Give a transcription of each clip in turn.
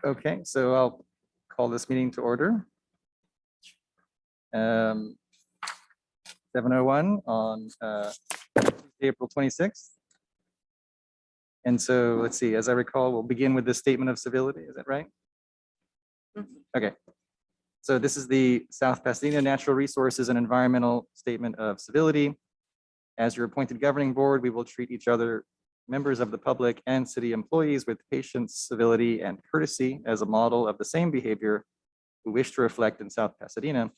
Okay, so I'll call this meeting to order. 7:01 on April 26th. And so let's see, as I recall, we'll begin with the statement of civility. Is that right? Okay. So this is the South Pasadena Natural Resources and Environmental Statement of Civility. As your appointed governing board, we will treat each other, members of the public and city employees, with patience, civility, and courtesy as a model of the same behavior we wish to reflect in South Pasadena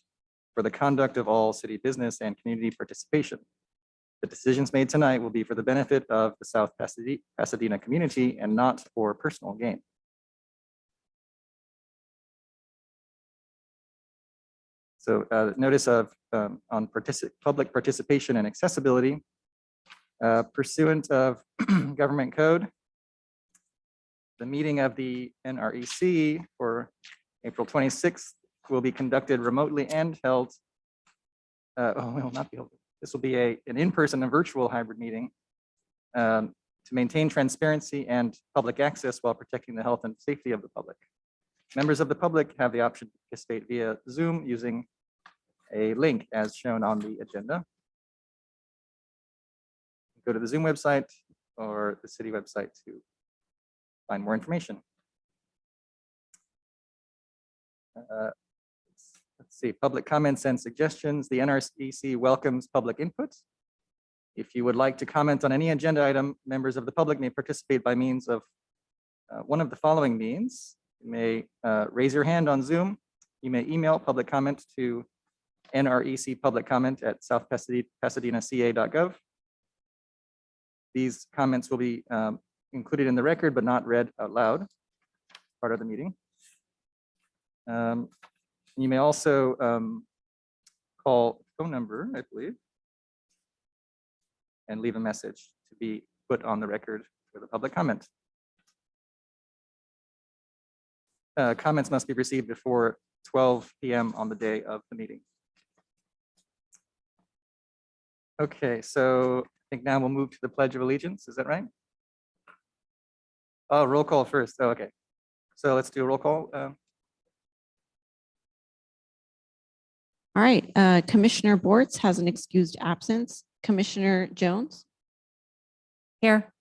for the conduct of all city business and community participation. The decisions made tonight will be for the benefit of the South Pasadena community and not for personal gain. So notice of on public participation and accessibility pursuant of government code. The meeting of the NREC for April 26th will be conducted remotely and held. Will not be held. This will be an in-person and virtual hybrid meeting to maintain transparency and public access while protecting the health and safety of the public. Members of the public have the option to participate via Zoom using a link as shown on the agenda. Go to the Zoom website or the city website to find more information. Let's see, public comments and suggestions. The NREC welcomes public input. If you would like to comment on any agenda item, members of the public may participate by means of one of the following means. You may raise your hand on Zoom. You may email public comment to nrecpubliccomment@southpasadenaca.gov. These comments will be included in the record, but not read out loud, part of the meeting. You may also call phone number, I believe, and leave a message to be put on the record for the public comment. Comments must be received before 12 p.m. on the day of the meeting. Okay, so I think now we'll move to the Pledge of Allegiance. Is that right? Oh, roll call first. Oh, okay. So let's do a roll call. All right, Commissioner Bortz has an excused absence. Commissioner Jones? Here.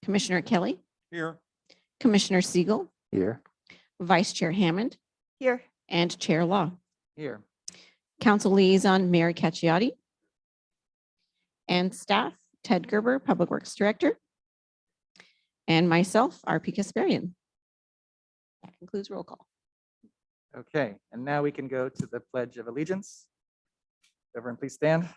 Commissioner Kelly? Here. Commissioner Siegel? Here. Vice Chair Hammond? Here. And Chair Law. Here. Council Liaison Mary Cacciati. And staff, Ted Gerber, Public Works Director. And myself, RP Kasparian. That concludes roll call. Okay, and now we can go to the Pledge of Allegiance. Everyone, please stand.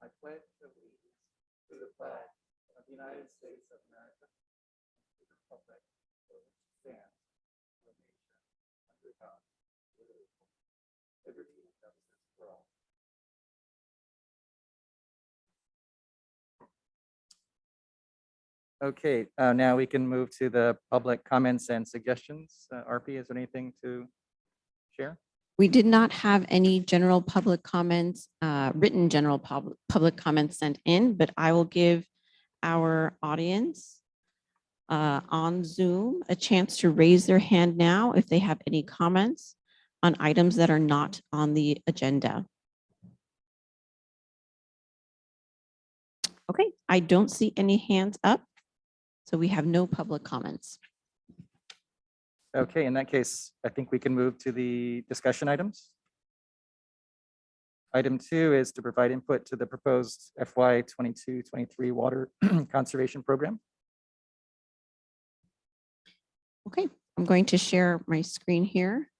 I pledge allegiance to the flag of the United States of America, to the republic for which it stands, one nation, under God, indivisible, liberty and justice for all. Okay, now we can move to the public comments and suggestions. RP, is there anything to share? We did not have any general public comments, written general public comments sent in, but I will give our audience on Zoom a chance to raise their hand now if they have any comments on items that are not on the agenda. Okay, I don't see any hands up. So we have no public comments. Okay, in that case, I think we can move to the discussion items. Item 2 is to provide input to the proposed FY 22-23 water conservation program. Okay, I'm going to share my screen here.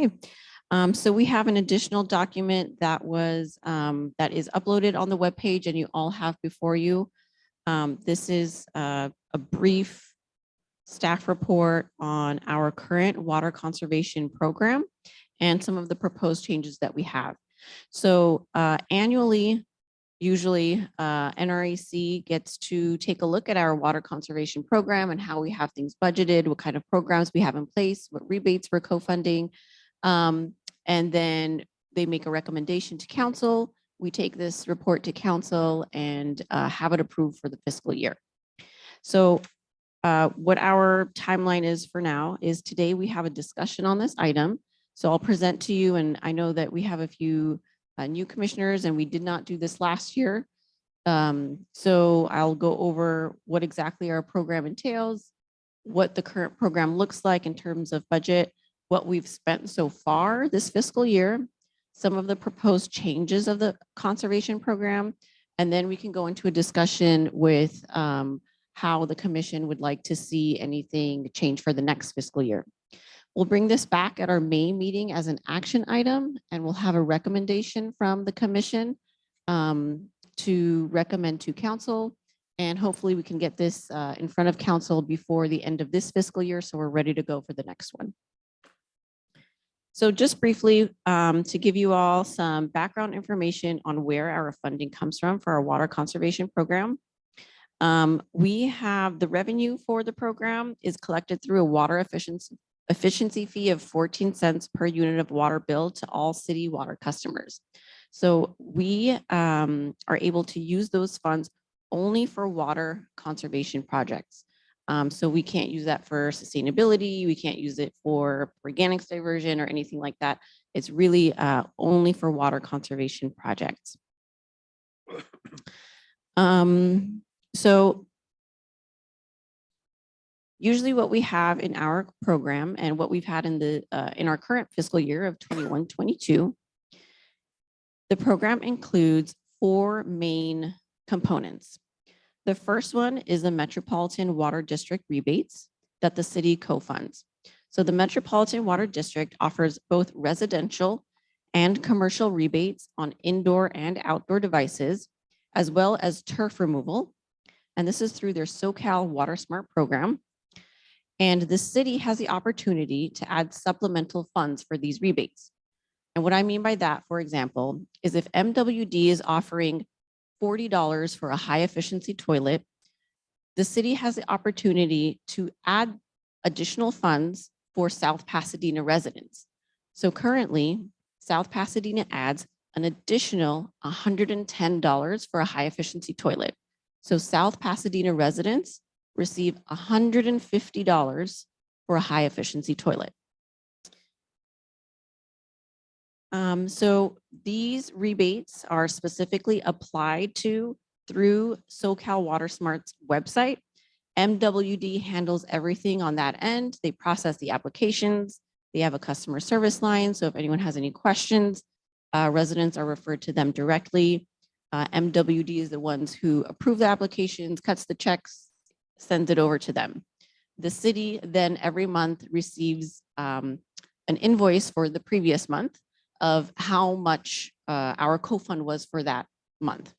Okay, so we have an additional document that was that is uploaded on the webpage and you all have before you. This is a brief staff report on our current water conservation program and some of the proposed changes that we have. So annually, Usually NREC gets to take a look at our water conservation program and how we have things budgeted, what kind of programs we have in place, what rebates we're co-funding. And then they make a recommendation to council. We take this report to council and have it approved for the fiscal year. So what our timeline is for now is today we have a discussion on this item. So I'll present to you, and I know that we have a few new commissioners and we did not do this last year. So I'll go over what exactly our program entails, what the current program looks like in terms of budget, what we've spent so far this fiscal year, some of the proposed changes of the conservation program, and then we can go into a discussion with how the commission would like to see anything change for the next fiscal year. We'll bring this back at our May meeting as an action item, and we'll have a recommendation from the commission to recommend to council. And hopefully we can get this in front of council before the end of this fiscal year, so we're ready to go for the next one. So just briefly, to give you all some background information on where our funding comes from for our water conservation program. We have the revenue for the program is collected through a water efficiency fee of 14 cents per unit of water billed to all city water customers. So we are able to use those funds only for water conservation projects. So we can't use that for sustainability. We can't use it for organics diversion or anything like that. It's really only for water conservation projects. So usually what we have in our program and what we've had in our current fiscal year of 21-22, the program includes 4 main components. The first one is the Metropolitan Water District rebates that the city co-funds. So the Metropolitan Water District offers both residential and commercial rebates on indoor and outdoor devices, as well as turf removal. And this is through their SoCal Water Smart program. And the city has the opportunity to add supplemental funds for these rebates. And what I mean by that, for example, is if MWD is offering $40 for a high efficiency toilet, the city has the opportunity to add additional funds for South Pasadena residents. So currently, South Pasadena adds an additional $110 for a high efficiency toilet. So South Pasadena residents receive $150 for a high efficiency toilet. So these rebates are specifically applied to through SoCal Water Smart's website. MWD handles everything on that end. They process the applications. They have a customer service line. So if anyone has any questions, residents are referred to them directly. MWD is the ones who approve the applications, cuts the checks, sends it over to them. The city then every month receives an invoice for the previous month of how much our co-fund was for that month.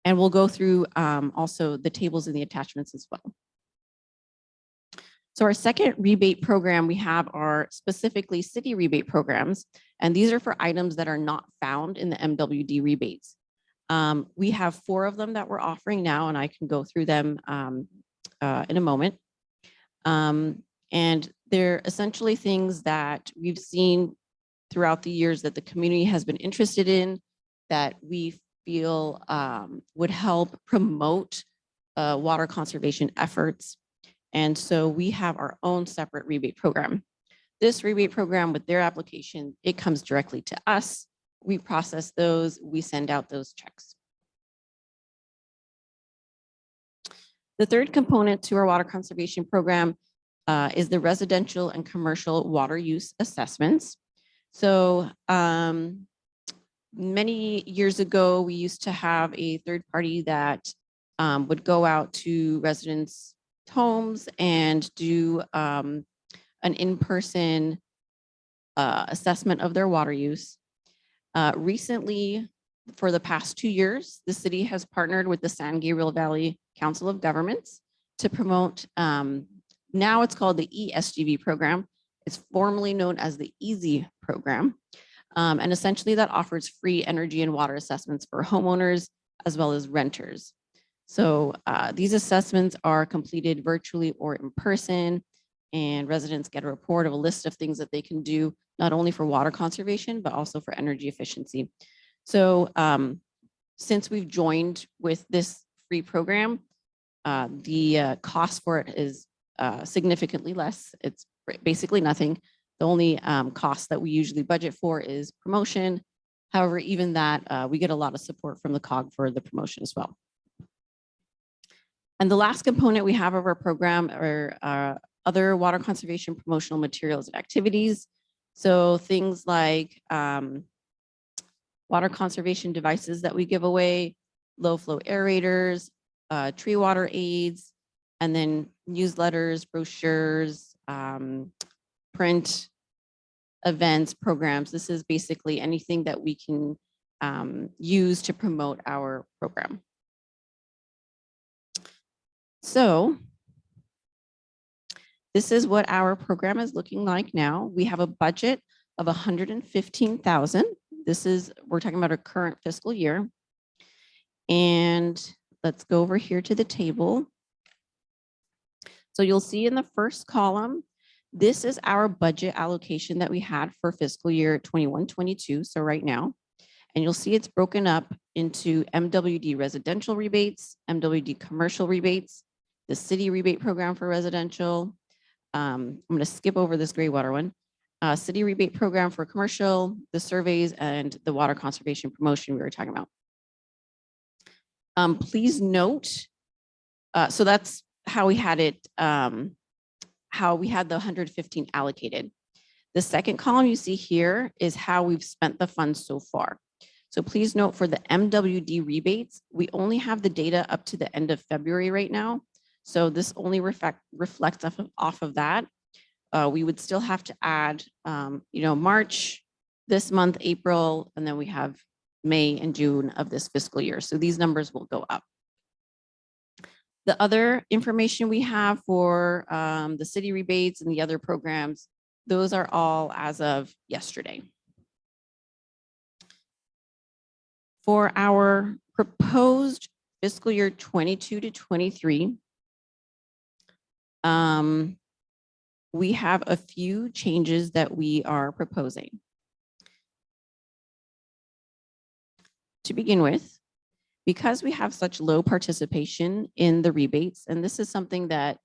And we'll go through also the tables and the attachments as well. So our second rebate program we have are specifically city rebate programs. And these are for items that are not found in the MWD rebates. We have 4 of them that we're offering now, and I can go through them in a moment. And they're essentially things that we've seen throughout the years that the community has been interested in, that we feel would help promote water conservation efforts. And so we have our own separate rebate program. This rebate program with their application, it comes directly to us. We process those, we send out those checks. The third component to our water conservation program is the residential and commercial water use assessments. So many years ago, we used to have a third party that would go out to residents' homes and do an in-person assessment of their water use. Recently, for the past 2 years, the city has partnered with the San Gabriel Valley Council of Governments to promote, now it's called the ESGV program. It's formerly known as the EASY program. And essentially that offers free energy and water assessments for homeowners as well as renters. So these assessments are completed virtually or in person, and residents get a report of a list of things that they can do, not only for water conservation, but also for energy efficiency. So since we've joined with this free program, the cost for it is significantly less. It's basically nothing. The only cost that we usually budget for is promotion. However, even that, we get a lot of support from the COG for the promotion as well. And the last component we have of our program are other water conservation promotional materials and activities. So things like water conservation devices that we give away, low flow aerators, tree water aids, and then newsletters, brochures, print events, programs. This is basically anything that we can use to promote our program. So this is what our program is looking like now. We have a budget of $115,000. We're talking about our current fiscal year. And let's go over here to the table. So you'll see in the first column, this is our budget allocation that we had for fiscal year 21-22. So right now, and you'll see it's broken up into MWD residential rebates, MWD commercial rebates, the city rebate program for residential. I'm going to skip over this Graywater one. City rebate program for commercial, the surveys, and the water conservation promotion we were talking about. Please note, so that's how we had it, how we had the 115 allocated. The second column you see here is how we've spent the funds so far. So please note for the MWD rebates, we only have the data up to the end of February right now. So this only reflects off of that. We would still have to add, March, this month, April, and then we have May and June of this fiscal year. So these numbers will go up. The other information we have for the city rebates and the other programs, those are all as of yesterday. For our proposed fiscal year 22-23, we have a few changes that we are proposing. To begin with, because we have such low participation in the rebates, and this is something that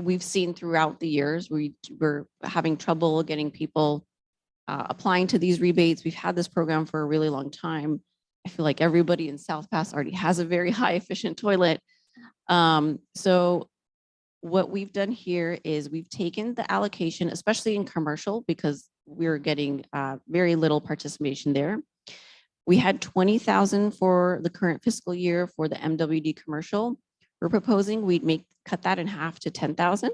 we've seen throughout the years, we're having trouble getting people applying to these rebates. We've had this program for a really long time. I feel like everybody in South Pass already has a very high efficient toilet. So what we've done here is we've taken the allocation, especially in commercial, because we're getting very little participation there. We had 20,000 for the current fiscal year for the MWD commercial. We're proposing we'd cut that in half to 10,000.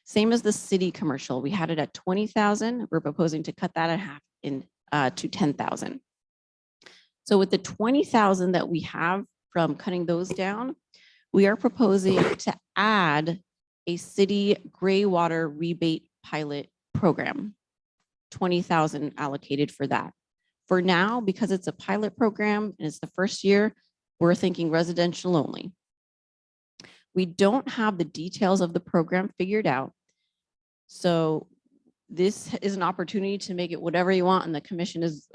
Same as the city commercial. We had it at 20,000. We're proposing to cut that in half to 10,000. So with the 20,000 that we have from cutting those down, we are proposing to add a city Graywater rebate pilot program, 20,000 allocated for that. For now, because it's a pilot program and it's the first year, we're thinking residential only. We don't have the details of the program figured out. So this is an opportunity to make it whatever you want. And the commission is,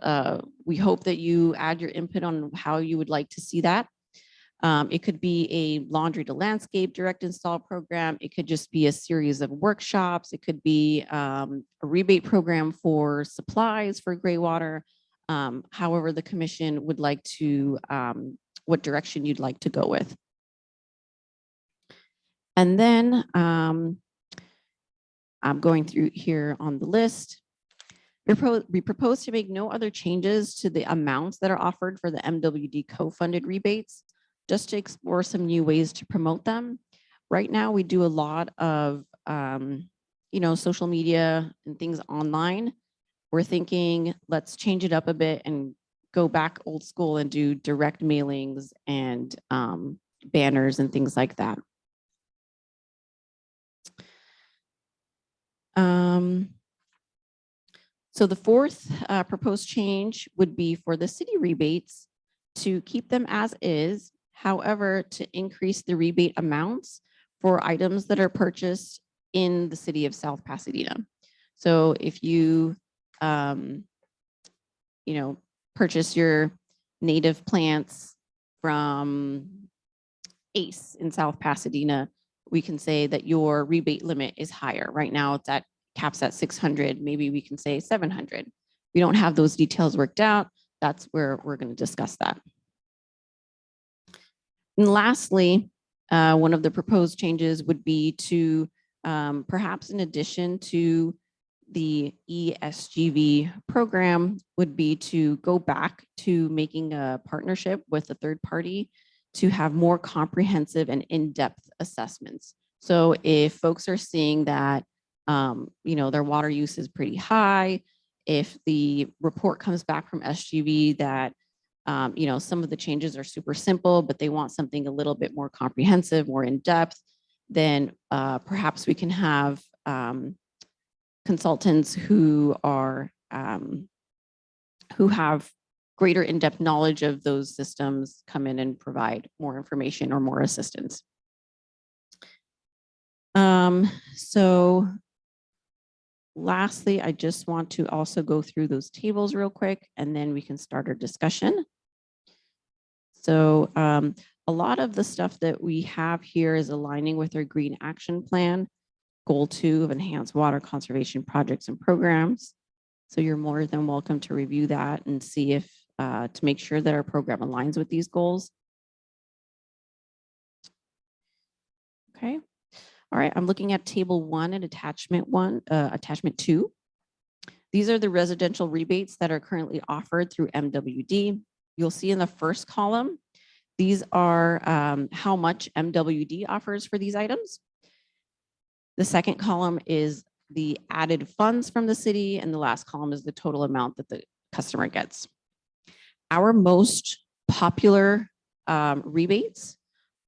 we hope that you add your input on how you would like to see that. It could be a laundry to landscape direct install program. It could just be a series of workshops. It could be a rebate program for supplies for Graywater. However, the commission would like to, what direction you'd like to go with. And then I'm going through here on the list. We propose to make no other changes to the amounts that are offered for the MWD co-funded rebates, just to explore some new ways to promote them. Right now, we do a lot of, social media and things online. We're thinking, let's change it up a bit and go back old school and do direct mailings and banners and things like that. So the fourth proposed change would be for the city rebates to keep them as is. However, to increase the rebate amounts for items that are purchased in the city of South Pasadena. So if you, purchase your native plants from Ace in South Pasadena, we can say that your rebate limit is higher. Right now it's at caps at 600, maybe we can say 700. We don't have those details worked out. That's where we're going to discuss that. And lastly, one of the proposed changes would be to perhaps in addition to the ESGV program would be to go back to making a partnership with a third party to have more comprehensive and in-depth assessments. So if folks are seeing that, their water use is pretty high, if the report comes back from SGV that, some of the changes are super simple, but they want something a little bit more comprehensive, more in-depth, then perhaps we can have consultants who are who have greater in-depth knowledge of those systems come in and provide more information or more assistance. So lastly, I just want to also go through those tables real quick, and then we can start our discussion. So a lot of the stuff that we have here is aligning with our Green Action Plan, Goal 2 of enhanced water conservation projects and programs. So you're more than welcome to review that and see if to make sure that our program aligns with these goals. Okay. All right. I'm looking at table 1 and attachment 2. These are the residential rebates that are currently offered through MWD. You'll see in the first column, these are how much MWD offers for these items. The second column is the added funds from the city, and the last column is the total amount that the customer gets. Our most popular rebates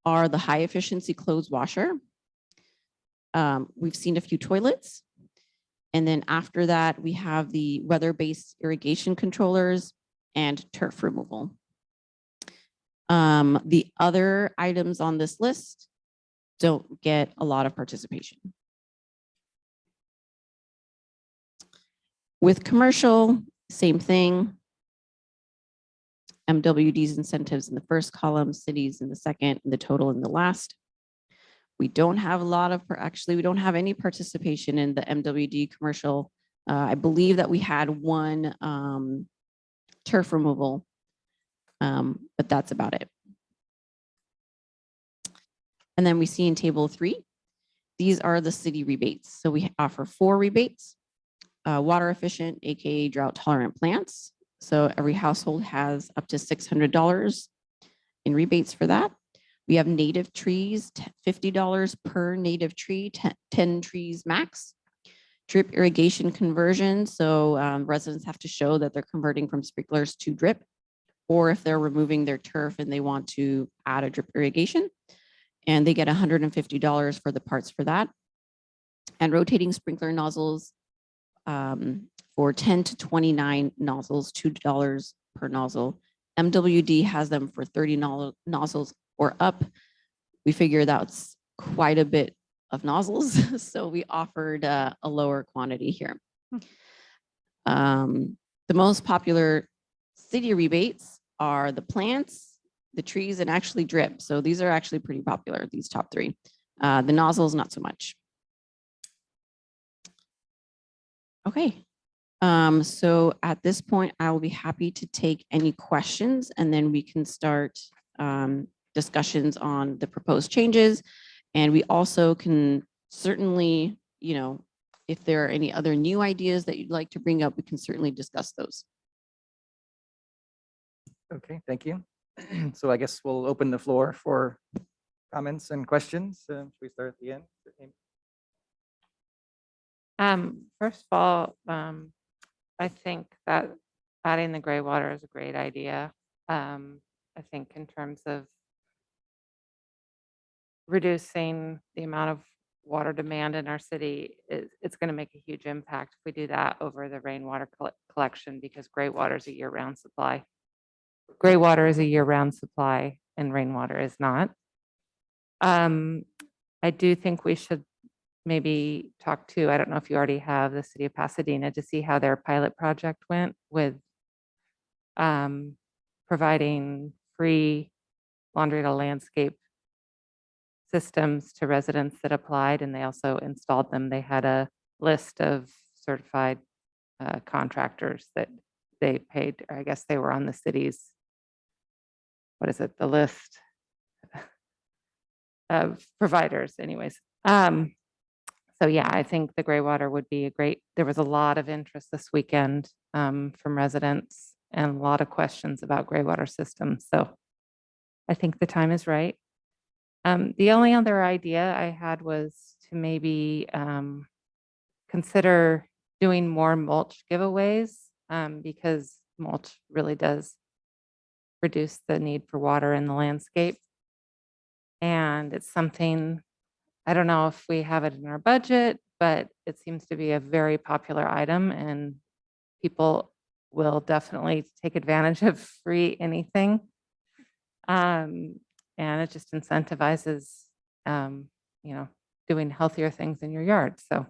are the high efficiency clothes washer. We've seen a few toilets. And then after that, we have the weather-based irrigation controllers and turf removal. The other items on this list don't get a lot of participation. With commercial, same thing. MWD's incentives in the first column, cities in the second, and the total in the last. We don't have a lot of, we don't have any participation in the MWD commercial. I believe that we had one turf removal, but that's about it. And then we see in table 3, these are the city rebates. So we offer 4 rebates, water efficient, AKA drought tolerant plants. So every household has up to $600 in rebates for that. We have native trees, $50 per native tree, 10 trees max. Drip irrigation conversion. So residents have to show that they're converting from sprinklers to drip, or if they're removing their turf and they want to add a drip irrigation, and they get $150 for the parts for that. And rotating sprinkler nozzles for 10 to 29 nozzles, $2 per nozzle. MWD has them for 30 nozzles or up. We figure that's quite a bit of nozzles, so we offered a lower quantity here. The most popular city rebates are the plants, the trees, and actually drip. So these are actually pretty popular, these top 3. The nozzles, not so much. Okay. So at this point, I will be happy to take any questions, and then we can start discussions on the proposed changes. And we also can certainly, if there are any other new ideas that you'd like to bring up, we can certainly discuss those. Okay, thank you. So I guess we'll open the floor for comments and questions. Should we start at the end? First of all, I think that adding the gray water is a great idea. I think in terms of reducing the amount of water demand in our city is it's going to make a huge impact if we do that over the rainwater collection, because gray water is a year-round supply. Gray water is a year-round supply and rainwater is not. I do think we should maybe talk to, I don't know if you already have, the city of Pasadena to see how their pilot project went with providing free laundry to landscape systems to residents that applied, and they also installed them. They had a list of certified contractors that they paid, or I guess they were on the city's, what is it, the list of providers anyways. So yeah, I think the Graywater would be a great, there was a lot of interest this weekend from residents and a lot of questions about Graywater Systems. So I think the time is right. The only other idea I had was to maybe consider doing more mulch giveaways because mulch really does reduce the need for water in the landscape. And it's something, I don't know if we have it in our budget, but it seems to be a very popular item and people will definitely take advantage of free anything. And it just incentivizes, doing healthier things in your yard. So I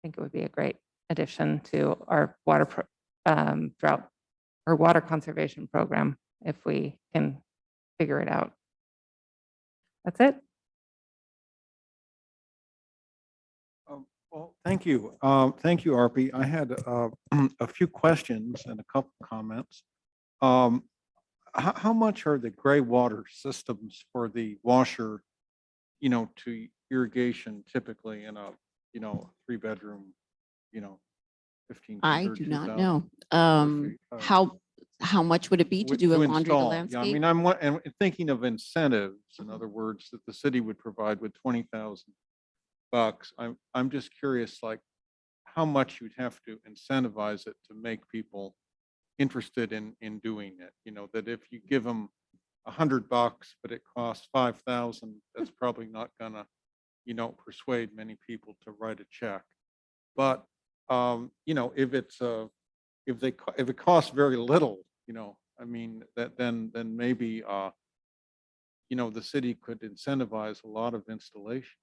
think it would be a great addition to our drought or water conservation program if we can figure it out. That's it. Well, thank you. Thank you, Arpi. I had a few questions and a couple comments. How much are the Graywater systems for the washer, to irrigation typically in a, 3-bedroom, 1,500? I do not 2,000 know. square feet? How much would it be to do a laundry to install? landscape? Yeah, I mean, I'm thinking of incentives, in other words, that the city would provide with $20,000. I'm just curious, like, how much you'd have to incentivize it to make people interested in doing it. That if you give them $100, but it costs 5,000, that's probably not gonna, persuade many people to write a check. But if it's if it costs very little, I mean, that then maybe the city could incentivize a lot of installations.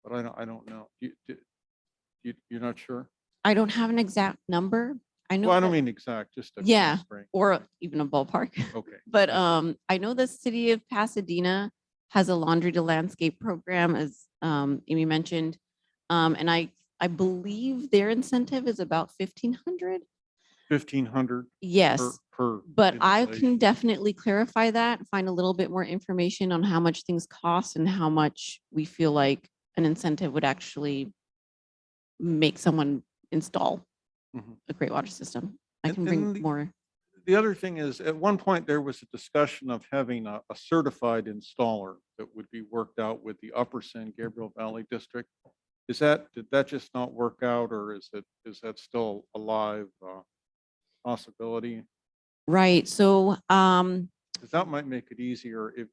But I don't know. You're not sure? I don't have an exact number. I know. Well, I don't that- mean exact, just a Yeah, guess, right? or even a ballpark. Okay. But I know the city of Pasadena has a laundry to landscape program, as Amy mentioned. And I believe their incentive is about 1,500. 1,500 Yes, per. but I can installation. definitely clarify that, find a little bit more information on how much things cost and how much we feel like an incentive would actually make someone install Mhm. a Graywater system. I And- can bring and the- more. The other thing is, at one point, there was a discussion of having a certified installer that would be worked out with the Upper San Gabriel Valley District. Did that just not work out, or is that still a live possibility? Right. So Because that might make it easier if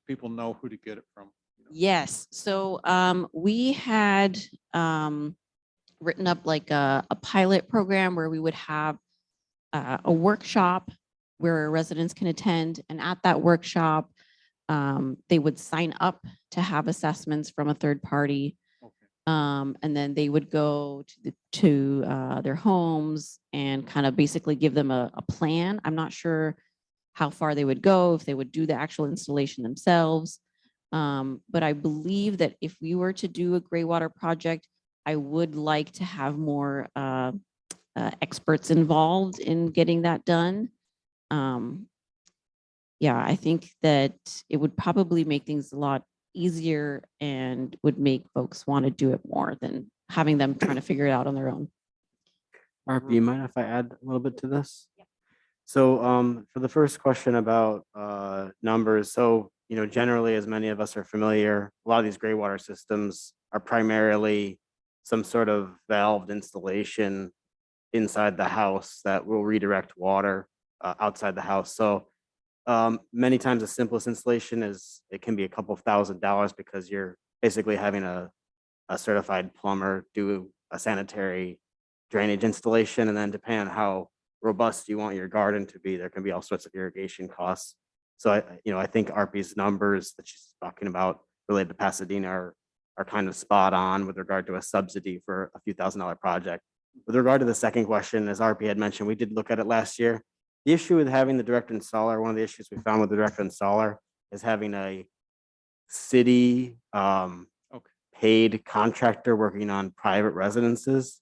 people know who to get it from. yes. So we had written up like a pilot program where we would have a workshop where residents can attend. And at that workshop, they would sign up to have assessments from a third party. Okay. And then they would go to their homes and kind of basically give them a plan. I'm not sure how far they would go, if they would do the actual installation themselves. But I believe that if we were to do a Graywater project, I would like to have more experts involved in getting that done. Yeah, I think that it would probably make things a lot easier and would make folks want to do it more than having them trying to figure it out on their own. RP, you mind if I add a little bit to this? So for the first question about numbers, so generally, as many of us are familiar, a lot of these Graywater systems are primarily some sort of valved installation inside the house that will redirect water outside the house. So many times the simplest installation it can be a couple of $1,000s because you're basically having a a certified plumber do a sanitary drainage installation. And then depending on how robust you want your garden to be, there can be all sorts of irrigation costs. So I think RP's numbers that she's talking about related to Pasadena are kind of spot on with regard to a subsidy for a few $1,000 project. With regard to the second question, as RP had mentioned, we did look at it last year. The issue with having the direct installer, one of the issues we found with the direct installer is having a city paid contractor working on private residences.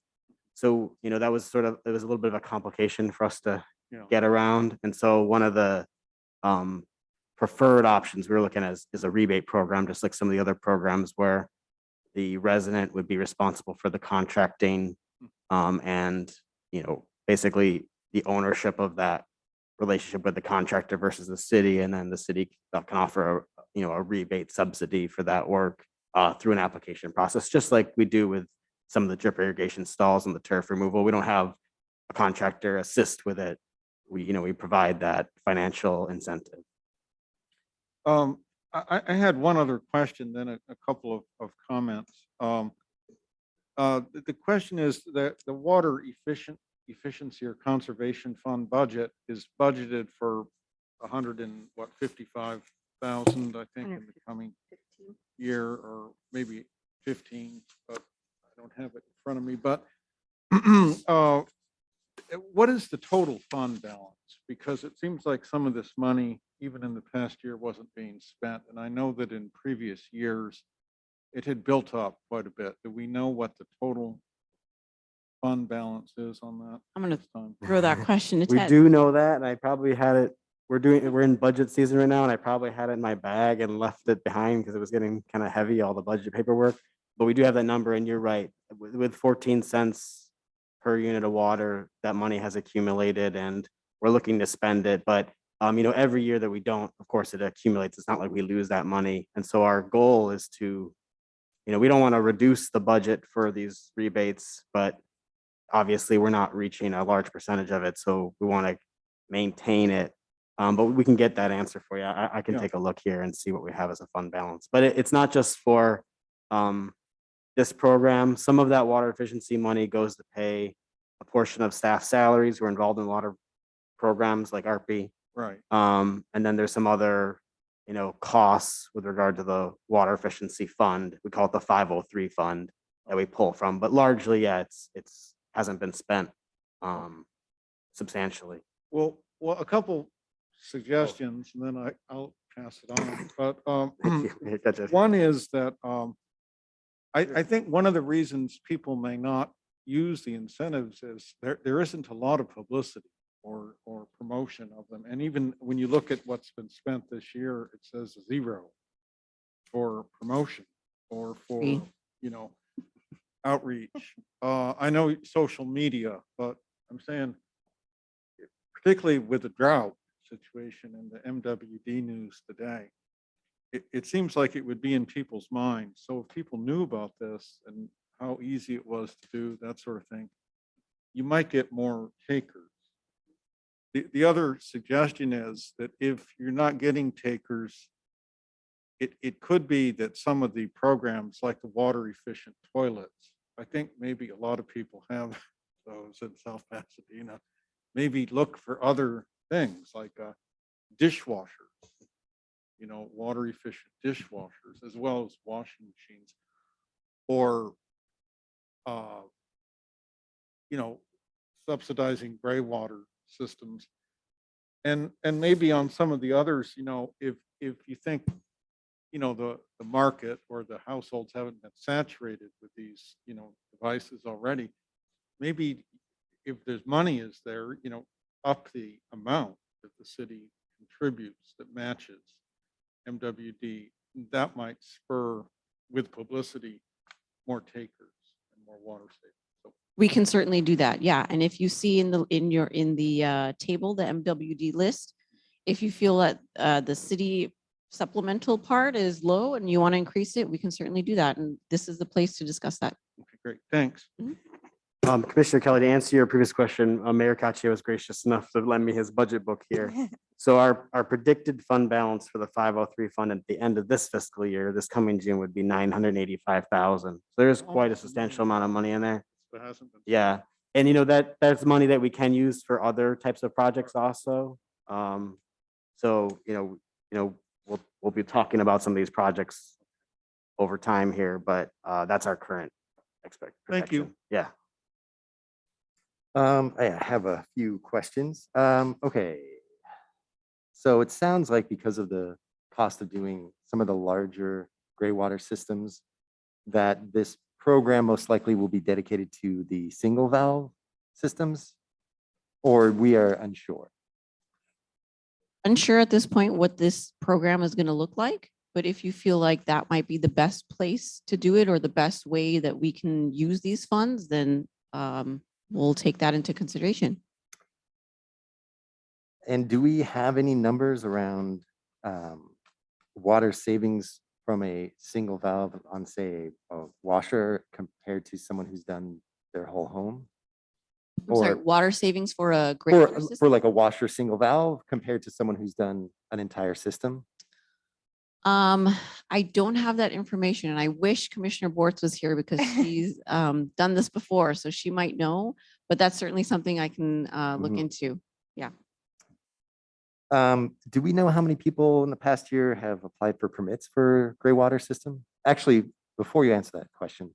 So, that was it was a little bit of a complication for us to get around. And so one of the preferred options we were looking at is a rebate program, just like some of the other programs where the resident would be responsible for the contracting and, basically the ownership of that relationship with the contractor versus the city. And then the city can offer a rebate subsidy for that work through an application process, just like we do with some of the drip irrigation stalls and the turf removal. We don't have a contractor assist with it. We provide that financial incentive. I had one other question, then a couple of comments. The question is that the water efficiency or conservation fund budget is budgeted for 55,000, I think, in the coming year, or maybe 15, but I don't have it in front of me. But what is the total fund balance? Because it seems like some of this money, even in the past year, wasn't being spent. And I know that in previous years, it had built up quite a bit. Do we know what the total fund balance is on that? I'm going to this time? throw that question to We Ted. do know that, and I probably had it. We're in budget season right now, and I probably had it in my bag and left it behind because it was getting kind of heavy, all the budget paperwork. But we do have that number, and you're right. With 14 cents per unit of water, that money has accumulated, and we're looking to spend it. But every year that we don't, of course, it accumulates. It's not like we lose that money. And so our goal is to, we don't want to reduce the budget for these rebates, but obviously we're not reaching a large percentage of it. So we want to maintain it. But we can get that answer for you. I can take a look here and see what we have as a fund balance. But it's not just for this program. Some of that water efficiency money goes to pay a portion of staff salaries who are involved in water programs like RP. Right. And then there's some other, costs with regard to the water efficiency fund. We call it the 503 fund that we pull from. But largely, yeah, it's hasn't been spent substantially. Well, a couple suggestions, and then I'll pass it on. But Gotcha. one is that I think one of the reasons people may not use the incentives is there isn't a lot of publicity or promotion of them. And even when you look at what's been spent this year, it says 0 for promotion or for, outreach. I know social media, but I'm saying particularly with the drought situation in the MWD news today, it seems like it would be in people's minds. So if people knew about this and how easy it was to do that sort of thing, you might get more takers. The other suggestion is that if you're not getting takers, it could be that some of the programs like the water efficient toilets, I think maybe a lot of people have those in South Pasadena, maybe look for other things like dishwashers, water efficient dishwashers, as well as washing machines, or subsidizing Graywater Systems, and maybe on some of the others, if you think the market or the households haven't been saturated with these devices already, maybe if there's money is there, up the amount that the city contributes that matches MWD, that might spur with publicity more takers and more water savings. So We can certainly do that. Yeah. And if you see in the table, the MWD list, if you feel that the city supplemental part is low and you want to increase it, we can certainly do that. And this is the place to discuss that. okay, great, thanks. Commissioner Kelly, to answer your previous question, Mayor Caccio was gracious enough to lend me his budget book here. So our predicted fund balance for the 503 fund at the end of this fiscal year, this coming June, would be 985,000. So there's quite a substantial amount of money in there. That hasn't been. Yeah, and that's money that we can use for other types of projects also. So we'll be talking about some of these projects over time here, but that's our current expect. Thank you. projection. Yeah. I have a few questions. Okay. So it sounds like because of the cost of doing some of the larger Graywater systems, that this program most likely will be dedicated to the single valve systems, or we are unsure. Unsure at this point what this program is going to look like, but if you feel like that might be the best place to do it or the best way that we can use these funds, then we'll take that into consideration. And do we have any numbers around water savings from a single valve on, say, a washer compared to someone who's done their whole home? I'm sorry, Or water savings for a Graywater for system? like a washer single valve compared to someone who's done an entire system? I don't have that information and I wish Commissioner Bortz was here because she's done this before, so she might know, but that's certainly something I can look Mhm. into. Do we know how many people in the past year have applied for permits for Graywater system? Actually, before you answer that question,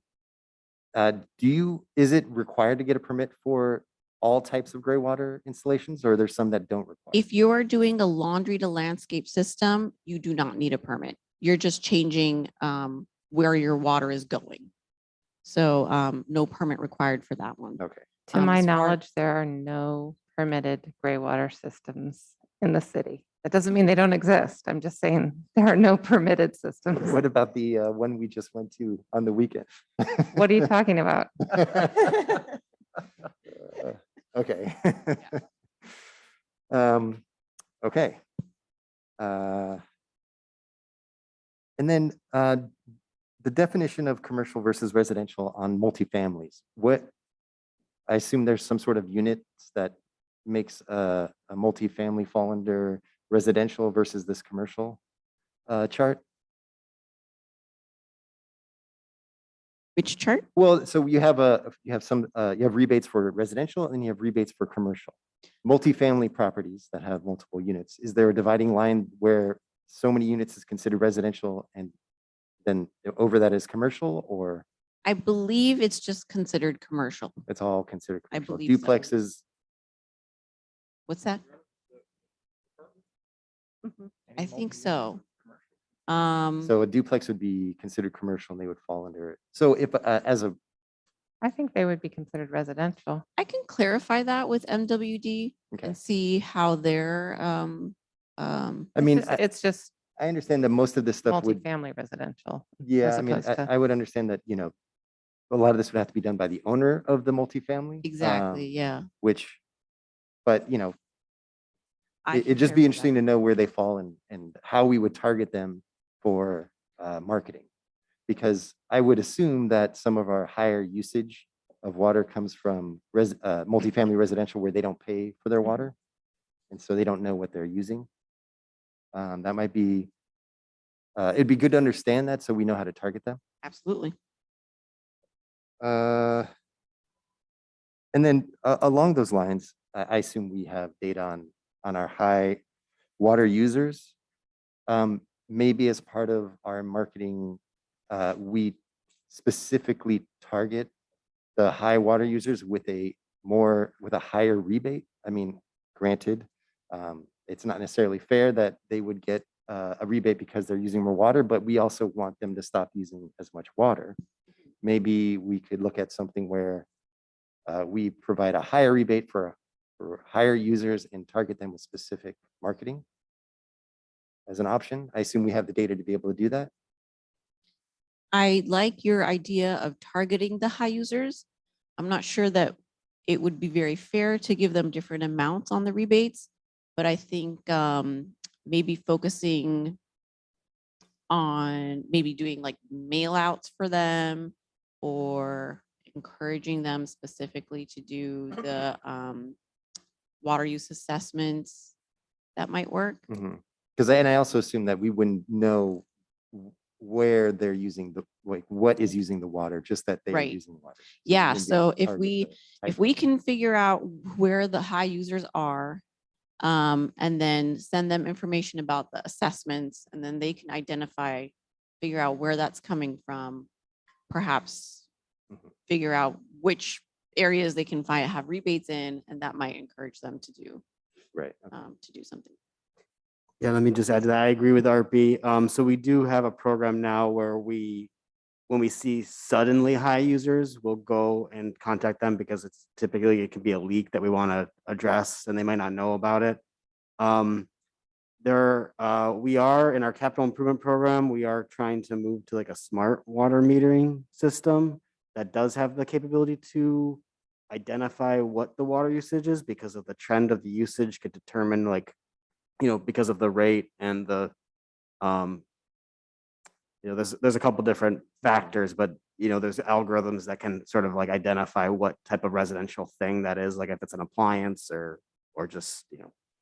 is it required to get a permit for all types of Graywater installations, or are there some that don't require? If you are doing a laundry to landscape system, you do not need a permit. You're just changing where your water is going. So no permit required for that one. Okay. To my as far- knowledge, there are no permitted Graywater systems in the city. That doesn't mean they don't exist. I'm just saying there are no permitted systems. What about the one we just went to on the weekend? What are you talking about? Okay. Okay. And then the definition of commercial versus residential on multifamilies. I assume there's some sort of units that makes a multifamily fall under residential versus this commercial chart. Which chart? Well, so you have rebates for residential and then you have rebates for commercial. Multifamily properties that have multiple units. Is there a dividing line where so many units is considered residential and then over that is commercial, or I believe it's just considered commercial. it's all considered I commercial? believe so. Duplexes, What's that? I think so. so a duplex would be considered commercial and they would fall under it. So if I think they would be considered residential. I can clarify that with MWD okay, and see how they're I mean, It's just I understand that most of this stuff would, multifamily residential. yeah, as I mean, opposed to- I would understand that, a lot of this would have to be done by the owner of the multifamily. exactly, yeah. Which, but I it'd can just be clarify interesting that. to know where they fall and how we would target them for marketing. Because I would assume that some of our higher usage of water comes from multifamily residential where they don't pay for their water. And so they don't know what they're using. That might be, it'd be good to understand that so we know how to target them. Absolutely. And then along those lines, I assume we have data on our high water users. Maybe as part of our marketing, we specifically target the high water users with a higher rebate. I mean, granted, it's not necessarily fair that they would get a rebate because they're using more water, but we also want them to stop using as much water. Maybe we could look at something where we provide a higher rebate for higher users and target them with specific marketing as an option. I assume we have the data to be able to do that. I like your idea of targeting the high users. I'm not sure that it would be very fair to give them different amounts on the rebates, but I think maybe focusing on maybe doing like mail outs for them or encouraging them specifically to do the water use assessments, that might work. Because I also assume that we wouldn't know where they're using like what is using the water, just that they're Right. using the water. So we Yeah, wouldn't be able so to if target we the if type we of- can figure out where the high users are, and then send them information about the assessments, and then they can figure out where that's coming from, perhaps Mhm. figure out which areas they can have rebates in, and that might encourage them to do Right. Okay. something. Yeah, let me just add to that. I agree with RP. So we do have a program now where when we see suddenly high users, we'll go and contact them because it's typically, it could be a leak that we want to address and they might not know about it. We are in our capital improvement program, we are trying to move to like a smart water metering system that does have the capability to identify what the water usage is because of the trend of the usage could determine like, because of the rate and the, there's a couple different factors, but there's algorithms that can sort of like identify what type of residential thing that is, like if it's an appliance or just,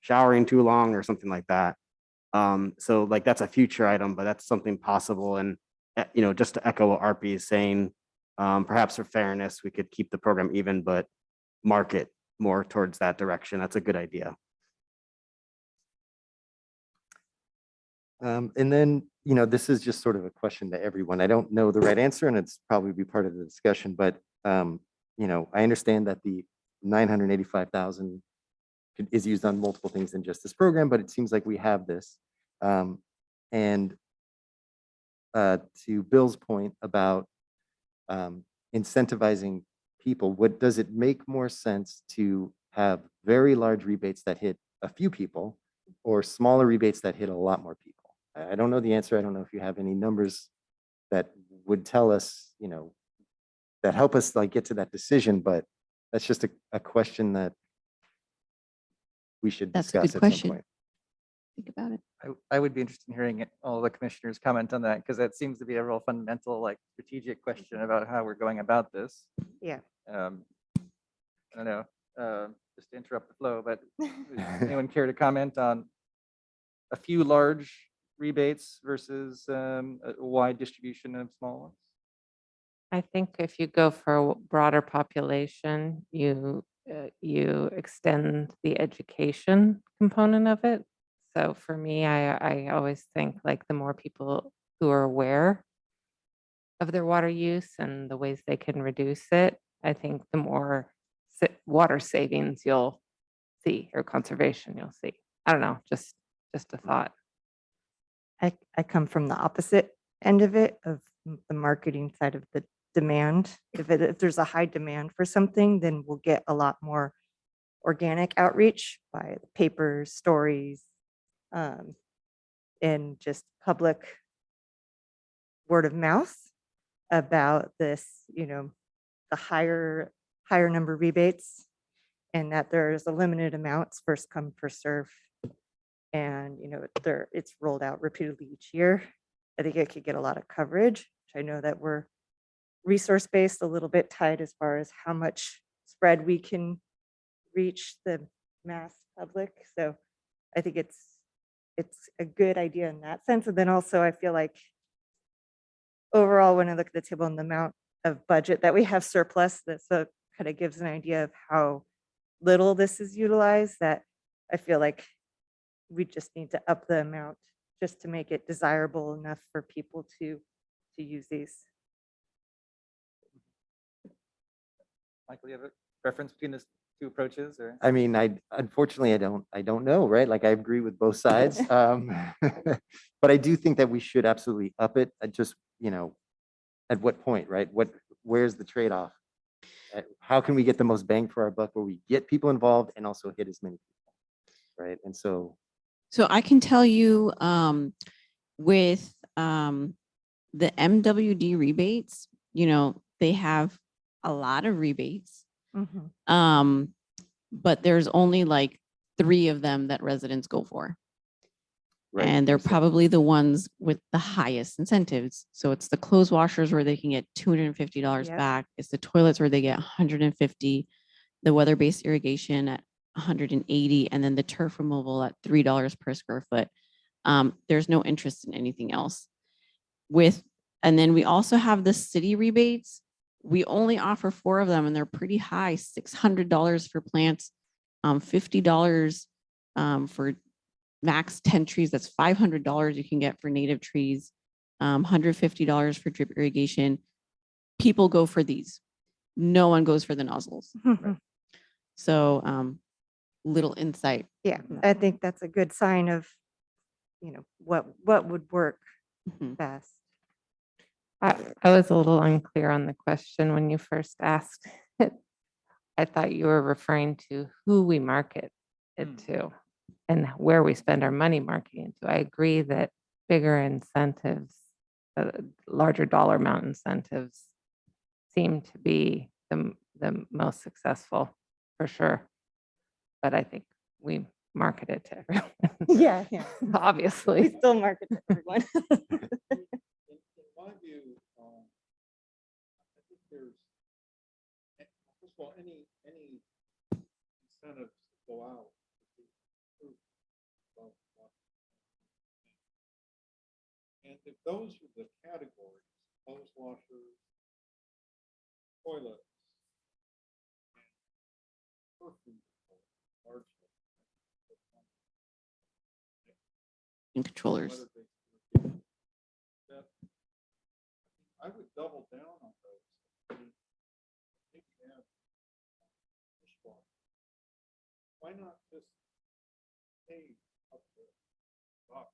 showering too long or something like that. So like that's a future item, but that's something possible. And, just to echo what RP is saying, perhaps for fairness, we could keep the program even, but market more towards that direction. That's a good idea. And then, this is just sort of a question to everyone. I don't know the right answer and it's probably be part of the discussion, but, I understand that the 985,000 is used on multiple things than just this program, but it seems like we have this. And to Bill's point about incentivizing people, does it make more sense to have very large rebates that hit a few people or smaller rebates that hit a lot more people? I don't know the answer. I don't know if you have any numbers that would tell us, that help us like get to that decision, but that's just a question that we should That's a good discuss at some question. point. Think about it. I would be interested in hearing all the commissioners comment on that, because that seems to be a real fundamental, like strategic question about how we're going about this. Yeah. I don't know, just to interrupt the flow, but does anyone care to comment on a few large rebates versus a wide distribution of small ones? I think if you go for a broader population, you extend the education component of it. So for me, I always think like the more people who are aware of their water use and the ways they can reduce it, I think the more water savings you'll see or conservation you'll see. I don't know, just a thought. I come from the opposite end of it, of the marketing side of the demand. If there's a high demand for something, then we'll get a lot more organic outreach by the papers, stories, and just public word of mouth about this, the higher number rebates, and that there's a limited amounts, first come, first serve. And, it's rolled out repeatedly each year. I think it could get a lot of coverage. I know that we're resource-based, a little bit tight as far as how much spread we can reach the mass public. So I think it's a good idea in that sense. And then also I feel like overall, when I look at the table and the amount of budget that we have surplus, that so kind of gives an idea of how little this is utilized, that I feel like we just need to up the amount just to make it desirable enough for people to use these. Michael, you have a preference between the two approaches, or? I mean, unfortunately, I don't know, right? Like I agree with both sides. But I do think that we should absolutely up it. I just, at what point, right? Where's the trade-off? How can we get the most bang for our buck where we get people involved and also hit as many people, right? And so I can tell you with the MWD rebates, they have a lot of rebates, but there's only like 3 of them that residents go for. Right, And they're makes sense. probably the ones with the highest incentives. So it's the clothes washers where they can get $250 Yep. back. It's the toilets where they get 150, the weather-based irrigation at 180, and then the turf removal at $3 per square foot. There's no interest in anything else. And then we also have the city rebates. We only offer 4 of them and they're pretty high, $600 for plants, $50 for max 10 trees. That's $500 you can get for native trees, $150 for drip irrigation. People go for these. No one goes for the nozzles. So little insight. Yeah, I think that's a good sign of, what would work Mhm. best. I was a little unclear on the question when you first asked it. I thought you were referring to who we market it to and where we spend our money marketing it to. I agree that bigger incentives, larger dollar amount incentives seem to be the most successful for sure. But I think we market it to everyone. Yeah. Obviously. We still market to everyone. In my view, I think there's, first of all, any incentives that go out. would be approved above what- And if those are the categories, clothes washers, toilets, and perfume, largely, And controllers. weather-based irrigation, that I would double down on those. I mean, I think you have dishwasher. Why not just pay up to $1?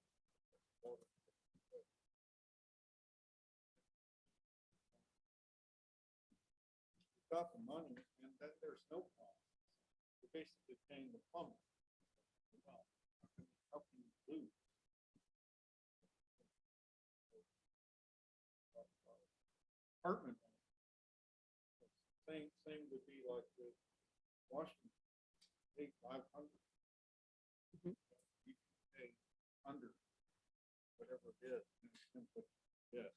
You've got the money, and then there's no cost. You're basically paying the plumber. Well, how can you lose? Apartment. Same would be like with Washington, pay 500. You can pay under whatever it is. Yes.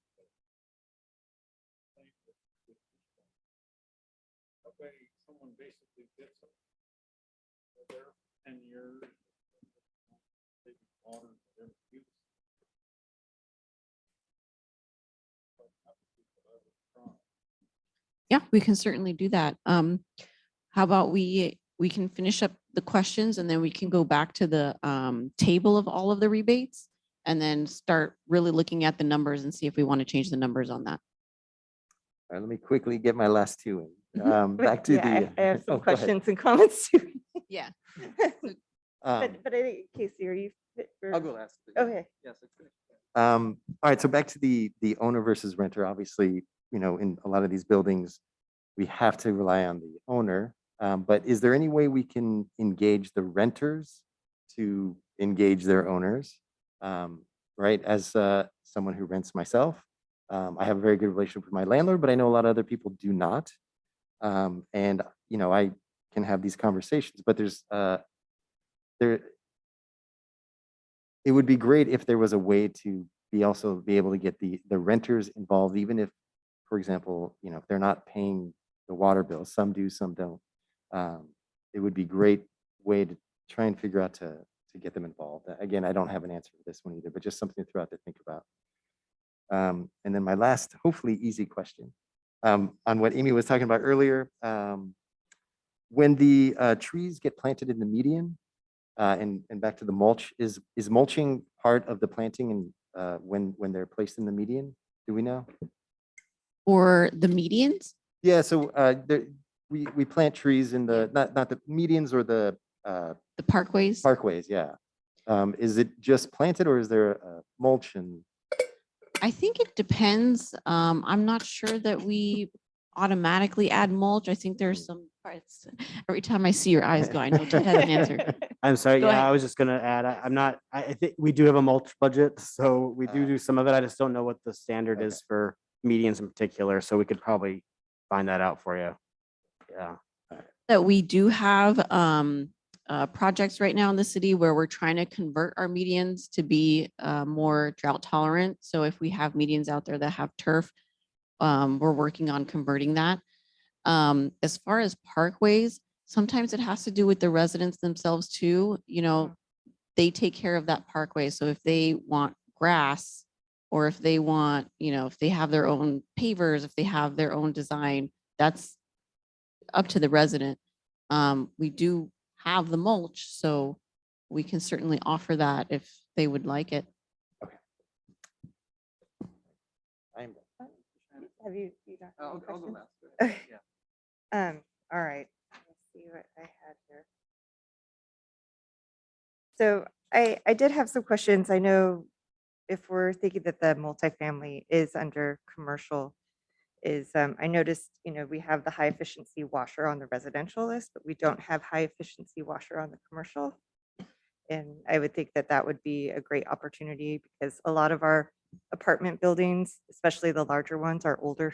That way, someone basically gets it. They're there for 10 years. They water whatever use. Yeah, we can certainly do that. How about we can finish up the questions and then we can go back to the table of all of the rebates and then start really looking at the numbers and see if we want to change the numbers on that. All right, let me quickly get my last 2 in. But Back to yeah, the. I have some oh, go ahead. questions and comments too. Yeah. Um, But I think, Casey, are you? I'll go last. Okay. Yes, let's finish. All right, so back to the owner versus renter. Obviously, in a lot of these buildings, we have to rely on the owner. But is there any way we can engage the renters to engage their owners? Right, as someone who rents myself, I have a very good relationship with my landlord, but I know a lot of other people do not. And I can have these conversations, but it would be great if there was a way to be able to get the renters involved, even if, for example, if they're not paying the water bill, some do, some don't. It would be a great way to try and figure out to get them involved. Again, I don't have an answer for this one either, but just something to throw out to think about. And then my last, hopefully easy question, on what Amy was talking about earlier. When the trees get planted in the median, and back to the mulch, is mulching part of the planting and when they're placed in the median? Do we know? Or the medians? Yeah, so we plant trees in the not the medians or the The parkways? parkways. Yeah. Is it just planted or is there mulch and? I think it depends. I'm not sure that we automatically add mulch. I think there's some parts. Every time I see your eyes go, I know Ted has an answer. I'm sorry. Go Yeah, ahead. I was just gonna add, I think we do have a mulch budget, so we do some of it. I just don't know what the standard is for medians in particular, so we could probably find that out for you. Yeah. That we do have projects right now in the city where we're trying to convert our medians to be more drought tolerant. So if we have medians out there that have turf, we're working on converting that. As far as parkways, sometimes it has to do with the residents themselves too. You know, they take care of that parkway. So if they want grass, or if they want, you know, if they have their own pavers, if they have their own design, that's up to the resident. We do have the mulch, so we can certainly offer that if they would like it. I'm Have you got any I'll go questions? last. Okay. Yeah. All right, let's see what I had here. So I did have some questions. I know if we're thinking that the multifamily is under commercial, I noticed, we have the high efficiency washer on the residential list, but we don't have high efficiency washer on the commercial. And I would think that that would be a great opportunity because a lot of our apartment buildings, especially the larger ones, are older.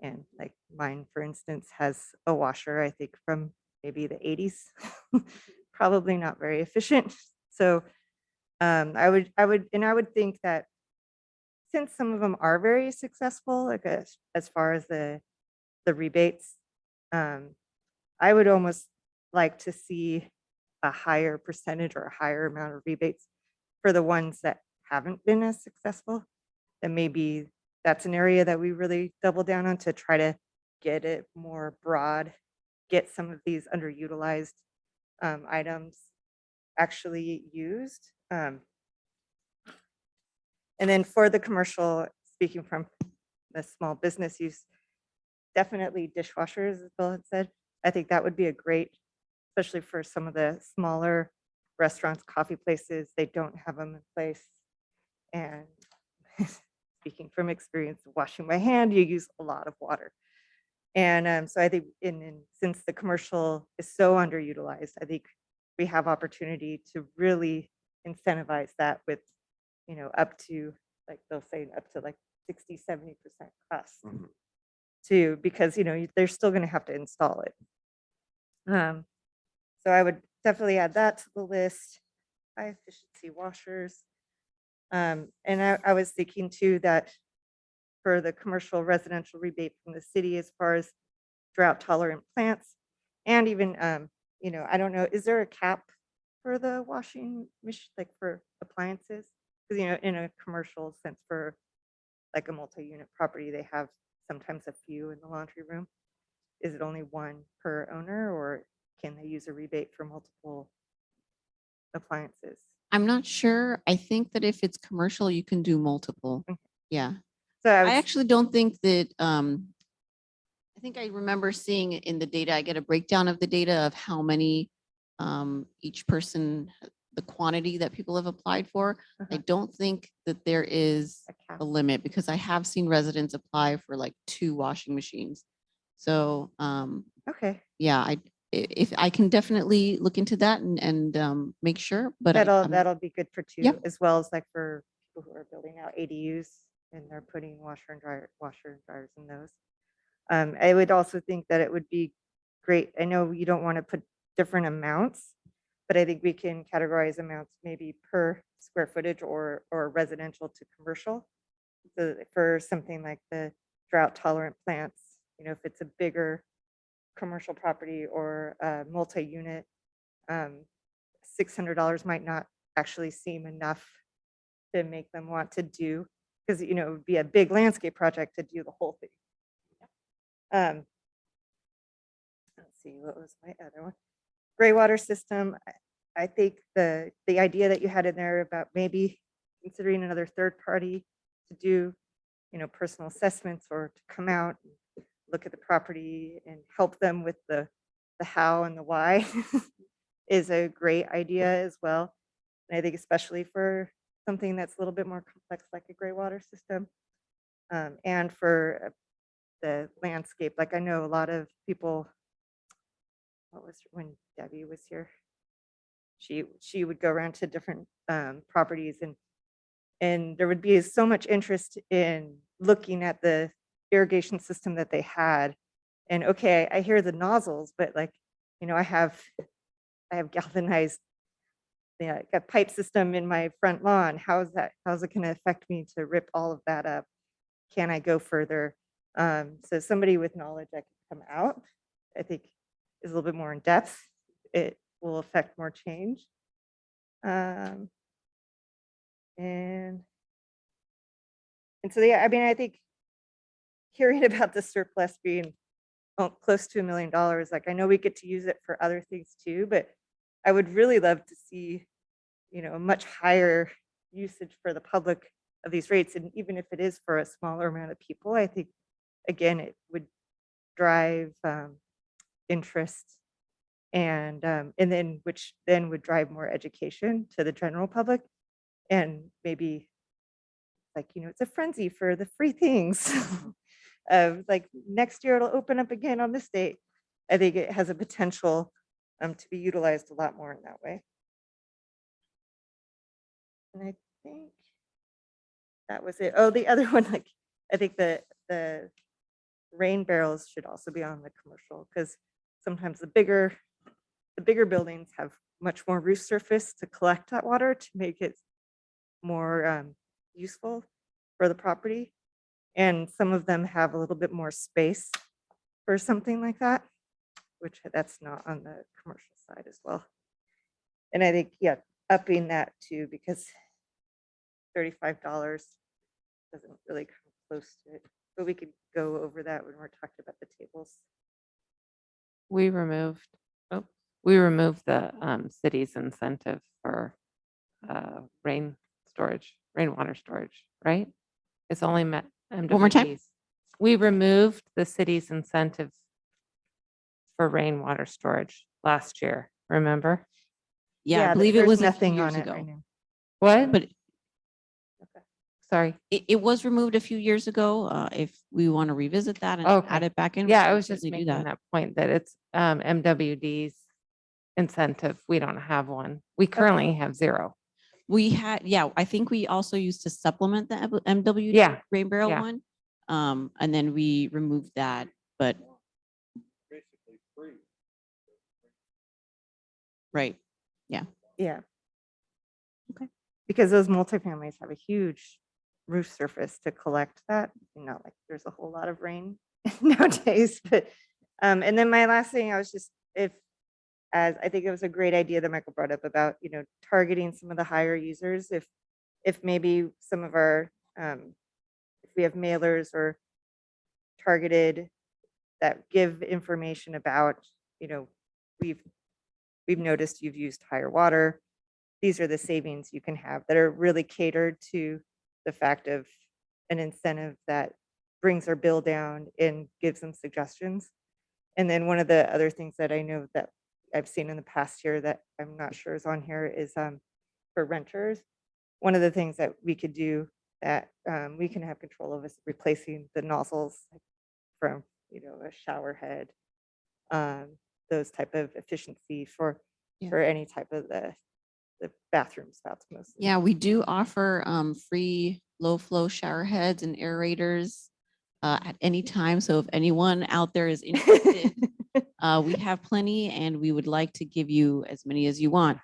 And like mine, for instance, has a washer, I think from maybe the 80s, probably not very efficient. So I would think that since some of them are very successful, like as far as the rebates, I would almost like to see a higher percentage or a higher amount of rebates for the ones that haven't been as successful. And maybe that's an area that we really double down on to try to get it more broad, get some of these underutilized items actually used. And then for the commercial, speaking from the small business use, definitely dishwashers, as Bill had said. I think that would be a great, especially for some of the smaller restaurants, coffee places, they don't have them in place. And speaking from experience, washing my hand, you use a lot of water. And so I think since the commercial is so underutilized, I think we have opportunity to really incentivize that with, up to, like they'll say up to like 60-70% cost Mhm. too, because, they're still going to have to install it. So I would definitely add that to the list. High efficiency washers. And I was thinking too that for the commercial residential rebate from the city as far as drought tolerant plants and even, I don't know, is there a cap for the washing machine, like for appliances? Because, in a commercial sense for like a multi-unit property, they have sometimes a few in the laundry room. Is it only one per owner or can they use a rebate for multiple appliances? I'm not sure. I think that if it's commercial, you can do multiple. Okay. Yeah. So I I was, actually don't think that, I think I remember seeing in the data, I get a breakdown of the data of how many each person, the quantity that people have applied for. I uh-huh, don't think that there is a cap. a limit because I have seen residents apply for like 2 washing machines. So Okay, yeah, if I can definitely look into that and make sure, but that'll be good for two, Yep. as well as like for people who are building out ADUs and they're putting washer and dryers in those. I would also think that it would be great. I know you don't want to put different amounts, but I think we can categorize amounts maybe per square footage or residential to commercial. So that for something like the drought tolerant plants, if it's a bigger commercial property or a multi-unit, $600 might not actually seem enough to make them want to do, because, it would be a big landscape project to do the whole thing. Let's see, what was my other one? Graywater system. I think the idea that you had in there about maybe considering another third party to do, personal assessments or to come out and look at the property and help them with the how and the why is a great idea as well. And I think especially for something that's a little bit more complex like a Graywater system, and for the landscape. Like I know a lot of people, what was when Debbie was here, she would go around to different properties and there would be so much interest in looking at the irrigation system that they had. And okay, I hear the nozzles, but like, I have I have galvanized, yeah, a pipe system in my front lawn. How's it going to affect me to rip all of that up? Can I go further? So somebody with knowledge that can come out, I think, is a little bit more in depth. It will affect more change. And so, yeah, I mean, I think hearing about the surplus being close to $1 million, like I know we get to use it for other things too, but I would really love to see, a much higher usage for the public of these rates. And even if it is for a smaller amount of people, I think, again, it would drive interest and then which then would drive more education to the general public. And maybe like, it's a frenzy for the free things. Like next year it'll open up again on this date. I think it has a potential to be utilized a lot more in that way. And I think that was it. Oh, the other one, like I think the rain barrels should also be on the commercial, because sometimes the bigger buildings have much more roof surface to collect that water to make it more useful for the property. And some of them have a little bit more space for something like that, which that's not on the commercial side as well. And I think, yeah, upping that too, because $35 doesn't really come close to it. But we could go over that when we're talking about the tables. We removed the city's incentive for rainwater storage, right? It's only met more time? MWDs. We removed the city's incentive for rainwater storage last year, remember? Yeah, I believe it there's was a few nothing on years it ago. right now. What? But Sorry. it was removed a few years ago. If we want to revisit that and Okay. add it back in. Yeah, we I can was just certainly making that point that it's MWD's incentive. We don't have one. We currently have zero. We had, yeah, I think we also used to supplement the MW Yeah, Rain Barrel yeah. one. And then we removed that, but Basically free. right. Yeah. Okay. Because those multifamilies have a huge roof surface to collect that. Not like there's a whole lot of rain nowadays, but and then my last thing, I was just, as I think it was a great idea that Michael brought up about, targeting some of the higher users. If maybe some of our, if we have mailers or targeted that give information about, we've noticed you've used higher water. These are the savings you can have that are really catered to the fact of an incentive that brings our bill down and gives them suggestions. And then one of the other things that I know that I've seen in the past year that I'm not sure is on here is for renters. One of the things that we could do that we can have control of is replacing the nozzles from, a shower head, those type of efficiency for any type of the bathroom spouts mostly. Yeah, we do offer free low flow shower heads and aerators at any time. So if anyone out there is interested, we have plenty and we would like to give you as many as you want.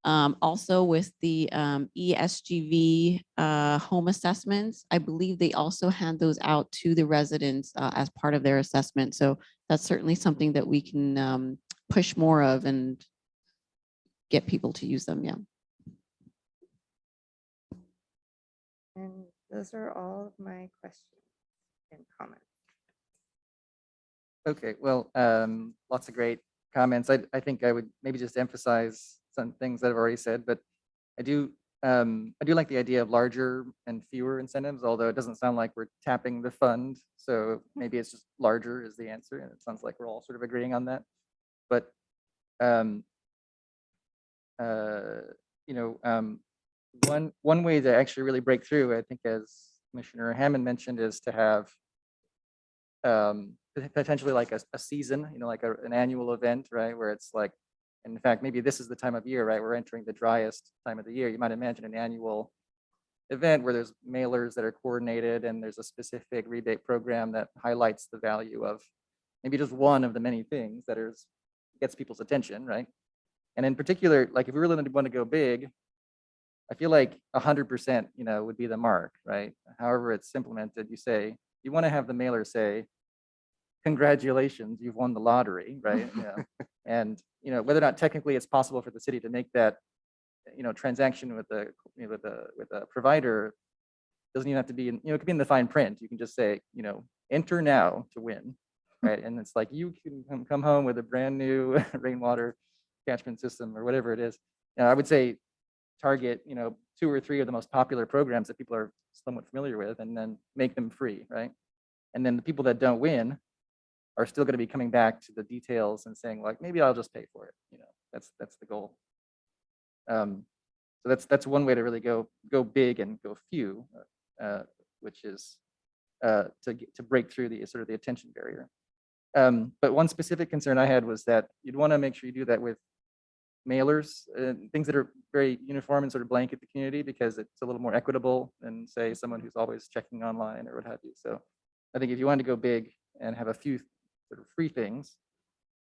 Also with the ESGV home assessments, I believe they also hand those out to the residents as part of their assessment. So that's certainly something that we can push more of and get people to use them. Yeah. And those are all of my questions and comments. Okay, well, lots of great comments. I think I would maybe just emphasize some things that I've already said, but I do like the idea of larger and fewer incentives, although it doesn't sound like we're tapping the fund. So maybe it's just larger is the answer. And it sounds like we're all sort of agreeing on that. But, one way to actually really break through, I think, as Commissioner Hammond mentioned, is to have potentially like a season, like an annual event, right? Where it's like, in fact, maybe this is the time of year, right? We're entering the driest time of the year. You might imagine an annual event where there's mailers that are coordinated and there's a specific rebate program that highlights the value of maybe just one of the many things that gets people's attention, right? And in particular, like if we really want to go big, I feel like 100%, would be the mark, right? However it's implemented, you say, you want to have the mailer say, congratulations, you've won the lottery, right? And, whether or not technically it's possible for the city to make that, transaction with the, with a provider, doesn't even have to be, it could be in the fine print. You can just say, enter now to win, right? And it's like, you can come home with a brand new rainwater catchment system or whatever it is. I would say target, 2 or 3 of the most popular programs that people are somewhat familiar with, and then make them free, right? And then the people that don't win are still going to be coming back to the details and saying like, maybe I'll just pay for it. That's the goal. So that's one way to really go big and go few, which is to break through the sort of the attention barrier. But one specific concern I had was that you'd want to make sure you do that with mailers, things that are very uniform and sort of blanket the community, because it's a little more equitable than say someone who's always checking online or what have you. So I think if you wanted to go big and have a few sort of free things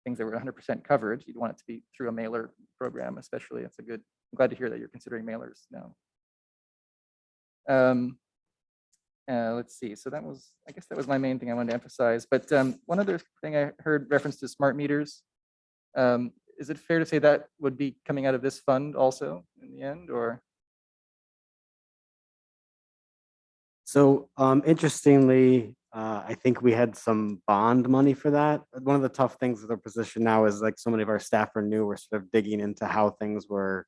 that were 100% covered, you'd want it to be through a mailer program, especially. It's a good, I'm glad to hear that you're considering mailers now. Let's see. So I guess that was my main thing I wanted to emphasize. But one other thing I heard reference to smart meters. Is it fair to say that would be coming out of this fund also in the end, or? So interestingly, I think we had some bond money for that. One of the tough things with our position now is like so many of our staff are new. We're sort of digging into how things were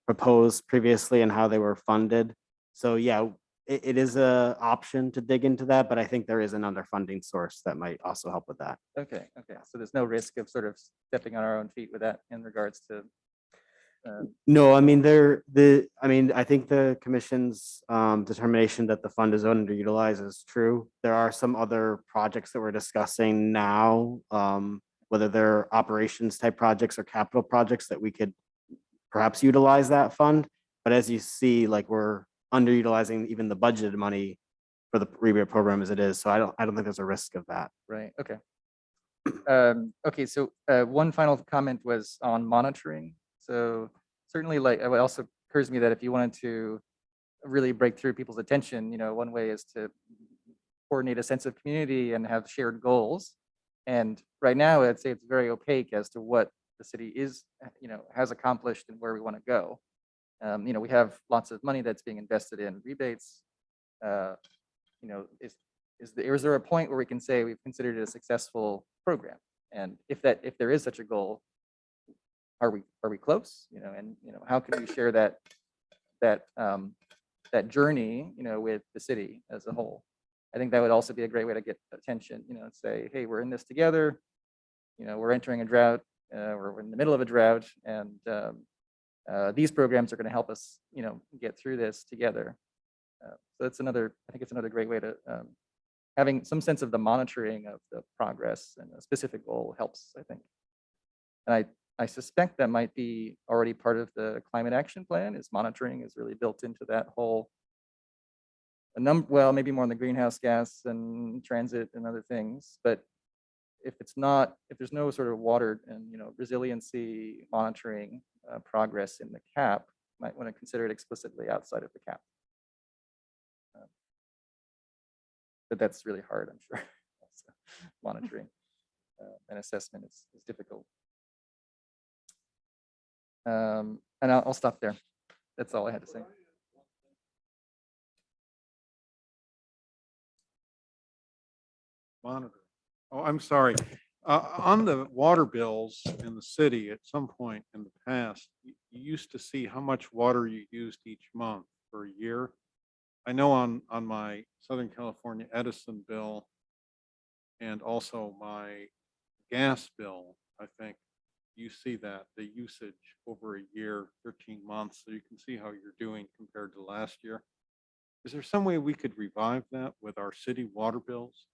proposed previously and how they were funded. So yeah, it is a option to dig into that, but I think there is another funding source that might also help with that. Okay. So there's no risk of sort of stepping on our own feet with that in regards to. No, I mean, I think the commission's determination that the fund is underutilized is true. There are some other projects that we're discussing now, whether they're operations type projects or capital projects that we could perhaps utilize that fund. But as you see, like we're underutilizing even the budgeted money for the rebate program as it is. So I don't think there's a risk of that. Right. Okay. Okay. So one final comment was on monitoring. So certainly, like, it also occurs to me that if you wanted to really break through people's attention, one way is to coordinate a sense of community and have shared goals. And right now, I'd say it's very opaque as to what the city is, has accomplished and where we want to go. We have lots of money that's being invested in rebates. Is there a point where we can say we've considered it a successful program? And if there is such a goal, are we close? And how can we share that journey, with the city as a whole? I think that would also be a great way to get attention. And say, hey, we're in this together. We're entering a drought. We're in the middle of a drought, and these programs are going to help us, get through this together. So I think it's another great way to having some sense of the monitoring of the progress and a specific goal helps, I think. And I suspect that might be already part of the climate action plan. Is monitoring is really built into that whole well, maybe more on the greenhouse gas and transit and other things. But if there's no sort of water and resiliency monitoring progress in the cap, might want to consider it explicitly outside of the cap. But that's really hard, I'm sure. Monitoring and assessment is difficult. And I'll stop there. That's all I had to say. Monitor. Oh, I'm sorry. On the water bills in the city, at some point in the past, you used to see how much water you used each month for a year. I know on my Southern California Edison bill and also my gas bill, I think you see that the usage over a year, 13 months, so you can see how you're doing compared to last year. Is there some way we could revive that with our city water bills?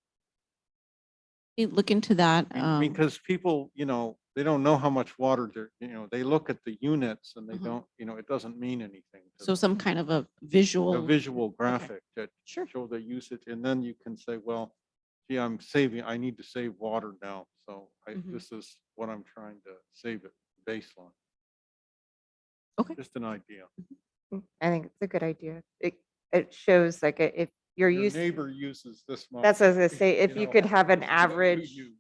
Look into that. Because people, they don't know how much water they're, they look at the units and they don't, it doesn't mean anything. to So them. some kind of a visual. A visual graphic that Sure. show the usage, and then you can say, well, gee, I need to save water now. So Mhm. this is what I'm trying to save it. baseline. Okay. Just an idea. I think it's a good idea. It shows like if you're Your used, neighbor uses this much. that's what I was gonna say, if you know, could have an what you average, use.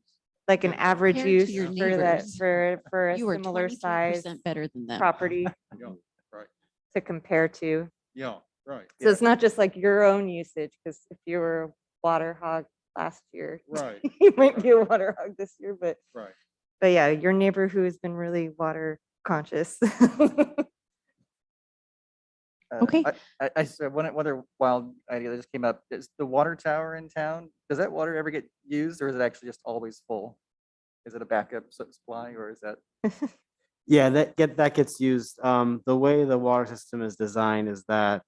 like an Yeah. average Compared to use your for that, neighbors, for a You are similar size 23% better than them. property Yeah, right. to compare to. Yeah, right, So it's not just like your own usage, because if you were a water hog last year, right, you might be a water hog this year, right. but yeah, your neighbor who has been really water conscious. Okay. I just one other wild idea that just came up is the water tower in town. Does that water ever get used, or is it actually just always full? Is it a backup supply, or is that? Yeah, that gets used. The way the water system is designed is that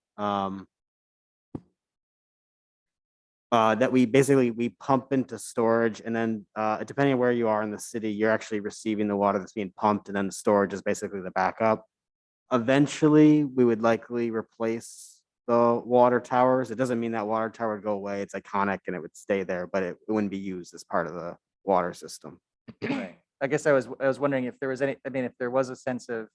that we pump into storage, and then depending on where you are in the city, you're actually receiving the water that's being pumped, and then the storage is basically the backup. Eventually, we would likely replace the water towers. It doesn't mean that water tower would go away. It's iconic and it would stay there, but it wouldn't be used as part of the water system. Right. I guess I was wondering if there was any, I mean, if there was a sense of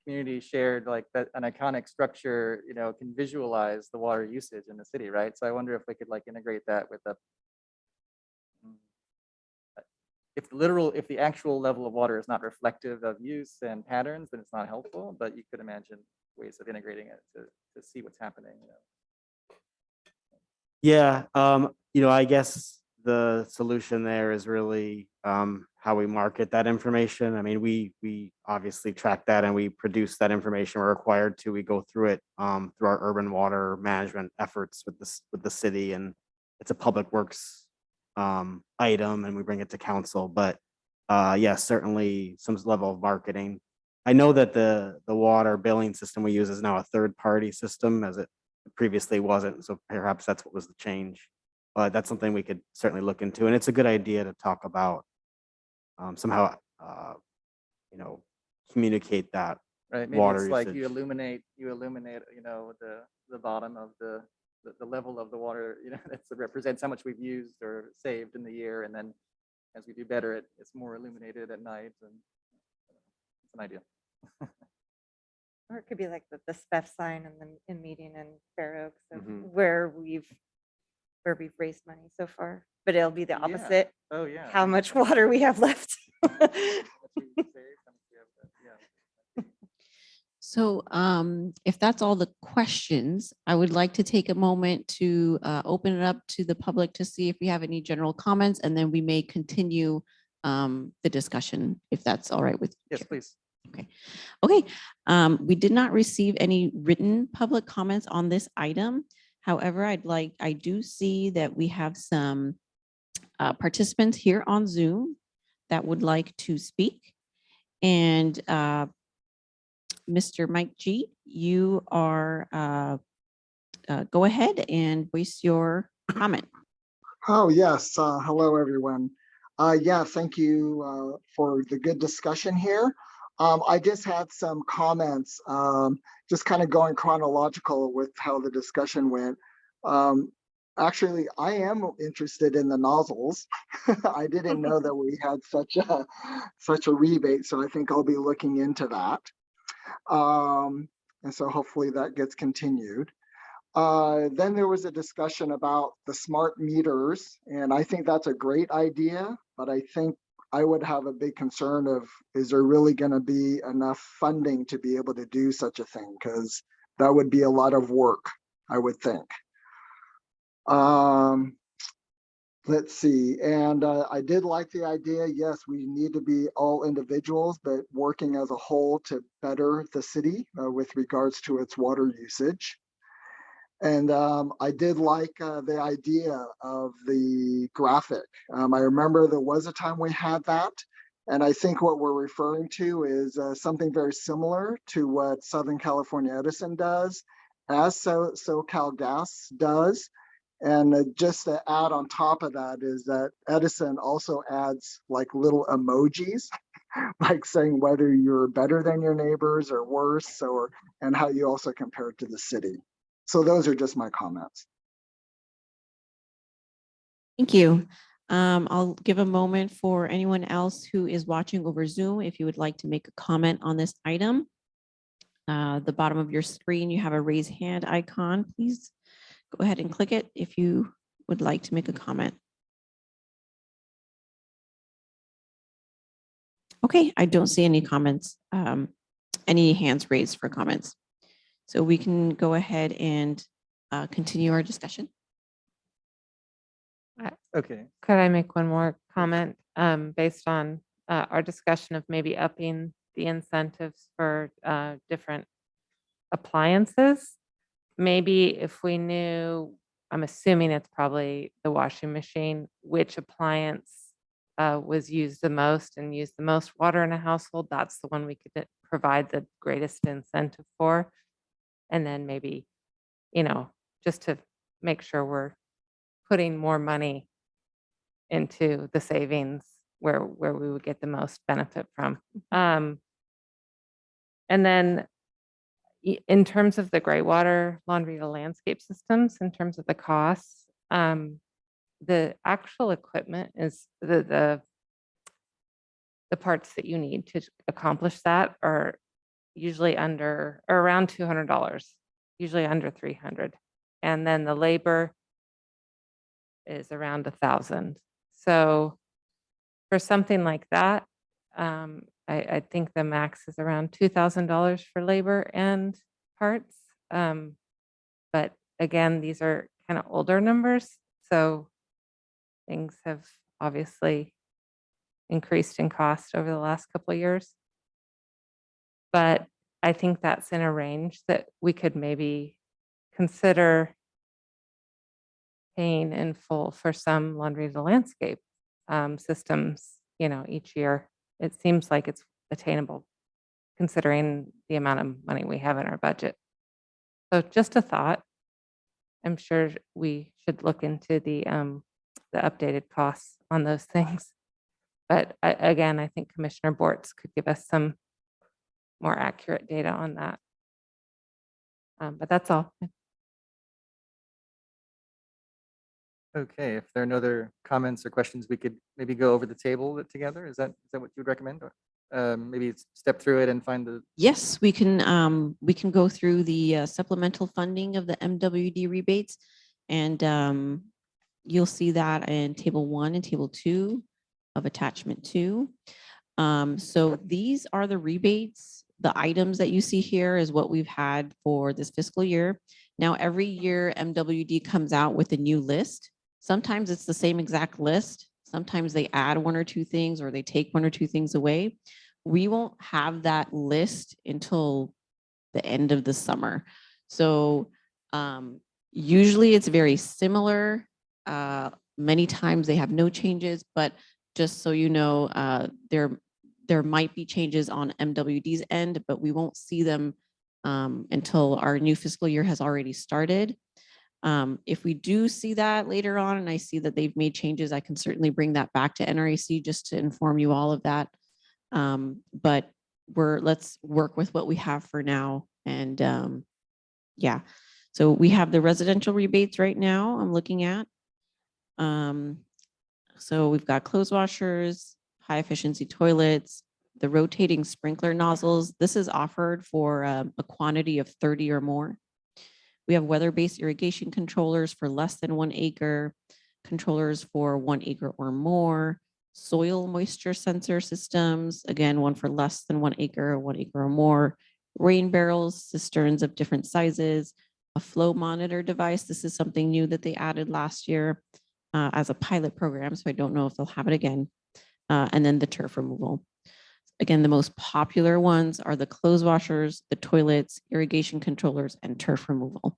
community shared, like that an iconic structure, can visualize the water usage in the city, right? So I wonder if we could like integrate that with if the actual level of water is not reflective of use and patterns, then it's not helpful, but you could imagine ways of integrating it to see what's happening. Yeah, I guess the solution there is really how we market that information. I mean, we obviously track that and we produce that information. We're required to. We go through it through our urban water management efforts with the city, and it's a public works item, and we bring it to council. But yes, certainly some level of marketing. I know that the water billing system we use is now a third-party system, as it previously wasn't. So perhaps that's what was the change. But that's something we could certainly look into, and it's a good idea to talk about somehow. Communicate that. Right, maybe Water it's like usage. you illuminate, the bottom of the level of the water, that represents how much we've used or saved in the year, and then as we do better, it's more illuminated at night, and it's an idea. Or it could be like the SPEF sign in Median and Fair Oaks of Mhm. where we've raised money so far, but it'll be the Yeah. opposite, Oh, yeah. how much water we have left. How much we saved, how much we have, yeah. So if that's all the questions, I would like to take a moment to open it up to the public to see if we have any general comments, and then we may continue the discussion, if that's all right with you. Yes, Chair. please. Okay, we did not receive any written public comments on this item. However, I do see that we have some participants here on Zoom that would like to speak. And Mr. Mike G, you are, go ahead and voice your comment. Oh, yes. Hello, everyone. Yeah, thank you for the good discussion here. I just had some comments, just kind of going chronological with how the discussion went. Actually, I am interested in the nozzles. I didn't know that we had such a rebate, so I think I'll be looking into that. And so hopefully that gets continued. Then there was a discussion about the smart meters, and I think that's a great idea, but I think I would have a big concern of, is there really going to be enough funding to be able to do such a thing? Because that would be a lot of work, I would think. Let's see, and I did like the idea. Yes, we need to be all individuals, but working as a whole to better the city with regards to its water usage. And I did like the idea of the graphic. I remember there was a time we had that. And I think what we're referring to is something very similar to what Southern California Edison does, as SoCal Gas does. And just to add on top of that is that Edison also adds like little emojis, like saying whether you're better than your neighbors or worse, and how you also compare it to the city. So those are just my comments. Thank you. I'll give a moment for anyone else who is watching over Zoom. If you would like to make a comment on this item, the bottom of your screen, you have a raise hand icon. Please go ahead and click it if you would like to make a comment. Okay, I don't see any comments, any hands raised for comments. So we can go ahead and continue our discussion. Okay. Could I make one more comment based on our discussion of maybe upping the incentives for different appliances? Maybe if we knew, I'm assuming it's probably the washing machine, which appliance was used the most and used the most water in a household, that's the one we could provide the greatest incentive for. And then maybe, just to make sure we're putting more money into the savings where we would get the most benefit from. And then in terms of the Graywater laundry to landscape systems, in terms of the costs, the actual equipment is the parts that you need to accomplish that are usually under or around $200, usually under $300. And then the labor is around $1,000. So for something like that, I think the max is around $2,000 for labor and parts. But again, these are kind of older numbers. So things have obviously increased in cost over the last couple of years. But I think that's in a range that we could maybe consider paying in full for some laundry to landscape systems, each year. It seems like it's attainable considering the amount of money we have in our budget. So just a thought. I'm sure we should look into the updated costs on those things. But again, I think Commissioner Bortz could give us some more accurate data on that. But that's all. Okay, if there are no other comments or questions, we could maybe go over the table together. Is that what you would recommend? Or maybe step through it and find the. Yes, we can go through the supplemental funding of the MWD rebates, and you'll see that in table 1 and table 2 of attachment 2. So these are the rebates. The items that you see here is what we've had for this fiscal year. Now, every year MWD comes out with a new list. Sometimes it's the same exact list. Sometimes they add 1 or 2 things, or they take 1 or 2 things away. We won't have that list until the end of the summer. So usually it's very similar. Many times they have no changes, but just so you know, there might be changes on MWD's end, but we won't see them until our new fiscal year has already started. If we do see that later on and I see that they've made changes, I can certainly bring that back to NRAC just to inform you all of that. But let's work with what we have for now. And yeah, so we have the residential rebates right now I'm looking at. So we've got clothes washers, high efficiency toilets, the rotating sprinkler nozzles. This is offered for a quantity of 30 or more. We have weather-based irrigation controllers for less than 1 acre, controllers for 1 acre or more, soil moisture sensor systems, again, one for less than 1 acre, 1 acre or more, rain barrels, cisterns of different sizes, a flow monitor device. This is something new that they added last year as a pilot program, so I don't know if they'll have it again. And then the turf removal. Again, the most popular ones are the clothes washers, the toilets, irrigation controllers, and turf removal.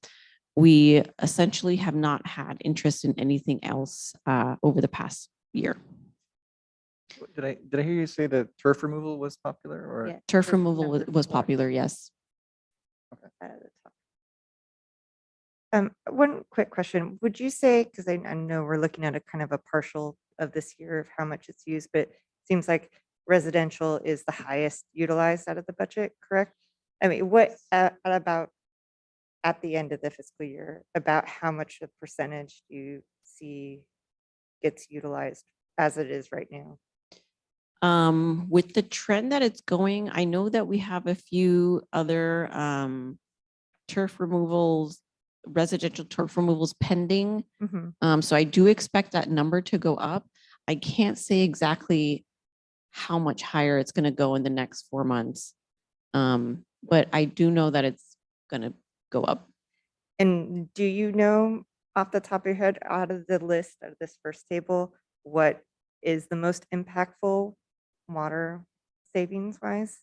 We essentially have not had interest in anything else over the past year. Did I hear you say that turf removal was popular, or? Yeah, Turf turf removal number was 4. popular, yes. At the top. One quick question. Would you say, because I know we're looking at a kind of a partial of this year of how much it's used, but it seems like residential is the highest utilized out of the budget, correct? I mean, what about at the end of the fiscal year, about how much of percentage do you see gets utilized as it is right now? With the trend that it's going, I know that we have a few other turf removals, residential turf removals pending. So I do expect that number to go up. I can't say exactly how much higher it's going to go in the next 4 months. But I do know that it's going to go up. And do you know off the top of your head, out of the list of this first table, what is the most impactful water savings wise?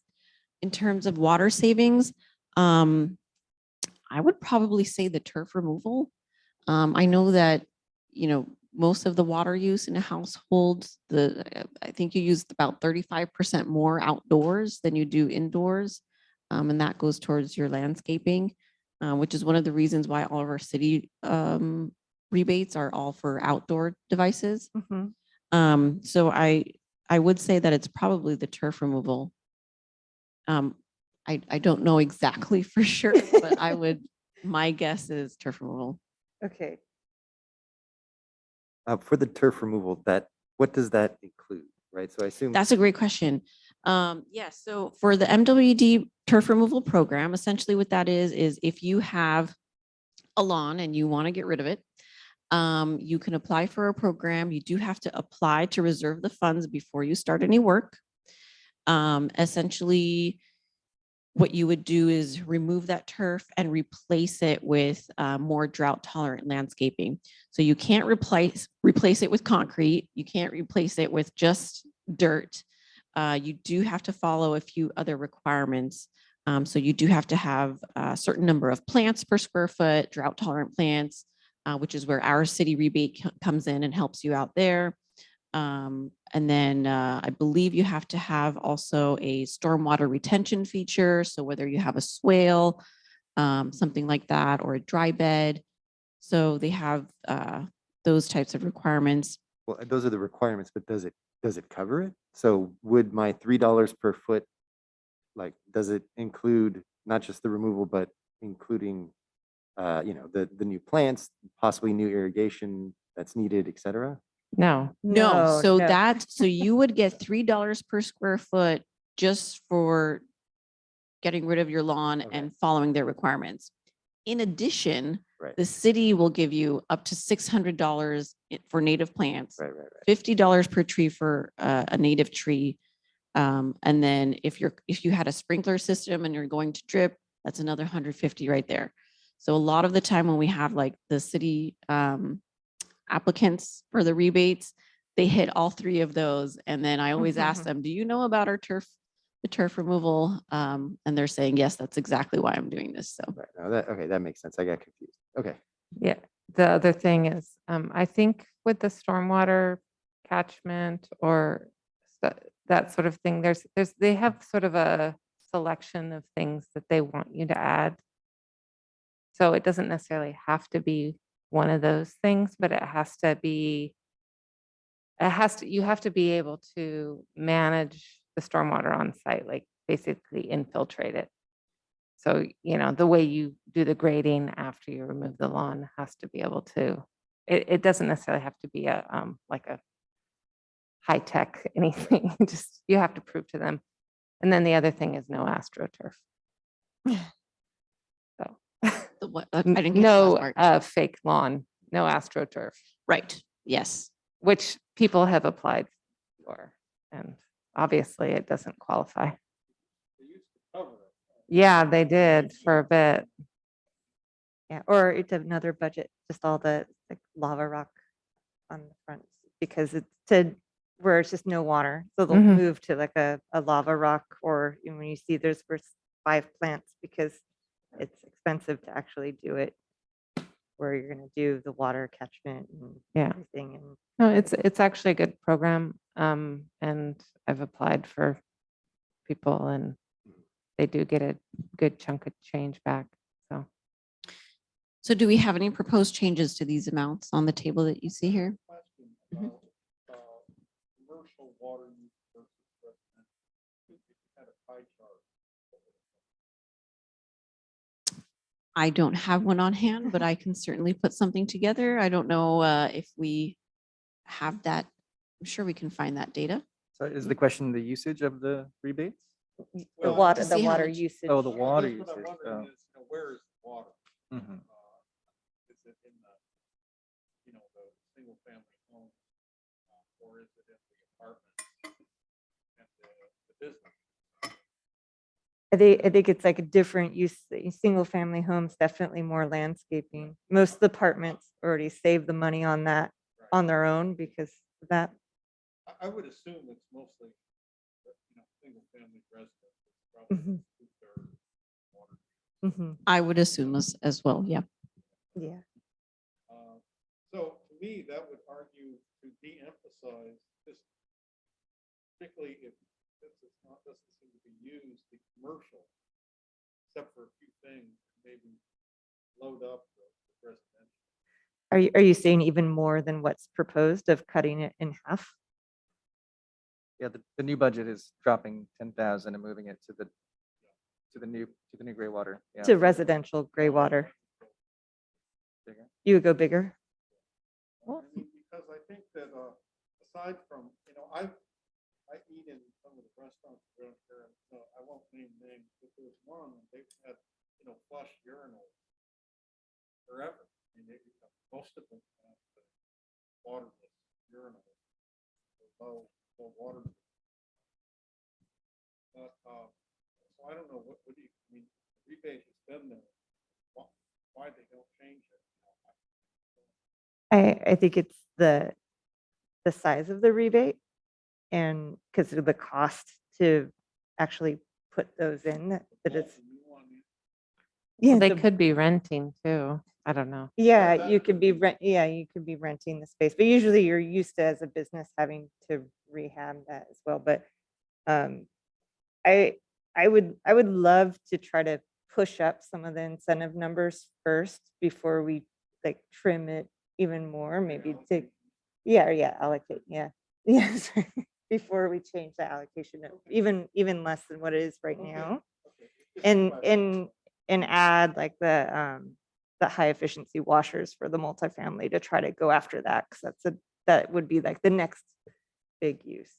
In terms of water savings, I would probably say the turf removal. I know that, most of the water use in a household, I think you use about 35% more outdoors than you do indoors. And that goes towards your landscaping, which is one of the reasons why all of our city rebates are all for outdoor devices. So I would say that it's probably the turf removal. I don't know exactly for sure, but my guess is turf removal. Okay. For the turf removal, what does that include, right? So I assume. That's a great question. Yes, so for the MWD turf removal program, essentially what that is if you have a lawn and you want to get rid of it, you can apply for a program. You do have to apply to reserve the funds before you start any work. Essentially, what you would do is remove that turf and replace it with more drought tolerant landscaping. So you can't replace it with concrete. You can't replace it with just dirt. You do have to follow a few other requirements. So you do have to have a certain number of plants per square foot, drought tolerant plants, which is where our city rebate comes in and helps you out there. And then I believe you have to have also a stormwater retention feature. So whether you have a swale, something like that, or a dry bed. So they have those types of requirements. Well, those are the requirements, but does it cover it? So would my $3 per foot, does it include not just the removal, but including, the new plants, possibly new irrigation that's needed, et cetera? No, No, so you would get $3 per square foot just for getting rid of your lawn and following their requirements. In addition, Right. the city will give you up to $600 for native plants, Right. $50 per tree for a native tree. And then if you had a sprinkler system and you're going to drip, that's another 150 right there. So a lot of the time when we have like the city applicants for the rebates, they hit all three of those. And then I always ask them, do you know about the turf removal? And they're saying, yes, that's exactly why I'm doing this. So Right. No, that makes sense. I got confused. Okay. yeah. The other thing is, I think with the stormwater catchment or that sort of thing, they have sort of a selection of things that they want you to add. So it doesn't necessarily have to be one of those things, but you have to be able to manage the stormwater on site, like basically infiltrate it. So, the way you do the grading after you remove the lawn has to be able to, it doesn't necessarily have to be like a high tech anything, just you have to prove to them. And then the other thing is no astroturf. So I didn't catch the last part. fake lawn, no astroturf, Right. Yes. which people have applied for. And obviously it doesn't qualify. Yeah, they did for a bit. Yeah, or it's another budget, just all the lava rock on the front, because it's where it's just no water. So they'll move to like a lava rock, or when you see there's 5 plants, because it's expensive to actually do it, where you're going to do the water catchment and everything. And No, it's actually a good program. And I've applied for people and they do get a good chunk of change back. So do we have any proposed changes to these amounts on the table that you see here? Mhm. Commercial water use versus residential. If you had a pie chart. I don't have one on hand, but I can certainly put something together. I don't know if we have that. I'm sure we can find that data. So is the question the usage of the rebates? The Well, water, to the see how water much- usage. Oh, the water What I'm usage. wondering Oh. is, where is the water? Mhm. Is it in the, the single family home? Or is it in the apartment and the business? I think it's like a different use, single family homes, definitely more landscaping. Most of the apartments already save the money on that on their own because of that. I would assume it's mostly, single family residence. It's probably Mhm. 2/3 water. I would assume as well. Yeah. Yeah. So to me, that would argue to de-emphasize this, particularly if this is not, doesn't seem to be used, the commercial, except for a few things, maybe load up the residential. Are you saying even more than what's proposed of cutting it in half? Yeah, the new budget is dropping 10,000 and moving it to the new Graywater. Yeah. To residential Graywater? Bigger. You would go bigger? Because I think that aside from, I eat in some of the restaurants around here, and I won't name names, but there's one, and they've had, flush urinals forever. I mean, they become, most of them have waterless urinals, low water. But, so I don't know, what do you, I mean, rebate has been there. Why they don't change it? I think it's the size of the rebate and because of the cost to actually put those in that it's. Well, Yeah, they the- could be renting too. I don't know. Yeah, you could be you could be renting the space, but usually you're used to as a business having to rehab that as well. But I would love to try to push up some of the incentive numbers first before we like trim it even more, maybe to allocate, yes, before we change the allocation, even less than what it is right now. And add like the high efficiency washers for the multifamily to try to go after that, because that would be like the next big use.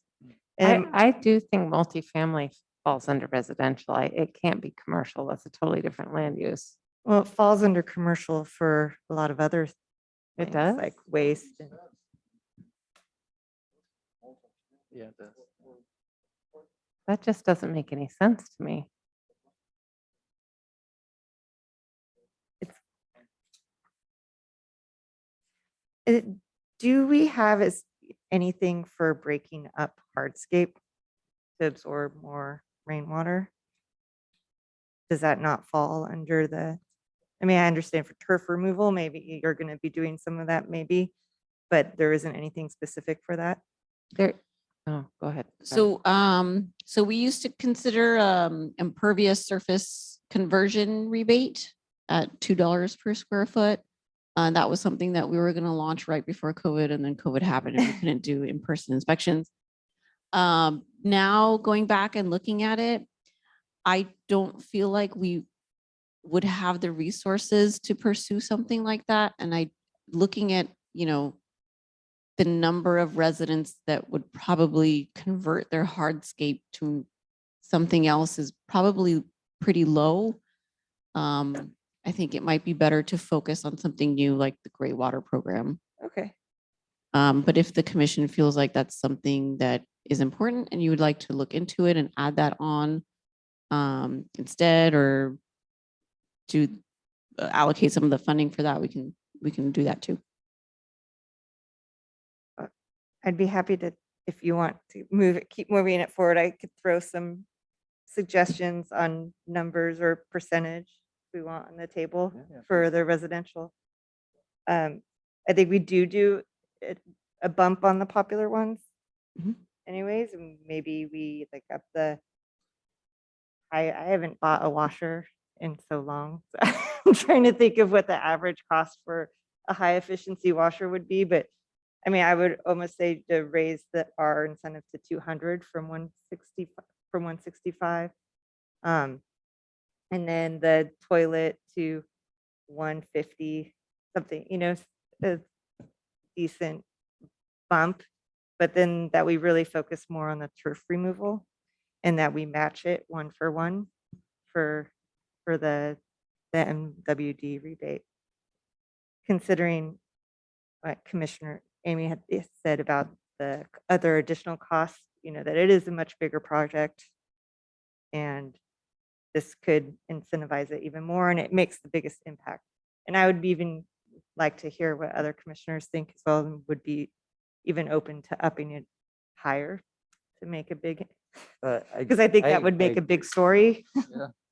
And I do think multifamily falls under residential. It can't be commercial. That's a totally different land use. well, it falls under commercial for a lot of other It things, does? like waste. And Yeah, it does. That just doesn't make any sense to me. do we have anything for breaking up hardscape to absorb more rainwater? Does that not fall under I mean, I understand for turf removal, maybe you're going to be doing some of that, maybe, but there isn't anything specific for that. There, oh, go ahead. Sorry. So we used to consider impervious surface conversion rebate at $2 per square foot. That was something that we were going to launch right before COVID, and then COVID happened and we couldn't do in-person inspections. Now going back and looking at it, I don't feel like we would have the resources to pursue something like that. And looking at, the number of residents that would probably convert their hardscape to something else is probably pretty low. I think it might be better to focus on something new like the Graywater program. Okay. But if the commission feels like that's something that is important and you would like to look into it and add that on instead, or to allocate some of the funding for that, we can do that too. I'd be happy to, if you want to keep moving it forward, I could throw some suggestions on numbers or percentage we want on the table Yeah, for the residential. I think we do a bump on the popular ones Mhm. anyways, and maybe we like up I haven't bought a washer in so long. So I'm trying to think of what the average cost for a high efficiency washer would be, but I mean, I would almost say to raise our incentive to 200 from 165. And then the toilet to 150, something, a decent bump, but then that we really focus more on the turf removal and that we match it 1-for-1 for the MWD rebate. Considering what Commissioner Amy had said about the other additional costs, that it is a much bigger project. And this could incentivize it even more, and it makes the biggest impact. And I would even like to hear what other commissioners think as well, and would be even open to upping it higher to make a big, because I think that would make a big story.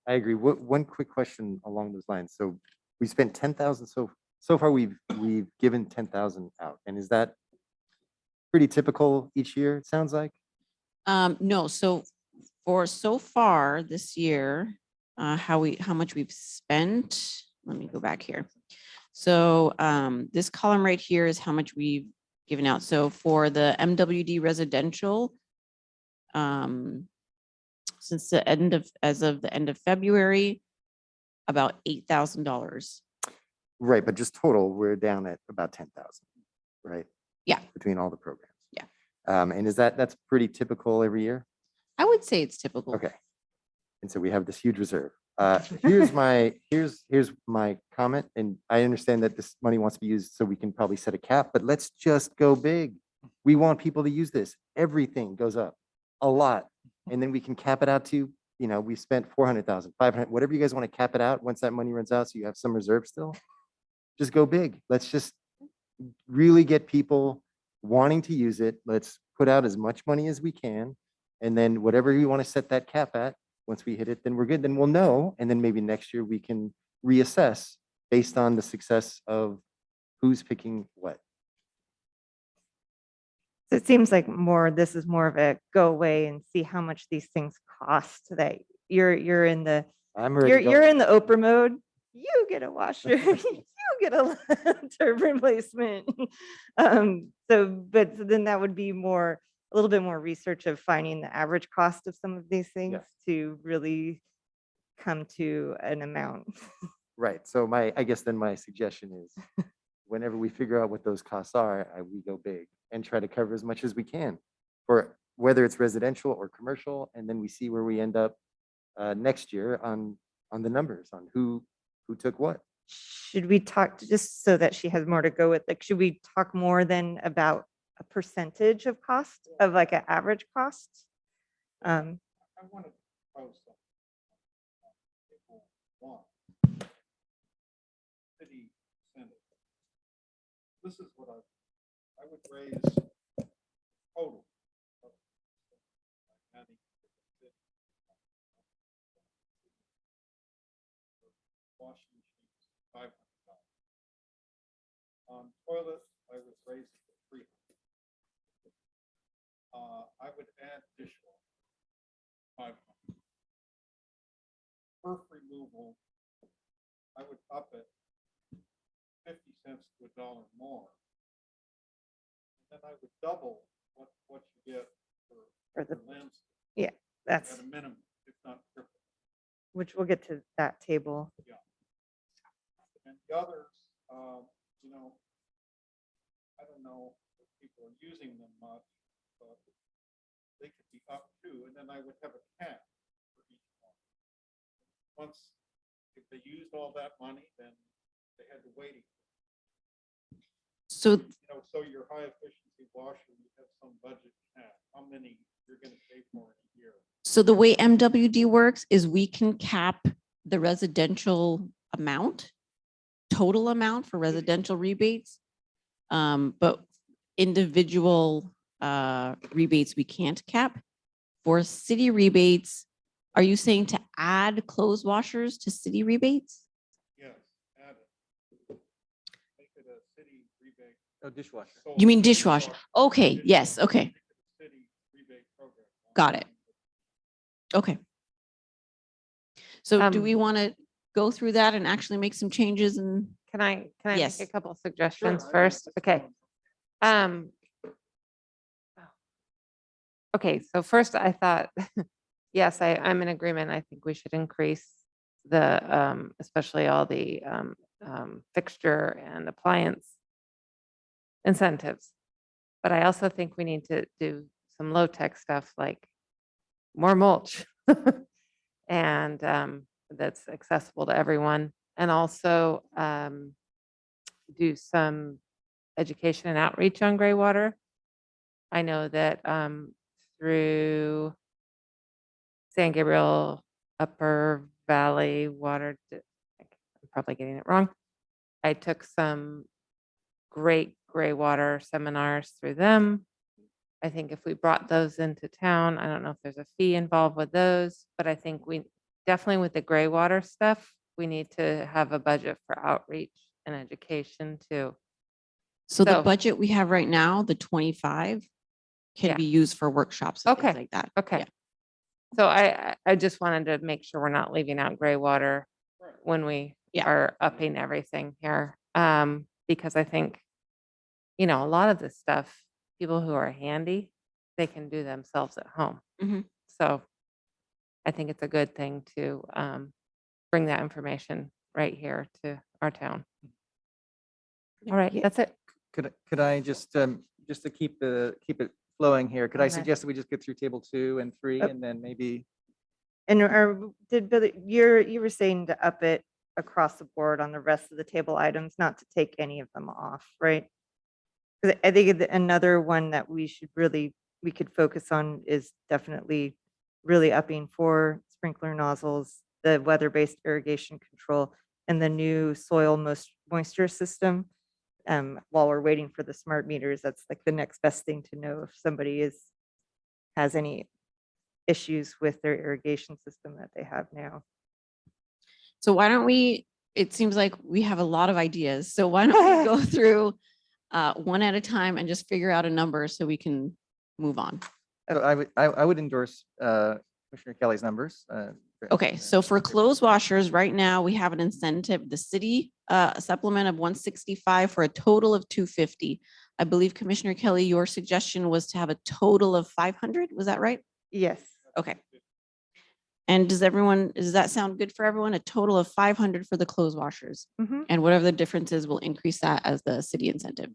I agree. One quick question along those lines. So we spent 10,000 so far we've given 10,000 out. And is that pretty typical each year, it sounds like? No, so for so far this year, how much we've spent, let me go back here. So this column right here is how much we've given out. So for the MWD residential, since as of the end of February, about $8,000. Right, but just total, we're down at about 10,000, right? Yeah. Between all the programs. Yeah. And that's pretty typical every year? I would say it's typical. Okay. And so we have this huge reserve. Here's my comment, and I understand that this money wants to be used so we can probably set a cap, but let's just go big. We want people to use this. Everything goes up a lot. And then we can cap it out to, we spent 400,000, 500, whatever you guys want to cap it out once that money runs out, so you have some reserve still. Just go big. Let's just really get people wanting to use it. Let's put out as much money as we can. And then whatever you want to set that cap at, once we hit it, then we're good. Then we'll know. And then maybe next year we can reassess based on the success of who's picking what. So it seems like this is more of a go away and see how much these things cost, that you're in the you're in the Oprah mode. You get a washer, you get a turb replacement. So then that would be a little bit more research of finding the average cost of some of these things to really come to an amount. Right. So I guess then my suggestion is whenever we figure out what those costs are, we go big and try to cover as much as we can, for whether it's residential or commercial. And then we see where we end up next year on the numbers, on who took what. Should we talk just so that she has more to go with? Like, should we talk more than about a percentage of cost of like an average cost? I want to propose something. People want city incentive. This is what I would raise total. of county washing machines, $500. Toilet, I would raise it to $300. I would add dishwasher, $500. Turf removal, I would up it 50 cents to $1 more. And then I would double what you get for the landscape. That's At a minimum, if not triple. which we'll get to that table. And the others, I don't know if people are using them much, but they could be up too. And then I would have a cap for each one. Once, if they used all that money, then they had to wait. So So your high efficiency washer, you have some budget cap, how many you're going to pay for in a year. So the way MWD works is we can cap the residential amount, total amount for residential rebates. But individual rebates we can't cap. For city rebates, are you saying to add clothes washers to city rebates? Yes, add it. Make it a city rebate. Oh, dishwasher. You mean dishwasher? Okay, yes, okay, City rebate program. got it. Okay. So do we want to go through that and actually make some changes and? Can I Yes. make a couple suggestions first? Okay. Okay, so first I thought, yes, I'm in agreement. I think we should increase the, especially all the fixture and appliance incentives. But I also think we need to do some low-tech stuff like more mulch. And that's accessible to everyone. And also do some education and outreach on Graywater. I know that through San Gabriel Upper Valley Water, I'm probably getting it wrong. I took some great Graywater seminars through them. I think if we brought those into town, I don't know if there's a fee involved with those, but I think we definitely with the Graywater stuff, we need to have a budget for outreach and education too. So the So- budget we have right now, the 25, can Yeah. be used for workshops and things Okay, like that. Okay. Yeah. So I just wanted to make sure we're not leaving out Graywater when we Yeah. are upping everything here. Because I think, a lot of this stuff, people who are handy, they can do themselves at home. Mhm. So I think it's a good thing to bring that information right here to our town. All right, Yeah. that's it. Could I just to keep it flowing here, could I Okay. suggest that we just get through table 2 and 3 and then maybe, And did Billy, you were saying to up it across the board on the rest of the table items, not to take any of them off, right? 'Cause I think another one that we could focus on is definitely really upping for sprinkler nozzles, the weather-based irrigation control, and the new soil moisture system. While we're waiting for the smart meters, that's like the next best thing to know if somebody has any issues with their irrigation system that they have now. So why don't we, it seems like we have a lot of ideas. So why don't we go through one at a time and just figure out a number so we can move on. so I would endorse Commissioner Kelly's numbers. Okay, so for clothes washers, right now, we have an incentive, the city supplement of 165 for a total of 250. I believe Commissioner Kelly, your suggestion was to have a total of 500, was that right? Yes. Okay. And does that sound good for everyone? A total of 500 for the clothes washers? Mhm. And whatever the difference is, we'll increase that as the city incentive.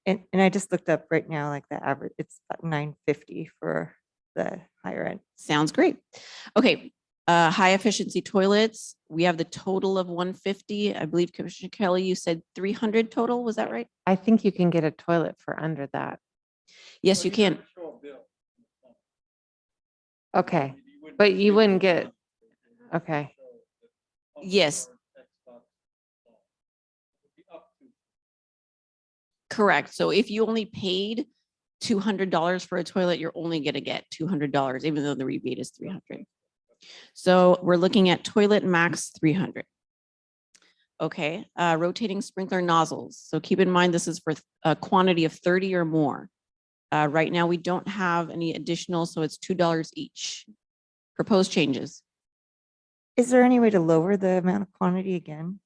And I just looked up right now, like the average, it's about 950 for the higher end. Sounds great. Okay, high efficiency toilets, we have the total of 150. I believe Commissioner Kelly, you said 300 total, was that right? I think you can get a toilet for under that. Yes, you can. Okay, but you wouldn't get, okay. Yes. Correct. So if you only paid $200 for a toilet, you're only going to get $200, even though the rebate is 300. So we're looking at toilet max 300. Okay, rotating sprinkler nozzles. So keep in mind, this is for a quantity of 30 or more. Right now, we don't have any additional, so it's $2 each. Proposed changes. Is there any way to lower the amount of quantity again?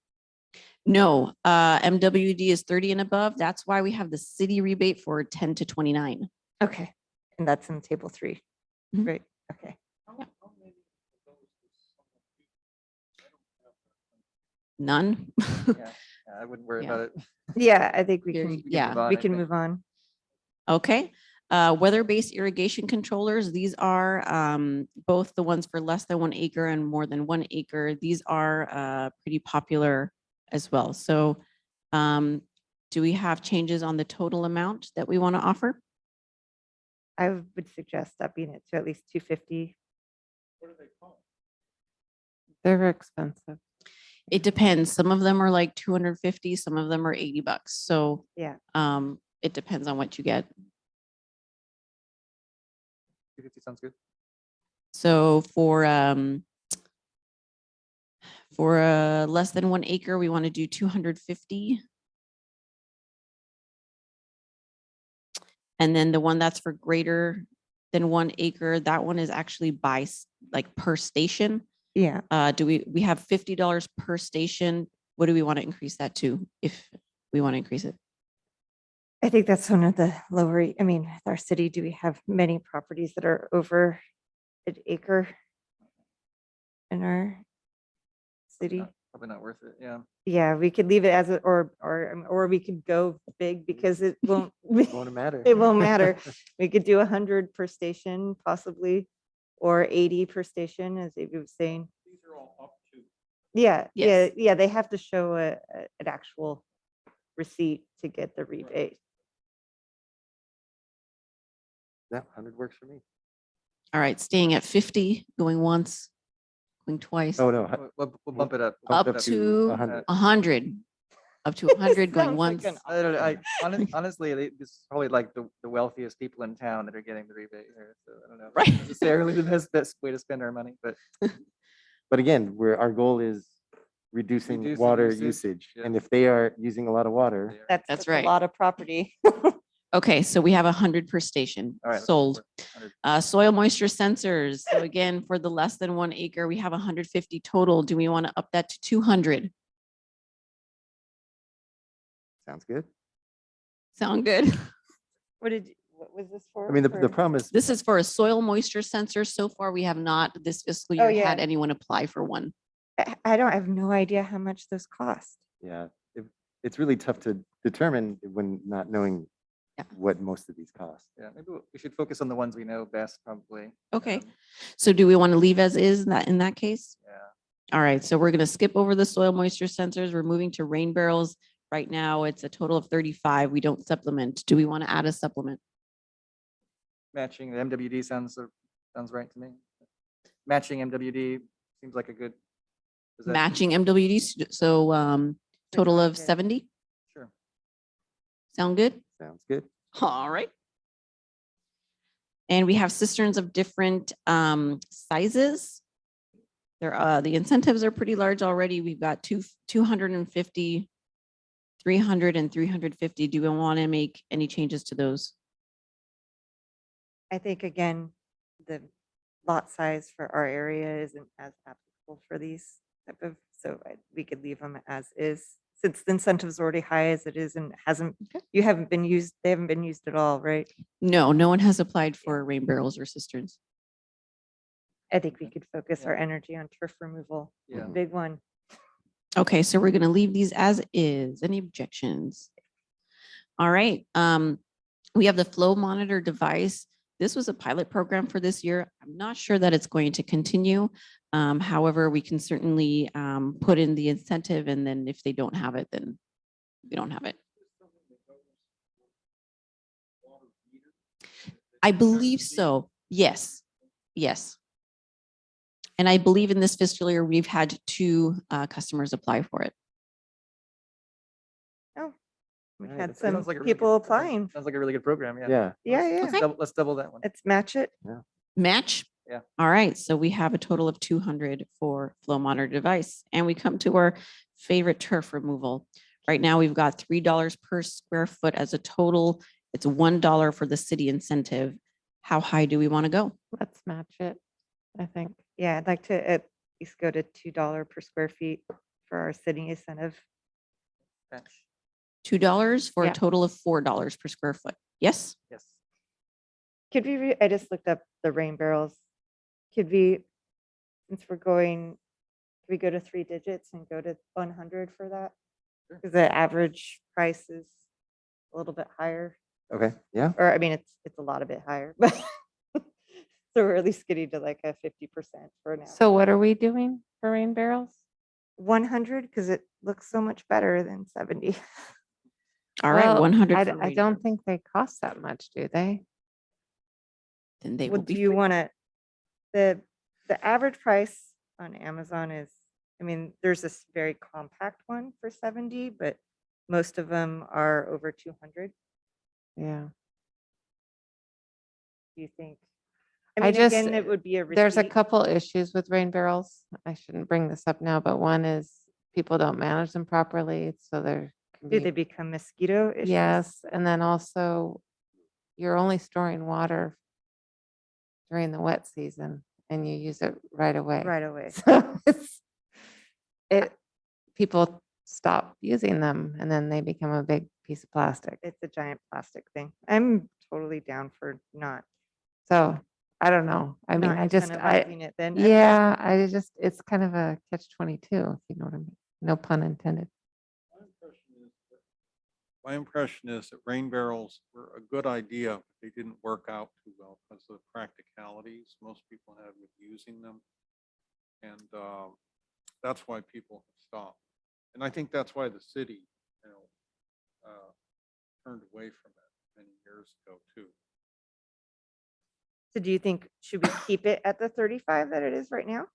No, MWD is 30 and above. That's why we have the city rebate for 10 to 29. Okay, and that's in table 3. Mhm. Great, okay. None. Yeah, I wouldn't worry Yeah. about it. Yeah, I think we Here, can, yeah. move on, we I can think. move on. Okay, weather-based irrigation controllers, these are both the ones for less than 1 acre and more than 1 acre. These are pretty popular as well. So do we have changes on the total amount that we want to offer? I would suggest upping it to at least 250. They're expensive. It depends. Some of them are like 250, some of them are $80. So Yeah. it depends on what you get. 250 sounds good. So for less than 1 acre, we want to do 250. And then the one that's for greater than 1 acre, that one is actually by like per station. Yeah, We have $50 per station. What do we want to increase that to if we want to increase it? I think that's one of the lower, I mean, with our city, do we have many properties that are over an acre in our city? Probably not worth it. Yeah. Yeah, we could leave it as a, or we could go big because it won't, Won't matter. it won't matter. We could do 100 per station possibly, or 80 per station, as Avery was saying. These are all up to. Yeah, Yes. yeah, they have to show an actual receipt to get the rebate. Yeah, 100 works for me. All right, staying at 50, going once, going twice, Oh, no. We'll bump it up. Bump it up to 100. 100, up to 100, going Sounds like once. an I don't know. Honestly, this is probably like the wealthiest people in town that are getting the rebate here. So I don't know. if Right. it's necessarily the best way to spend our money, but But again, our goal is reducing Reducing water usage, usage. And yes. if they are using a lot of water, they are- That's That's a right. lot of property. Okay, so we have 100 per station All right, let's go sold. for it. 100. Soil moisture sensors. So again, for the less than 1 acre, we have 150 total. Do we want to up that to 200? sounds good. Sound good? What was this for? I mean, the problem is, This is for a soil moisture sensor. So far, we have not this fiscal Oh, year yeah. had anyone apply for one. I have no idea how much those cost. yeah, it's really tough to determine when not knowing Yeah. what most of these cost. Yeah, maybe we should focus on the ones we know best, probably. Okay. Um, So do we want to leave as is in that case? Yeah. All right, so we're going to skip over the soil moisture sensors. We're moving to rain barrels. Right now, it's a total of 35. We don't supplement. Do we want to add a supplement? Matching the MWD sounds right to me. Matching MWD seems like a good. is that- Matching MWDs, so total of 600. 70? Sure. Sound good? Sounds good. All right. And we have cisterns of different sizes. The incentives are pretty large already. We've got 250, 300 and 350. Do we want to make any changes to those? I think, again, the lot size for our area isn't as applicable for these type of, so we could leave them as is. Since the incentive's already high as it is and hasn't, Okay. they haven't been used at all, right? No, no one has applied for rain barrels or cisterns. I think we could focus Yeah. our energy on turf removal. Yeah. Big one. Okay, so we're gonna leave these as is. Any objections? All right, we have the flow monitor device. This was a pilot program for this year. I'm not sure that it's going to continue. However, we can certainly put in the incentive, and then if they don't have it, then we don't have it. I believe so. Yes, yes. And I believe in this fiscal year, we've had 2 customers apply for it. We've Right, had that some sounds like a really people good- that sounds- applying. Sounds like a really good program, yeah. Yeah. Yeah, Let's- yeah. let's double- Let's double that one. Let's match it. Match? Yeah. All right, so we have a total of 200 for flow monitor device, and we come to our favorite turf removal. Right now, we've got $3 per square foot as a total. It's $1 for the city incentive. How high do we want to go? Let's match it, I think. Yeah, I'd like to at least go to $2 per square feet for our city incentive. Match. $2 for a Yeah. total of $4 per square foot. Yes? Yes. Could we, I just looked up the rain barrels. Could we, since we're going, could we go to 3 digits and go to 100 for that? Sure. Because the average price is a little bit higher, Okay. Yeah. or I mean, it's a lot a bit higher, but so we're at least getting to like a 50% for now. So what are we doing for rain barrels? 100, because it looks so much better than 70. All right, Well, 100. I for I rain don't barrels. think they cost that much, do they? Then they will What be do you free. want to, the average price on Amazon is, I mean, there's this very compact one for 70, but most of them are over 200. Yeah. Do you think? I I mean, just- again, it would be a There's a receipt. couple issues with rain barrels. I shouldn't bring this up now, but one is people don't manage them properly, so there can Do they be. become mosquito issues? Yes, and then also you're only storing water during the wet season and you use it right away. Right away. So people stop using them and then they become a big piece of plastic. It's a giant plastic thing. I'm totally down for not. So I don't know. I mean, not I incentivizing it then. yeah, it's kind of a catch-22, if you know what I mean. No pun intended. My impression is that rain barrels were a good idea, but they didn't work out too well because of the practicalities most people had with using them. And that's why people have stopped. And I think that's why the city, turned away from it many years ago too. So do you think, should we keep it at the 35 that it is right now?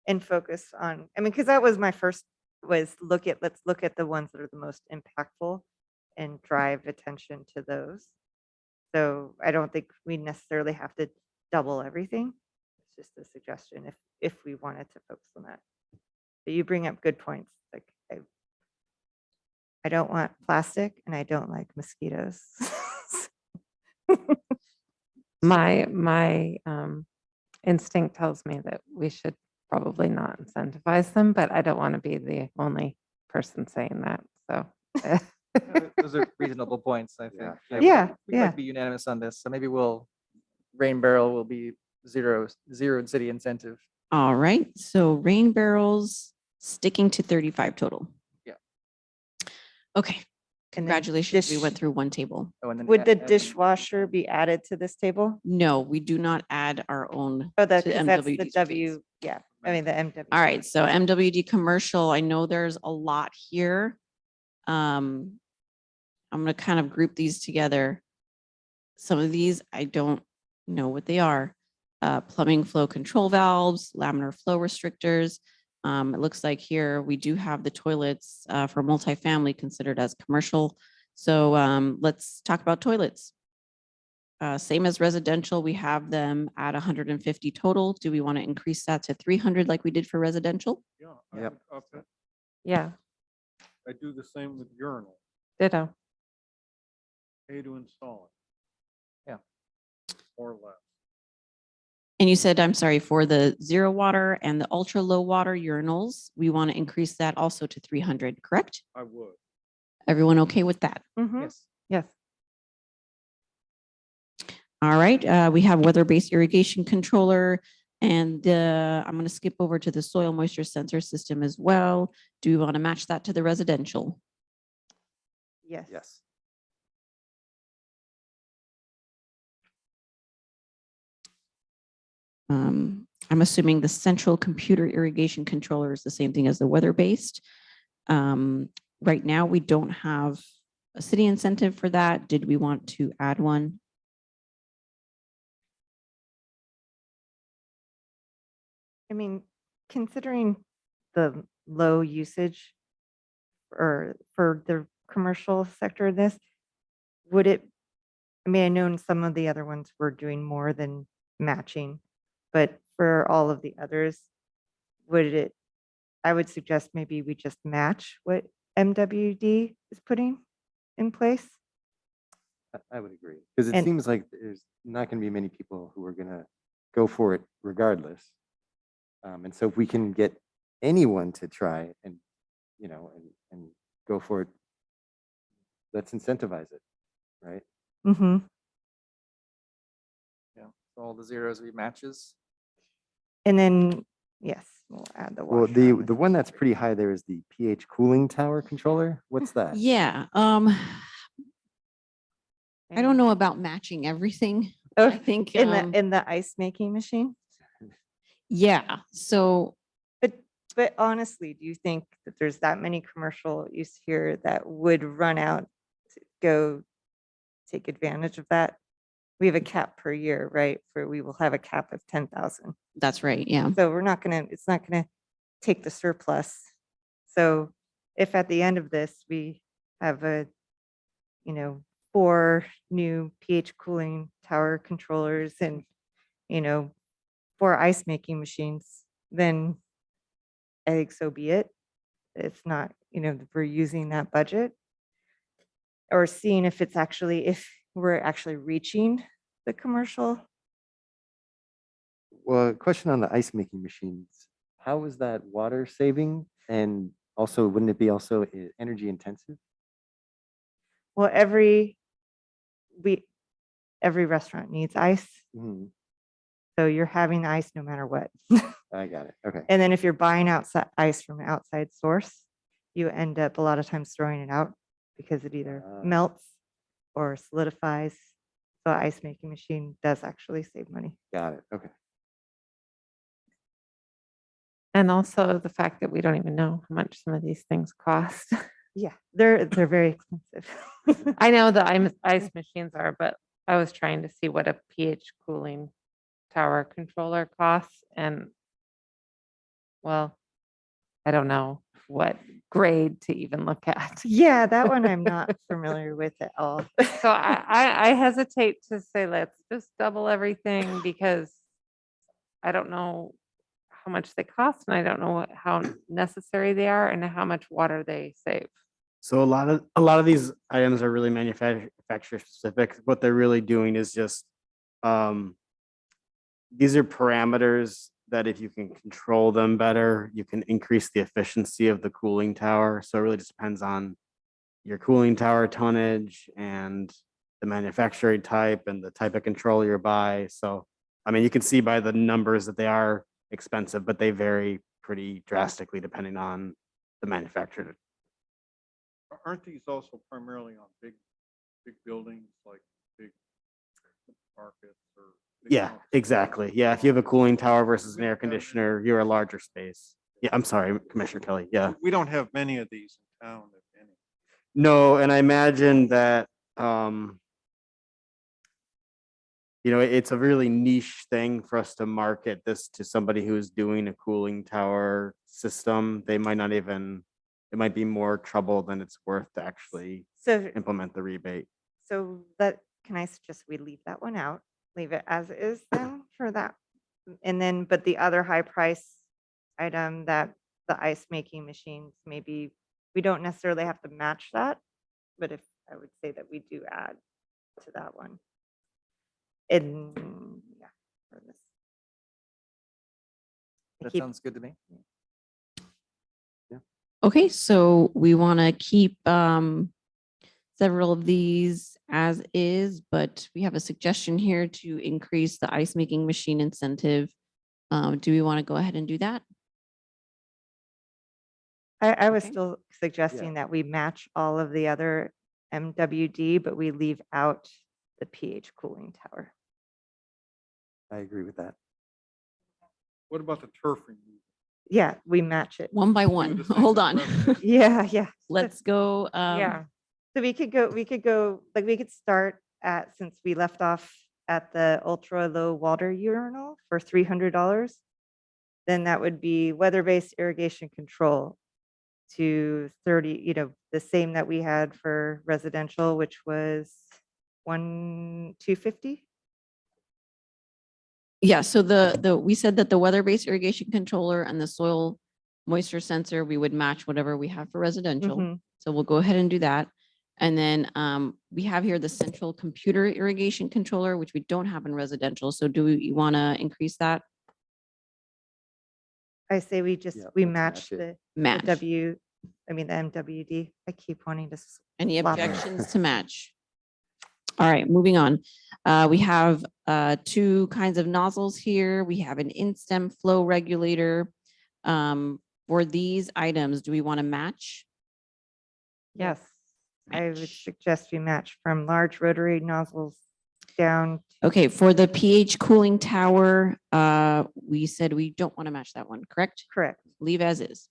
And focus on, I mean, because that was my first, was let's look at the ones that are the most impactful and drive attention to those. So I don't think we necessarily have to double everything. It's just a suggestion if we wanted to focus on that. But you bring up good points. Like I don't want plastic and I don't like mosquitoes. My instinct tells me that we should probably not incentivize them, but I don't want to be the only person saying that, so. Those are reasonable points, I think. Yeah. Yeah, We'd like yeah. to be unanimous on this, so maybe rain barrel will be zeroed city incentive. All right, so rain barrels sticking to 35 total. Yeah. Okay, And then congratulations, we went dish- through one table. Oh, and then Would the add- dishwasher be added to this table? No, we do not add our own. Oh, that's to because that's the MWD's rebates. W, yeah, I mean, the MW. All right, so MWD commercial, I know there's a lot here. I'm gonna kind of group these together. Some of these, I don't know what they are. Plumbing flow control valves, laminar flow restrictors. It looks like here we do have the toilets for multifamily considered as commercial. So let's talk about toilets. Same as residential, we have them at 150 total. Do we want to increase that to 300 like we did for residential? Yeah. Yep. would up it. Yeah, I do the same with urinal, ditto. pay to install it. Yeah. Or less. And you said, I'm sorry, for the zero water and the ultra low water urinals, we want to increase that also to 300, correct? I would. Everyone okay with that? Mhm. Yes. Yes. All right, we have weather-based irrigation controller, and I'm going to skip over to the soil moisture sensor system as well. Do we want to match that to the residential? Yes. Yes. I'm assuming the central computer irrigation controller is the same thing as the weather-based. Right now, we don't have a city incentive for that. Did we want to add one? I mean, considering the low usage or for the commercial sector of this, would it, I mean, I know in some of the other ones we're doing more than matching, but for all of the others, I would suggest maybe we just match what MWD is putting in place. I would agree, because it And- seems like there's not going to be many people who are going to go for it regardless. And so if we can get anyone to try and, and go for it, let's incentivize it, right? Mm-hmm. Yeah, so all the zeros we matches. And then, yes, we'll add the Well, washer. the on this. one that's pretty high there is the pH cooling tower controller. What's that? Yeah, I don't know about matching everything. Oh, I think, in the ice making machine. yeah, so But honestly, do you think that there's that many commercial use here that would run out to go take advantage of that? We have a cap per year, right? We will have a cap of 10,000. that's right, yeah. So it's not gonna take the surplus. So if at the end of this, we have 4 new pH cooling tower controllers and, 4 ice making machines, then I think so be it. It's not, if we're using that budget or seeing if we're actually reaching the commercial. Well, a question on the ice making machines. How is that water saving? And also, wouldn't it be also energy intensive? Well, every restaurant needs ice. Mhm. So you're having the ice no matter what. I got it. Okay. And then if you're buying outside ice from an outside source, you end up a lot of times throwing it out because it either Ah. melts or solidifies. So ice making machine does actually save money. Got it. Okay. And also the fact that we don't even know how much some of these things cost. Yeah, they're very expensive. I know the ice machines are, but I was trying to see what a pH cooling tower controller costs and well, I don't know what grade to even look at. Yeah, that one I'm not familiar with at all. So I hesitate to say, let's just double everything because I don't know how much they cost and I don't know how necessary they are and how much water they save. So a lot of these items are really manufacturer specific. What they're really doing is just these are parameters that if you can control them better, you can increase the efficiency of the cooling tower. So it really just depends on your cooling tower tonnage and the manufacturing type and the type of controller you buy. So, I mean, you can see by the numbers that they are expensive, but they vary pretty drastically depending on the manufacturer. Aren't these also primarily on big buildings like big markets or? big Yeah, houses? exactly. Yeah, if you have a cooling tower versus an air conditioner, you're a larger space. Yeah, I'm sorry, Commissioner Kelly. Yeah. We don't have many of these in town, if any. No, and I imagine that it's a really niche thing for us to market this to somebody who's doing a cooling tower system. They might not even, it might be more trouble than it's worth to actually So, implement the rebate. can I suggest we leave that one out? Leave it as is then for that. And then, but the other high price item that the ice making machines, maybe we don't necessarily have to match that. But if I would say that we do add to that one. And yeah, for this. I That keep- sounds good to me. Okay, so we want to keep several of these as is, but we have a suggestion here to increase the ice making machine incentive. Do we want to go ahead and do that? I was Okay. still suggesting that we match all of the other MWD, but we leave out the pH cooling tower. I agree with that. What about the turf removal? Yeah, we match it. One by one. the same Hold as on. residential. Yeah. Let's go. Yeah. So we could go, like we could start at, since we left off at the ultra low water urinal for $300. Then that would be weather-based irrigation control to 30, the same that we had for residential, which was $250. Yeah, so we said that the weather-based irrigation controller and the soil moisture sensor, we would match whatever we have for residential. Mhm. So we'll go ahead and do that. And then we have here the central computer irrigation controller, which we don't have in residential. So do we want to increase that I say we Yeah, we let's match match it. the match? the MWD. I keep wanting to. Any swap it. objections to match? All right, moving on. We have two kinds of nozzles here. We have an in-stem flow regulator. For these items, do we want to match? Yes, I would Match. suggest we match from large rotary nozzles down. Okay, for the pH cooling tower, we said we don't want to match that one, correct? Correct. Leave as is.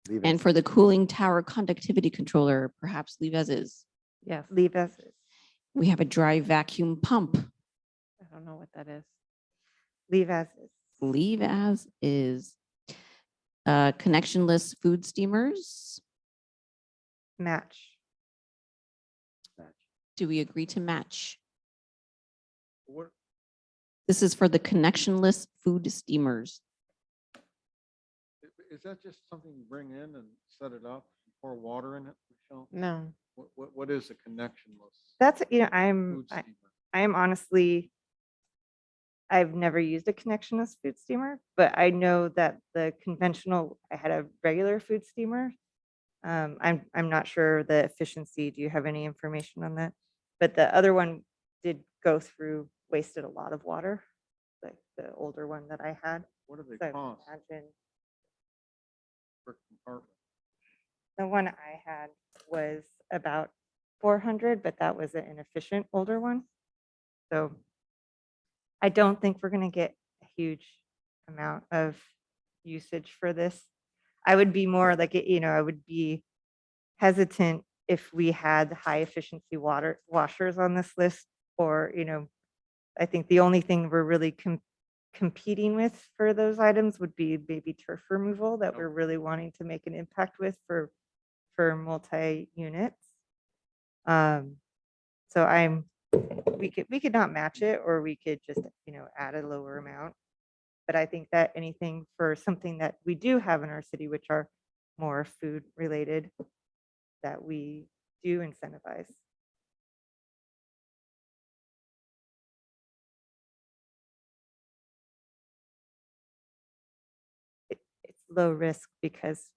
Leave And it. for the cooling tower conductivity controller, perhaps leave as is. Yes. Leave as is. We have a dry vacuum pump. I don't know what that is. Leave as is. Leave as is. Connectionless food steamers. Match. Do we agree to match? What, This is for the connectionless food steamers. is that just something you bring in and set it up, and pour water in it, Michelle? No. What is a connectionless That's, food steamer? I am honestly, I've never used a connectionless food steamer, but I know that the conventional, I had a regular food steamer. I'm not sure the efficiency. Do you have any information on that? But the other one did go through, wasted a lot of water. the older one that I had. What do So they cost imagine per compartment? the one I had was about 400, but that was an inefficient older one. So I don't think we're going to get a huge amount of usage for this. I would be more like, I would be hesitant if we had high efficiency water washers on this list, or, I think the only thing we're really competing with for those items would be maybe turf removal that we're really wanting to make an impact with for multi-units. So we could not match it, or we could just, add a lower amount. But I think that anything for something that we do have in our city, which are more food related, that we do incentivize. It's low risk because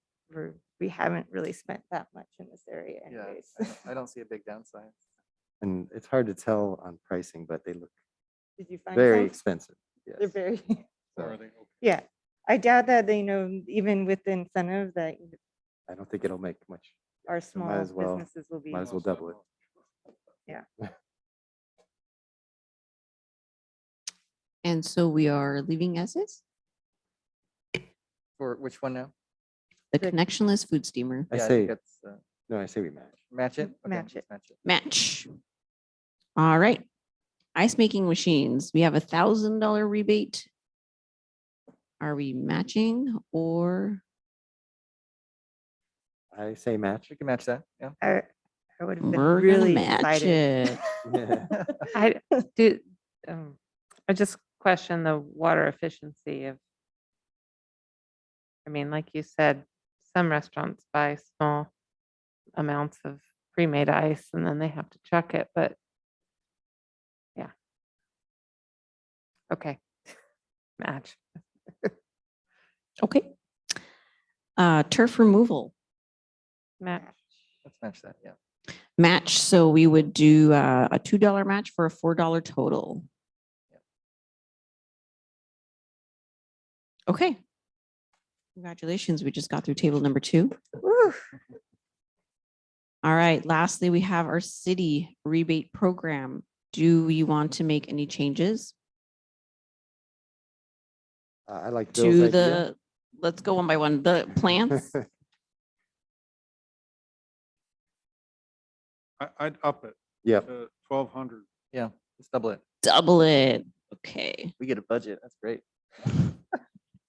we haven't really spent that much in this area Yeah, anyways. I don't see a big downside. And it's hard to tell on pricing, but they look Did you find very some? expensive. They're Yes. very, Or So are they okay? yeah. I doubt that even with the incentive that I don't think it'll make much. our So might small as well- businesses will be. Might as well double it. And so we are leaving as is, For which one now? the The- connectionless food steamer. I Yeah, say, think that's, no, I say we match. match it. Okay, Match let's it. Match it. Match. All right. Ice making machines, we have $1,000 rebate. Are we matching or I say match. We can match that. Yeah. I would have been we're gonna really match excited. it? I do, I just question the water efficiency of, I mean, like you said, some restaurants buy small amounts of pre-made ice and then they have to chuck it, but yeah. Okay. Match. Okay. Turf removal, Match. Let's match that. Yeah. match. So we would do a $2 match for a $4 total. Okay. Congratulations. We just got through table number 2. Woo. All right. Lastly, we have our city rebate program. Do you want to make any changes I like Bill's to idea. the, let's go one by one, the plants? I'd up it Yep. to 1,200. Yeah. Let's double it. Double it. Okay. We get a budget. That's great.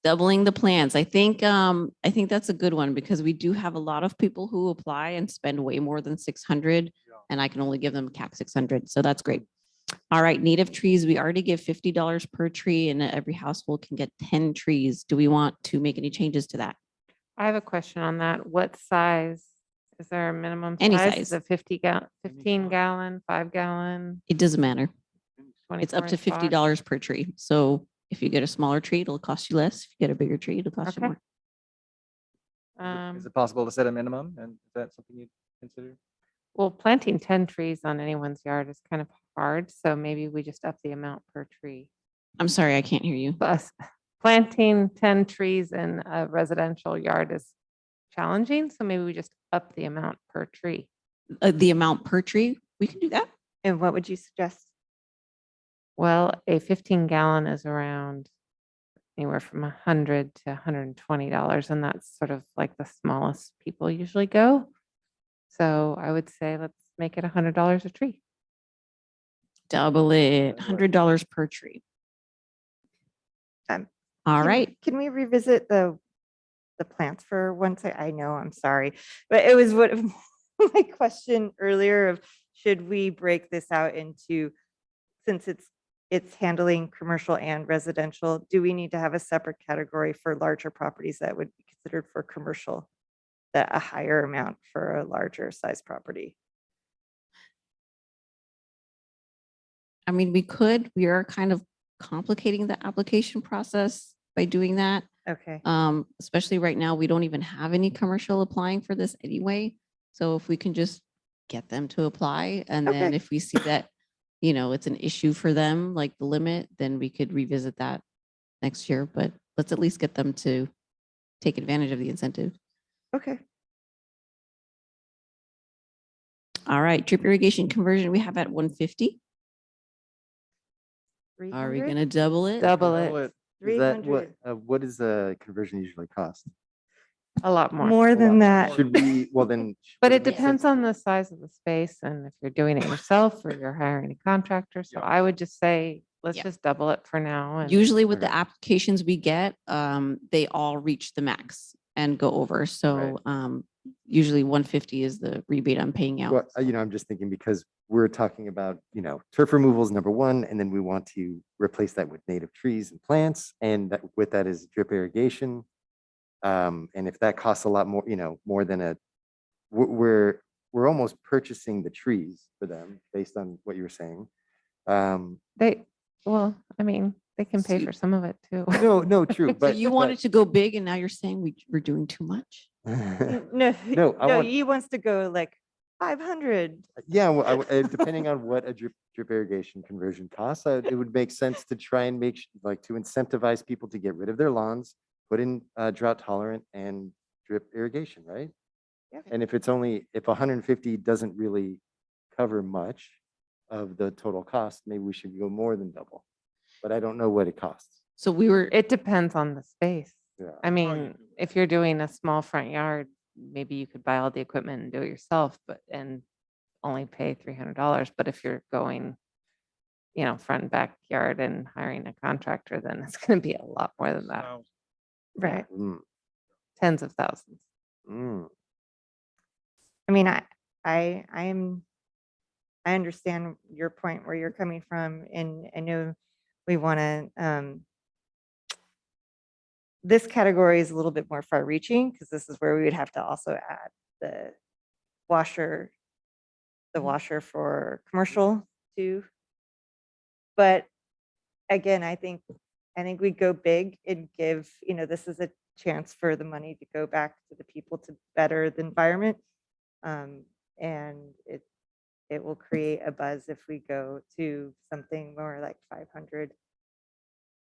Doubling the plans. I think that's a good one because we do have a lot of people who apply and spend way more than 600 Yeah. and I can only give them cap 600. So that's great. All right. Native trees, we already give $50 per tree and every household can get 10 trees. Do we want to make any changes to that? I have a question on that. What size? Is there a minimum Any size? size. The 15 gallon, 5 gallon? It doesn't matter. It's up to 24 inch box? $50 per tree. So if you get a smaller tree, it'll cost you less. If you get a bigger tree, it'll cost you Okay. more. Is it possible to set a minimum? And is that something you'd consider? Well, planting 10 trees on anyone's yard is kind of hard, so maybe we just up the amount per tree. I'm sorry, I can't hear you. Plus, planting 10 trees in a residential yard is challenging, so maybe we just up the amount per tree. The amount per tree, we can do that. And what would you suggest? Well, a 15 gallon is around anywhere from $100 to $120, and that's sort of like the smallest people usually go. So I would say let's make it $100 a tree. Double it, $100 per tree. Um, All Can- right. Can we revisit the plants for one second? I know, I'm sorry, but it was what my question earlier of, should we break this out into, since it's handling commercial and residential, do we need to have a separate category for larger properties that would be considered for commercial, that a higher amount for a larger size property? I mean, we are kind of complicating the application process by doing that. Okay, Especially right now, we don't even have any commercial applying for this anyway. So if we can just get them to apply and then Okay. if we see that you know, it's an issue for them, like the limit, then we could revisit that next year, but let's at least get them to take advantage of the incentive. Okay. All right, drip irrigation conversion, we have at 150. Are we 300? gonna double it? Double Double it, Is that 300. what does the conversion usually cost? a lot more. More than that. Should we, well then. But would it make depends sense on to- the size of the space and if you're doing it yourself or you're hiring a contractor. So Yeah. I would just say, let's Yeah. just double it for now. And Usually with the Okay. applications we get, they all reach the max and go over. So usually 150 is the rebate I'm paying out. Well, I'm just thinking because we're talking about, turf removal is number one, and then we want to replace that with native trees and plants, and with that is drip irrigation. And if that costs a lot more, more than we're almost purchasing the trees for them based on what you were saying. well, I mean, they can pay So- for some of it too. No, true, So but you wanted to go big and now you're saying we're doing too much? No, No, I want- he wants to go like 500. Yeah, well, depending on what a drip irrigation conversion costs, it would make sense to try and to incentivize people to get rid of their lawns, put in drought tolerant and drip irrigation, right? Yeah. And if 150 doesn't really cover much of the total cost, maybe we should go more than double. But I don't know what it costs. So we were, It depends on the space. Yeah. I mean, if you're doing a small front yard, maybe you could buy all the equipment and do it yourself, and only pay $300. But if you're going, front and backyard and hiring a contractor, then it's going to be a lot more than that. Now, Right. Mm, Tens of thousands. mm. I mean, I understand your point where you're coming from, and I know we want to, this category is a little bit more far reaching because this is where we would have to also add the washer for commercial too. But again, I think we go big and give, this is a chance for the money to go back to the people to better the environment. And it will create a buzz if we go to something more like 500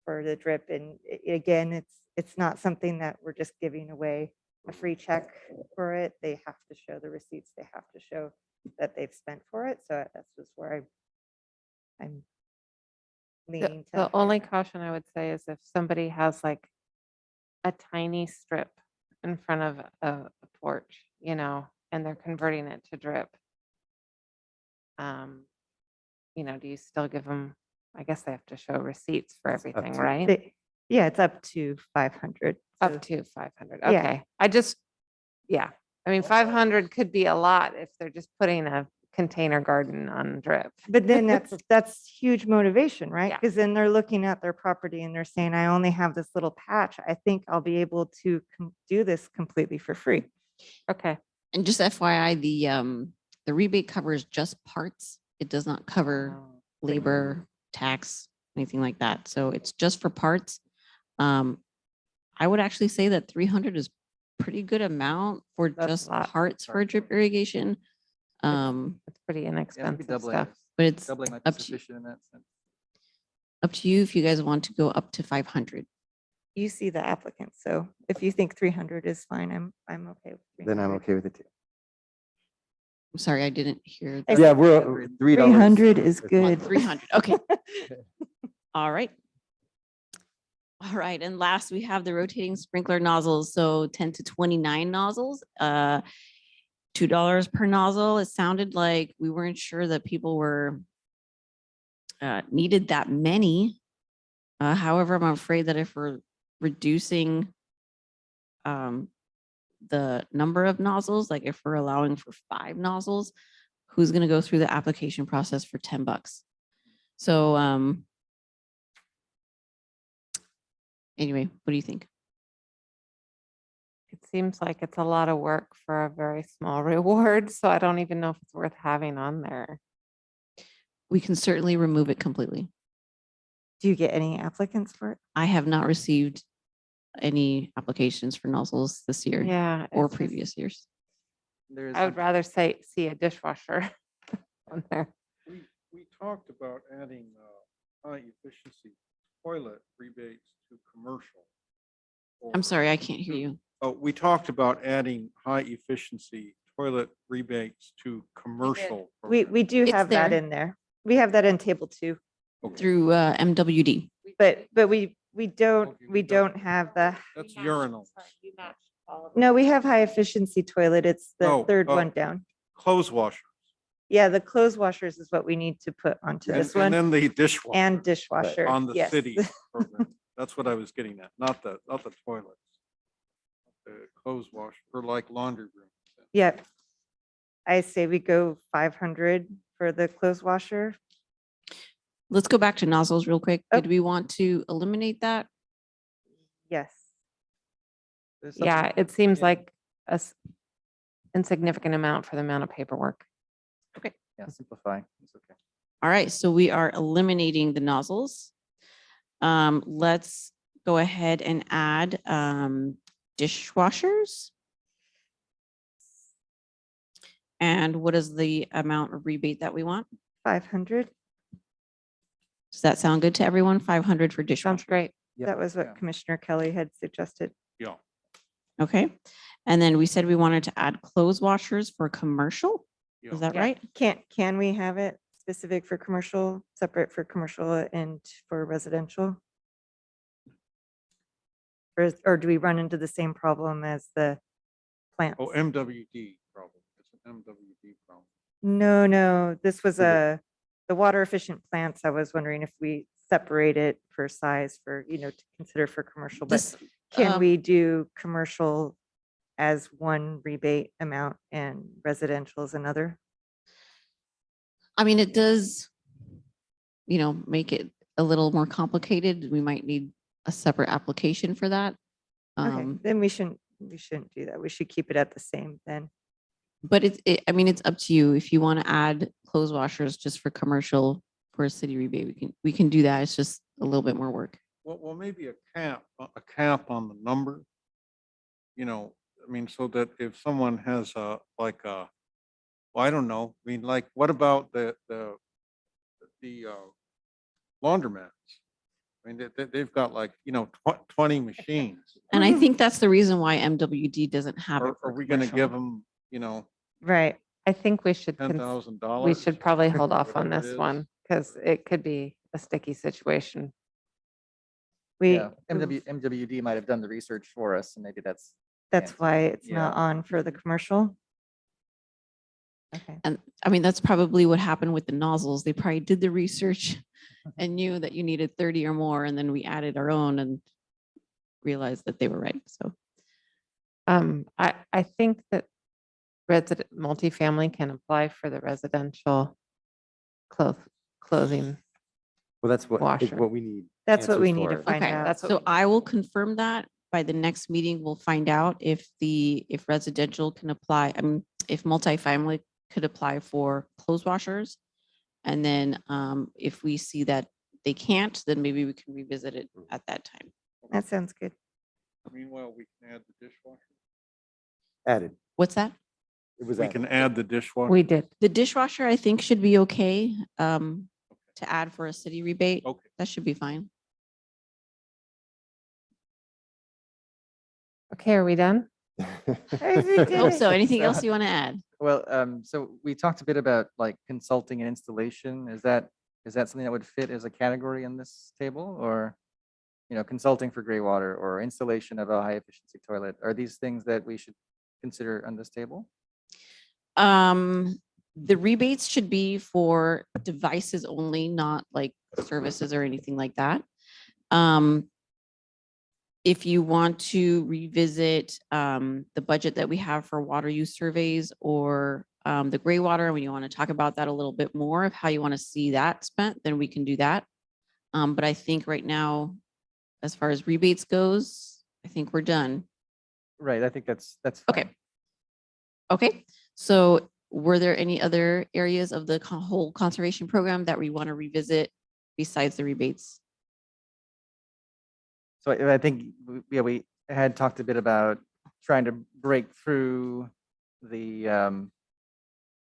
for the drip. And again, it's not something that we're just giving away a free check for it. They have to show the receipts. They have to show that they've spent for it. So that's just where I'm leaning to. The only caution I would say is if somebody has like a tiny strip in front of a porch, and they're converting it to drip. Do you still give them, I guess they have to show receipts for everything, to- right? Yeah, it's up to 500. So- Up to 500. Yeah. Okay. I mean, 500 could be a lot if they're just putting a container garden on drip. But then that's huge motivation, right? Yeah. Because then they're looking at their property and they're saying, I only have this little patch. I think I'll be able to do this completely for free. Okay. and just FYI, the rebate covers just parts. It does not cover labor, tax, anything like that. So it's just for parts. I would actually say that 300 is pretty good amount for That's a just lot. parts for drip irrigation. It's pretty Yeah, maybe inexpensive doubling, stuff. But it's doubling might up be to, sufficient in that sense. up to you if you guys want to go up to 500. You see the applicant. So if you think 300 is fine, I'm okay with 300. Then I'm okay with it too. I'm sorry, I didn't hear. I the- Yeah, we're $3. 300 is on good. 300, okay. All right. All right, and last we have the rotating sprinkler nozzles, so 10 to 29 nozzles, $2 per nozzle. It sounded like we weren't sure that people were needed that many. However, I'm afraid that if we're reducing the number of nozzles, like if we're allowing for 5 nozzles, who's gonna go through the application process for $10? So anyway, what do you think? It seems like it's a lot of work for a very small reward. So I don't even know if it's worth having on there. We can certainly remove it completely. Do you get any applicants for it? I have not received any applications for nozzles this year Yeah. or it's just- previous years. There's, I would rather see a dishwasher on there. we talked about adding high efficiency toilet rebates to commercial. I'm or- sorry, I can't hear you. Oh, we talked about adding high efficiency toilet rebates to commercial. We programs. do It's have that there. in there. We have that in table 2, Through MWD. but we don't, Okay, we don't have the, That's urinal. no, we have high efficiency toilet. It's the No, third oh. one down. Clothes washer. Yeah, the clothes washers is what we need to put onto this And one, then the dishwasher. and dishwasher. On the yes. city program. That's what I was getting at, not the toilets. The clothes washer for like laundry room. Yep. I say we go 500 for the clothes washer. Let's go back to nozzles real quick. Oh. Did we want to eliminate that? Yes. There's something- Yeah, it seems Yeah. like a insignificant amount for the amount of paperwork. Yeah, simplify. It's okay. All right, so we are eliminating the nozzles. Let's go ahead and add dishwashers. And what is the amount of rebate that we want? 500. Does that sound good to everyone? 500 for dishwasher? Sounds great. Yep, That was yeah. what Commissioner Kelly had suggested. Yeah. Okay. And then we said we wanted to add clothes washers for commercial. Yeah. Is that Yeah. right? Can we have it specific for commercial, separate for commercial and for residential? Or do we run into the same problem as the plants? Oh, MWD problem. It's an MWD problem. No, this was For the water efficient plants. I was wondering if we separate it for size for, to consider for commercial, but This, can um, we do commercial as one rebate amount and residential as another? I mean, it does, make it a little more complicated. We might need a separate application for that. Okay, then we shouldn't do that. We should keep it at the same then. But it's up to you. If you want to add clothes washers just for commercial for a city rebate, we can do that. It's just a little bit more work. Well, maybe a cap on the number. So that if someone has well, I don't know, like, what about the laundromats? They've got 20 machines. And I think that's the reason why MWD doesn't have it. Are for we gonna give commercial. them, Right. I think we should, $10,000? we should probably hold off on Whatever it this is. one because it could be a sticky situation. We, Yeah, MWD might have done the research for us, and maybe that's. that's answer. why it's not Yeah. on for the commercial. Okay. And that's probably what happened with the nozzles. They probably did the research and knew that you needed 30 or more. And then we added our own and realized that they were right. So I think that multifamily can apply for the residential clothing. Well, that's what, Washer. what we need. That's what answers we need to for. find okay, out. That's what so we- I will confirm that by the next meeting. We'll find out if residential can apply. If multifamily could apply for clothes washers. And then if we see that they can't, then maybe we can revisit it at that time. That sounds good. Meanwhile, we can add the dishwasher. Added. What's that? It was We added. can add the dishwasher. We did. The dishwasher, I think, should be okay to add for a city rebate. Okay. That should be fine. Okay, are we done? Hope so. Anything So- else you want to add? Well, so we talked a bit about like consulting and installation. Is that something that would fit as a category in this table, or, consulting for Graywater or installation of a high efficiency toilet? Are these things that we should consider on this table? The rebates should be for devices only, not like services or anything like that. If you want to revisit the budget that we have for water use surveys or the Graywater, when you want to talk about that a little bit more of how you want to see that spent, then we can do that. But I think right now, as far as rebates goes, I think we're done. Right, I think that's Okay. fine. Okay, so were there any other areas of the whole conservation program that we want to revisit besides the rebates? So I think, we had talked a bit about trying to break through the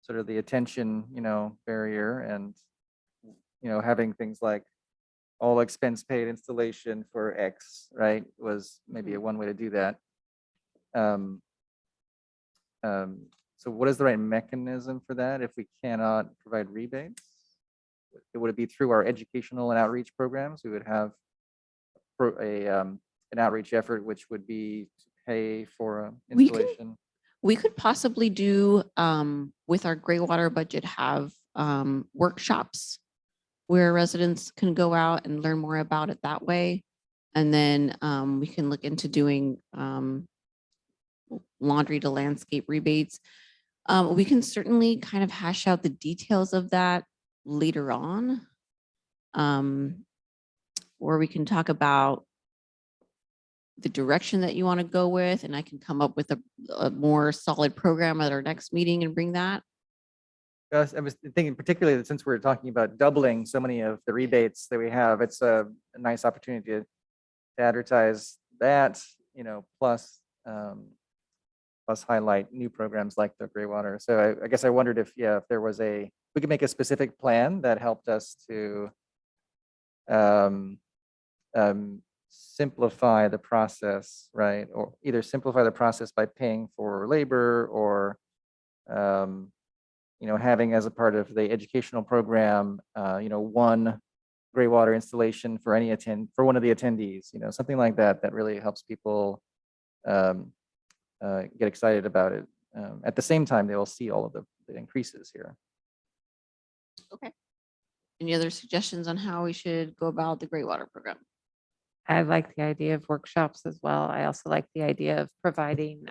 sort of the attention, barrier, and having things like all expense paid installation for X, right, was maybe a one way to do that. Um, so what is the right mechanism for that if we cannot provide rebates? Would it be through our educational and outreach programs? We would have an outreach effort, which would be to pay for We can- installation. We could possibly do, with our Graywater budget, have workshops where residents can go out and learn more about it that way. And then we can look into doing laundry to landscape rebates. We can certainly kind of hash out the details of that later on. Or we can talk about the direction that you want to go with, and I can come up with a more solid program at our next meeting and bring that. Gus, I was thinking particularly that since we're talking about doubling so many of the rebates that we have, it's a nice opportunity to advertise that, plus highlight new programs like the Graywater. So I guess I wondered if there was we could make a specific plan that helped us to simplify the process, right? Or either simplify the process by paying for labor or having as a part of the educational program, one Graywater installation for one of the attendees, something like that, that really helps people get excited about it. At the same time, they will see all of the increases here. Okay. Any other suggestions on how we should go about the Graywater program? I like the idea of workshops as well. I also like the idea of providing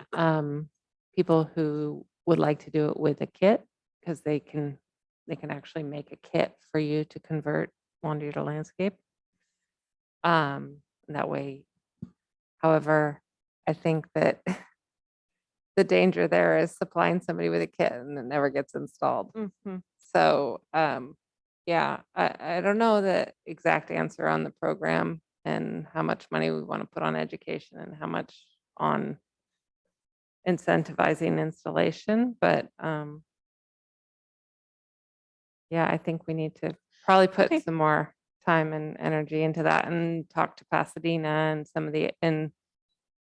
people who would like to do it with a kit, because they can actually make a kit for you to convert laundry to landscape. That way, however, I think that the danger there is supplying somebody with a kit and it never gets installed. So yeah, I don't know the exact answer on the program and how much money we want to put on education and how much on incentivizing installation, but yeah, I think we need to probably put Okay. some more time and energy into that and talk to Pasadena and and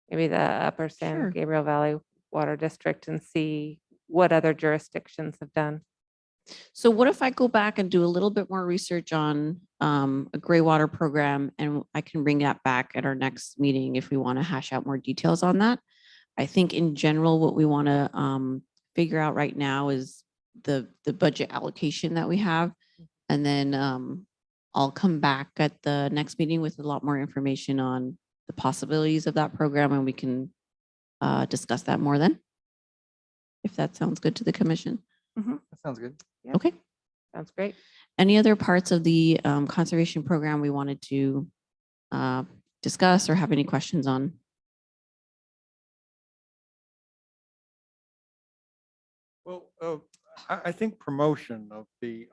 maybe the Upper San Sure. Gabriel Valley Water District and see what other jurisdictions have done. So what if I go back and do a little bit more research on a Graywater program, and I can bring that back at our next meeting if we want to hash out more details on that? I think in general, what we want to figure out right now is the budget allocation that we have. And then I'll come back at the next meeting with a lot more information on the possibilities of that program, and we can discuss that more then, if that sounds good to the commission. That sounds good. Yeah. Okay. Sounds great. Any other parts of the conservation program we wanted to discuss or have any questions on? Well, I think promotion of the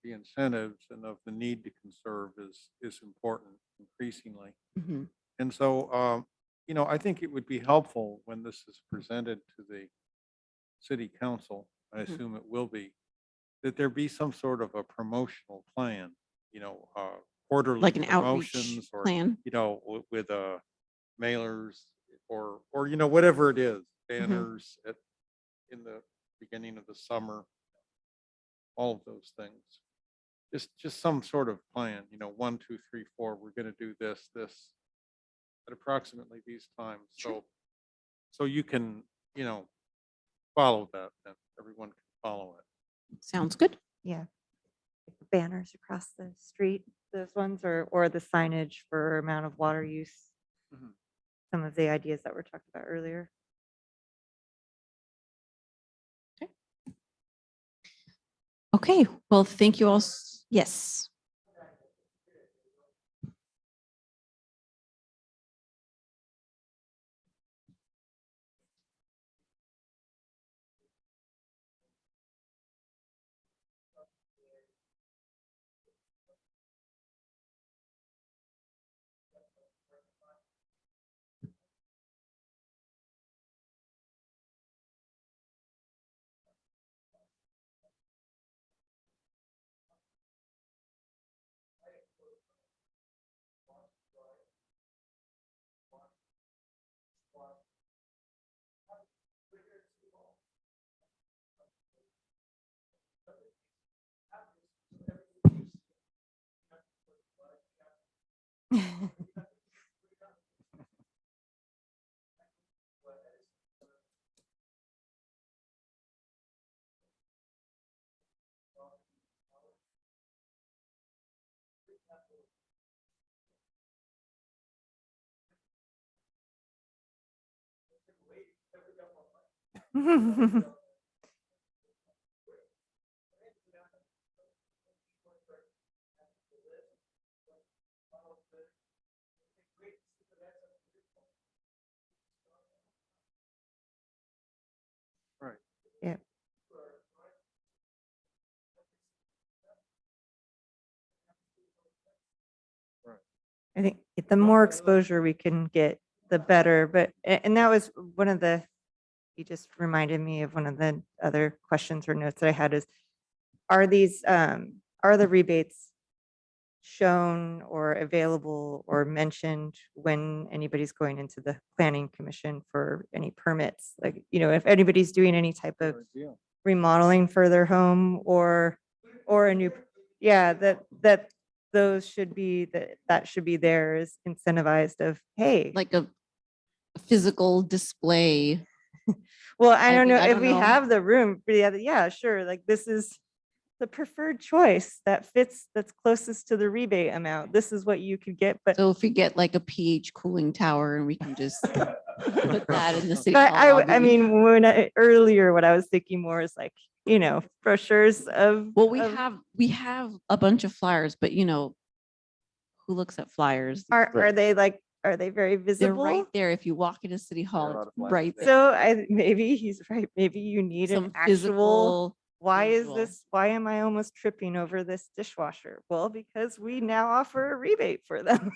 incentives and of the need to conserve is important increasingly. Mhm. And so, I think it would be helpful when this is presented to the city council, I Mhm. assume it will be, that there be some sort of a promotional plan, quarterly Like an outreach promotions or, plan? with mailers or, whatever it is, Mm-hmm. banners in the beginning of the summer, all of those things. Just some sort of plan, 1, 2, 3, 4, we're going to do this at approximately these times. Sure. So you can, follow that and everyone can follow it. Sounds good. Yeah. Banners across the street, those ones, or the signage for amount of water use. Mhm. Some of the ideas that were talked about earlier. Okay, well, thank you all. Yes. Yeah. I think the more exposure we can get, the better. But, and that was one of the, you just reminded me of one of the other questions or notes that I had is, are these, are the rebates shown or available or mentioned when anybody's going into the planning commission for any permits? Like, you know, if anybody's doing any type of remodeling for their home or a new, yeah, that those should be, that should be there as incentivized of, hey. Like a physical display. Well, I don't mean, know I if don't we know. have the room for the other, yeah, sure, like this is the preferred choice that fits, that's closest to the rebate amount. This is what you could get, but So if we get like a pH cooling tower and we can just put that in the city but hall I lobby. mean, when earlier, what I was thinking more is like, you know, brochures of. Well, we of- have a bunch of flyers, but you know, who looks at flyers? Are they like, are they very They're visible? right there. If you walk into City a Hall, lot it's of flyers right there. there. So maybe he's right. Maybe you need Some an actual, physical. why is visual. this, why am I almost tripping over this dishwasher? Well, because we now offer a rebate for them.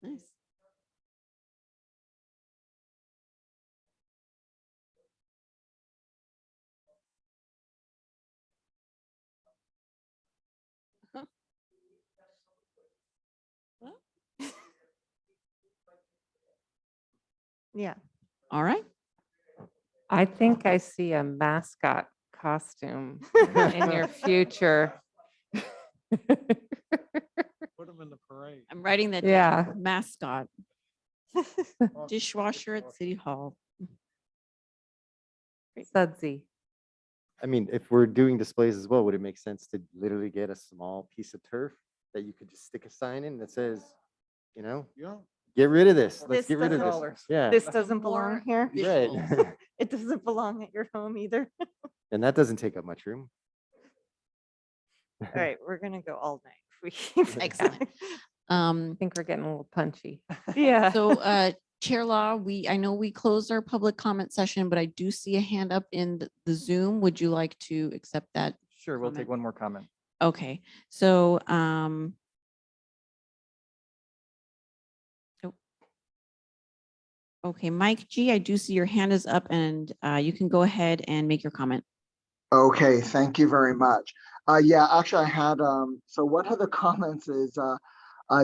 Nice. Yeah. All right. I think I see a mascot costume in your future. Put them in the parade. I'm writing that Yeah. down. Mascot. Dishwasher at City Hall. Sudsy. I mean, if we're doing displays as well, would it make sense to literally get a small piece of turf that you could just stick a sign in that says, you know, Yeah. get rid of this. This Let's get rid of this. doesn't- Yeah. This doesn't belong more here. Right. visuals. It doesn't belong at your home either. And that doesn't take up much room. All right, we're gonna go all night. if we keep- Excellent. I think we're getting a little punchy. Yeah. So, Chair Law, I know we closed our public comment session, but I do see a hand up in the Zoom. Would you like to accept that? Sure, we'll Comment. take one more comment. Okay, so, okay, Mike G, I do see your hand is up and you can go ahead and make your comment. Okay, thank you very much. Yeah, actually I had, so one of the comments is,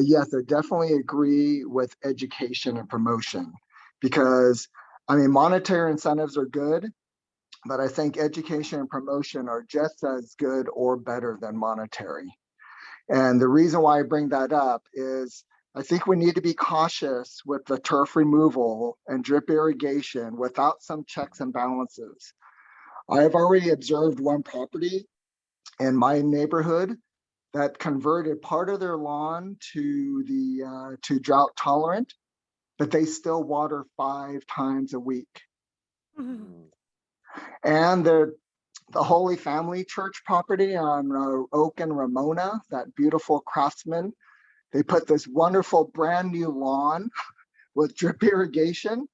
yes, I definitely agree with education and promotion because, I mean, monetary incentives are good, but I think education and promotion are just as good or better than monetary. And the reason why I bring that up is I think we need to be cautious with the turf removal and drip irrigation without some checks and balances. I have already observed one property in my neighborhood that converted part of their lawn to the to drought tolerant, but they still water 5 times a week. And the Holy Family Church property on Oak and Ramona, that beautiful Craftsman, they put this wonderful brand new lawn with drip irrigation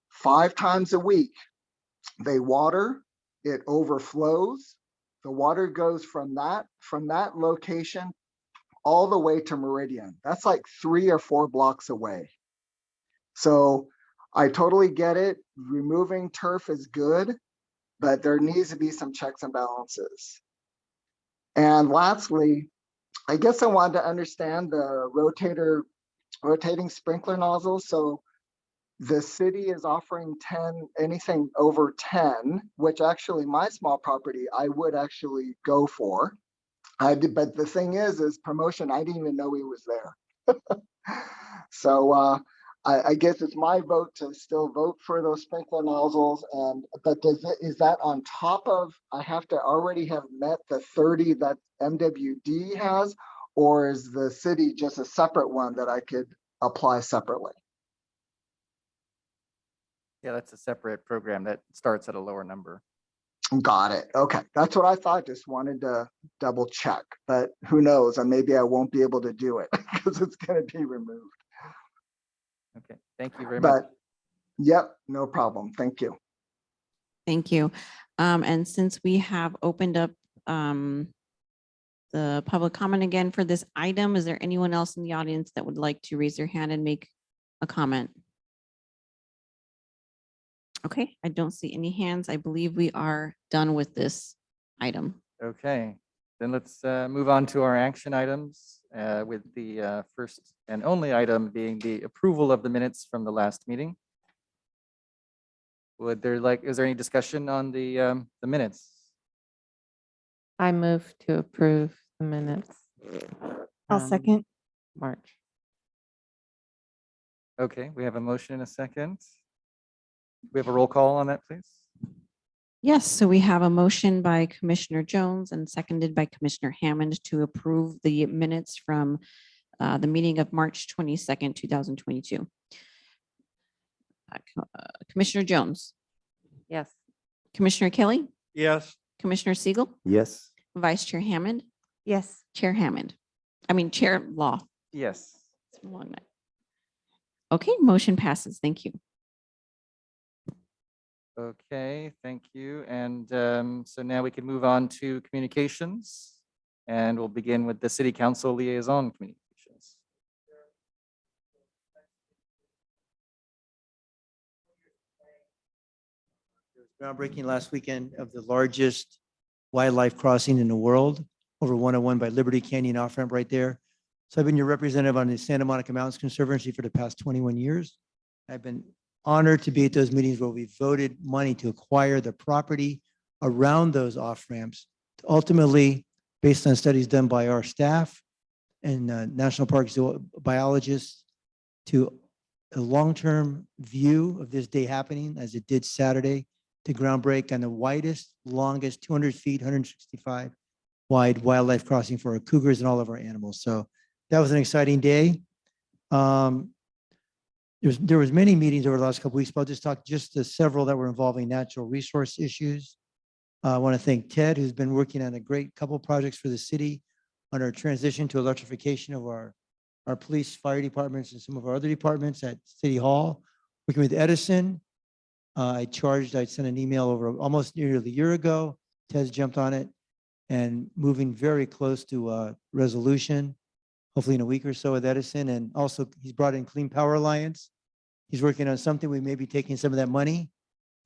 5 times a week. They water, it overflows. The water goes from that location all the way to Meridian. That's like 3 or 4 blocks away. So I totally get it. Removing turf is good, but there needs to be some checks and balances. And lastly, I guess I wanted to understand the rotating sprinkler nozzles. So the city is offering 10, anything over 10, which actually my small property, I would actually go for. I did, but the thing is promotion, I didn't even know he was there. So I guess it's my vote to still vote for those sprinkler nozzles. And but is that on top of, I have to already have met the 30 that MWD has, or is the city just a separate one that I could apply separately? Yeah, that's a separate program that starts at a lower number. Got it. Okay, that's what I thought. Just wanted to double check, but who knows? And maybe I won't be able to do it because it's going to be removed. Okay, thank you very much. But yep, no problem. Thank you. Thank you. And since we have opened up the public comment again for this item, is there anyone else in the audience that would like to raise their hand and make a comment? Okay, I don't see any hands. I believe we are done with this item. Okay, then let's move on to our action items with the first and only item being the approval of the minutes from the last meeting. Is there any discussion on the minutes? I move to approve the minutes. I'll from second. March. Okay, we have a motion and a second. We have a roll call on that, please. Yes, so we have a motion by Commissioner Jones and seconded by Commissioner Hammond to approve the minutes from the meeting of March 22nd, 2022. Commissioner Jones, Yes. Commissioner Kelly, Yes. Commissioner Siegel, Yes. Vice Chair Hammond, Yes. Chair Hammond. I mean, Chair Law. Yes. It's been a long night. Okay, motion passes. Thank you. Okay, thank you. And so now we can move on to communications. And we'll begin with the city council liaison communications. Groundbreaking last weekend of the largest wildlife crossing in the world, over 101 by Liberty Canyon off ramp right there. So I've been your representative on the Santa Monica Mountains Conservancy for the past 21 years. I've been honored to be at those meetings where we voted money to acquire the property around those off ramps. Ultimately, based on studies done by our staff and National Park biologists, to a long-term view of this day happening as it did Saturday, to groundbreak on the widest, longest, 200 feet, 165 wide wildlife crossing for our cougars and all of our animals. So that was an exciting day. There was many meetings over the last couple of weeks, but I'll just talk just to several that were involving natural resource issues. I want to thank Ted, who's been working on a great couple of projects for the city on our transition to electrification of our police, fire departments, and some of our other departments at City Hall. Working with Edison, I'd sent an email over almost nearly a year ago. Ted's jumped on it and moving very close to a resolution, hopefully in a week or so with Edison. And also he's brought in Clean Power Alliance. He's working on something. We may be taking some of that money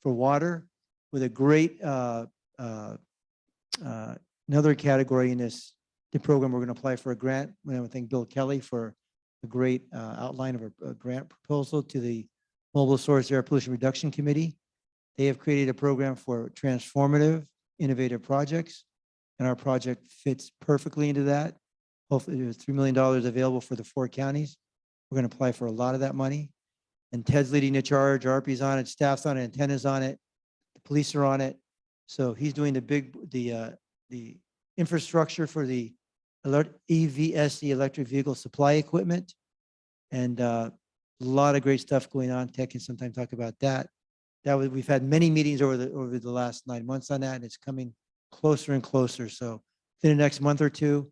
for water with a great, another category in the program. We're going to apply for a grant. I want to thank Bill Kelly for a great outline of a grant proposal to the Mobile Source Air Pollution Reduction Committee. They have created a program for transformative, innovative projects, and our project fits perfectly into that. Hopefully there's $3 million available for the 4 counties. We're going to apply for a lot of that money. And Ted's leading the charge, RP's on it, staff's on it, antennas on it, the police are on it. So he's doing the infrastructure for the EVSE electric vehicle supply equipment. And a lot of great stuff going on. Ted can sometime talk about that. We've had many meetings over the last 9 months on that, and it's coming closer and closer. So within the next month or two,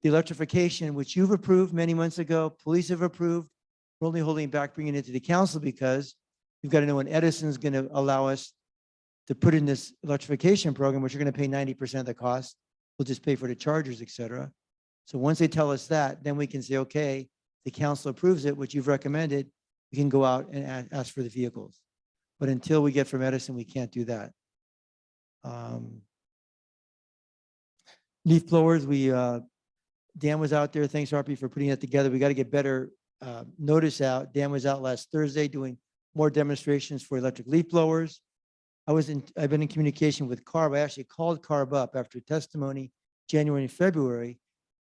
the electrification, which you've approved many months ago, police have approved, we're only holding back bringing it to the council because we've got to know when Edison's going to allow us to put in this electrification program, which are going to pay 90% of the cost. We'll just pay for the chargers, et cetera. So once they tell us that, then we can say, okay, the council approves it, which you've recommended, we can go out and ask for the vehicles. But until we get from Edison, we can't do that. Leaf blowers, Dan was out there. Thanks, RP, for putting that together. We got to get better notice out. Dan was out last Thursday doing more demonstrations for electric leaf blowers. I've been in communication with CARB. I actually called CARB up after testimony January and February.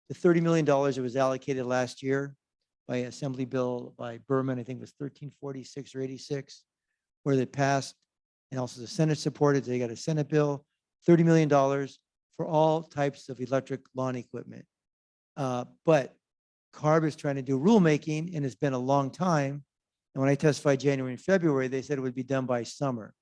The $30 million that was allocated last year by Assembly Bill by Berman, I think it was 1346 or 86, where they passed, and also the Senate supported. They got a Senate bill, $30 million for all types of electric lawn equipment. But CARB is trying to do rulemaking, and it's been a long time. And when I testified January and February, they said it would be done by summer.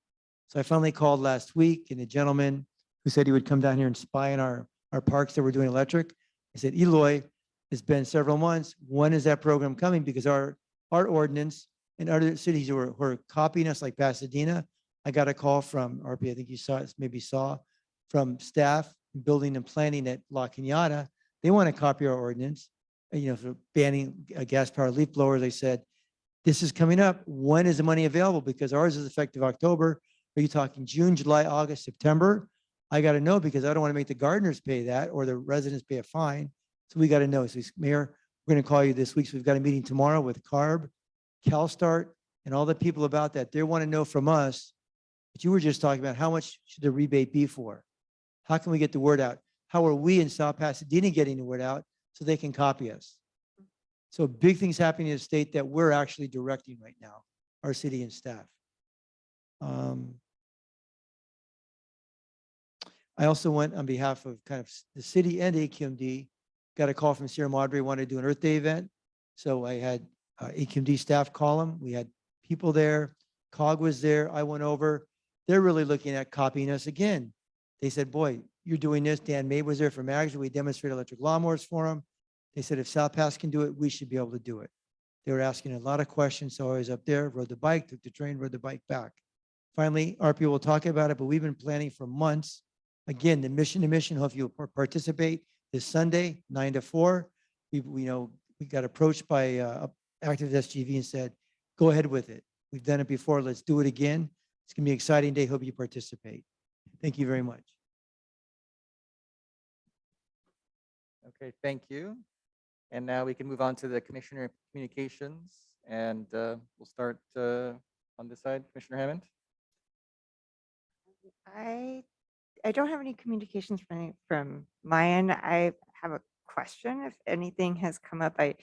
So I finally called last week, and the gentleman who said he would come down here and spy on our parks that we're doing electric, I said, Eloy, it's been several months. When is that program coming? Because our ordinance in other cities who are copying us, like Pasadena, I got a call from RP, I think you saw it, maybe saw, from staff, building and planning at La Cañada. They want to copy our ordinance, for banning gas-powered leaf blowers. They said, this is coming up. When is the money available? Because ours is effective October. Are you talking June, July, August, September? I got to know, because I don't want to make the gardeners pay that or the residents pay a fine. So we got to know. So Mayor, we're going to call you this week. So we've got a meeting tomorrow with CARB, CalSTART, and all the people about that. They want to know from us, but you were just talking about how much should the rebate be for? How can we get the word out? How are we in South Pasadena getting the word out so they can copy us? So big things happening in the state that we're actually directing right now, our city and staff. I also went on behalf of kind of the city and AQMD, got a call from Sierra Madre, wanted to do an Earth Day event. So I had AQMD staff call them. We had people there. COG was there. I went over. They're really looking at copying us again. They said, boy, you're doing this. Dan May was there from Mags. We demonstrated electric lawnmowers for them. They said, if South Pass can do it, we should be able to do it. They were asking a lot of questions. So I was up there, rode the bike, took the train, rode the bike back. Finally, RP will talk about it, but we've been planning for months. Again, the mission to mission, hope you'll participate this Sunday, 9 to 4. We got approached by active SGV and said, go ahead with it. We've done it before. Let's do it again. It's going to be an exciting day. Hope you participate. Thank you very much. Okay, thank you. And now we can move on to the commissioner communications, and we'll start on this side. Commissioner Hammond. I don't have any communications from my end. I have a question. If anything has come up, I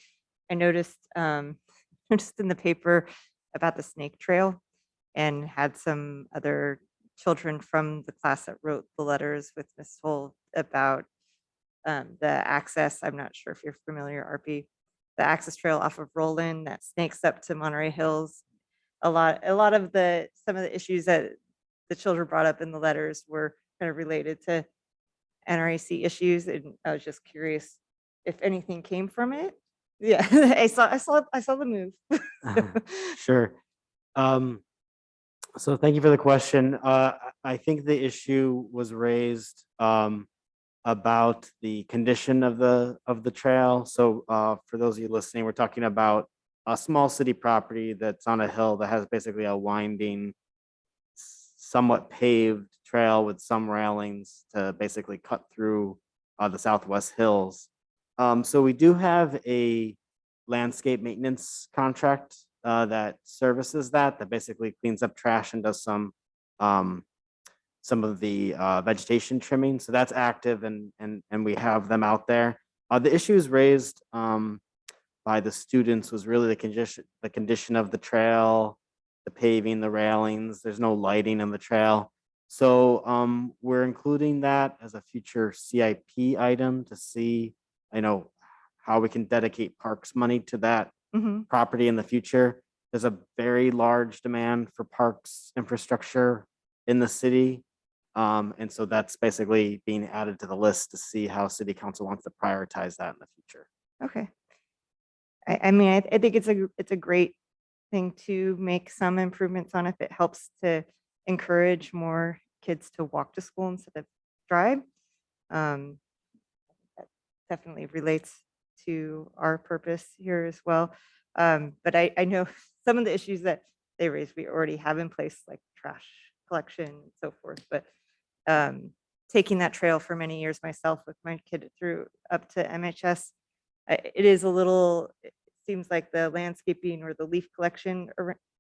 noticed noticed in the paper about the snake trail, and had some other children from the class that wrote the letters with Ms. Hull about the access. I'm not sure if you're familiar, RP, the access trail off of Roland that snakes up to Monterey Hills. A lot of some of the issues that the children brought up in the letters were kind of related to NRAC issues, and I was just curious if anything came from it. Yeah, I saw the move. Sure. So thank you for the question. I think the issue was raised about the condition of the trail. So for those of you listening, we're talking about a small city property that's on a hill that has basically a winding, somewhat paved trail with some railings to basically cut through the Southwest Hills. So we do have a landscape maintenance contract that services that basically cleans up trash and does some of the vegetation trimming. So that's active, and we have them out there. The issues raised by the students was really the condition of the trail, the paving, the railings. There's no lighting on the trail. So we're including that as a future CIP item to see, how we can dedicate parks money to that property in the future. There's a very large demand for parks infrastructure in the city. And so that's basically being added to the list to see how city council wants to prioritize that in the future. Okay. I mean, I think it's a great thing to make some improvements on if it helps to encourage more kids to walk to school instead of drive. That definitely relates to our purpose here as well. But I know some of the issues that they raised, we already have in place, like trash collection and so forth. But taking that trail for many years myself with my kid through up to MHS, it seems like the landscaping or the leaf collection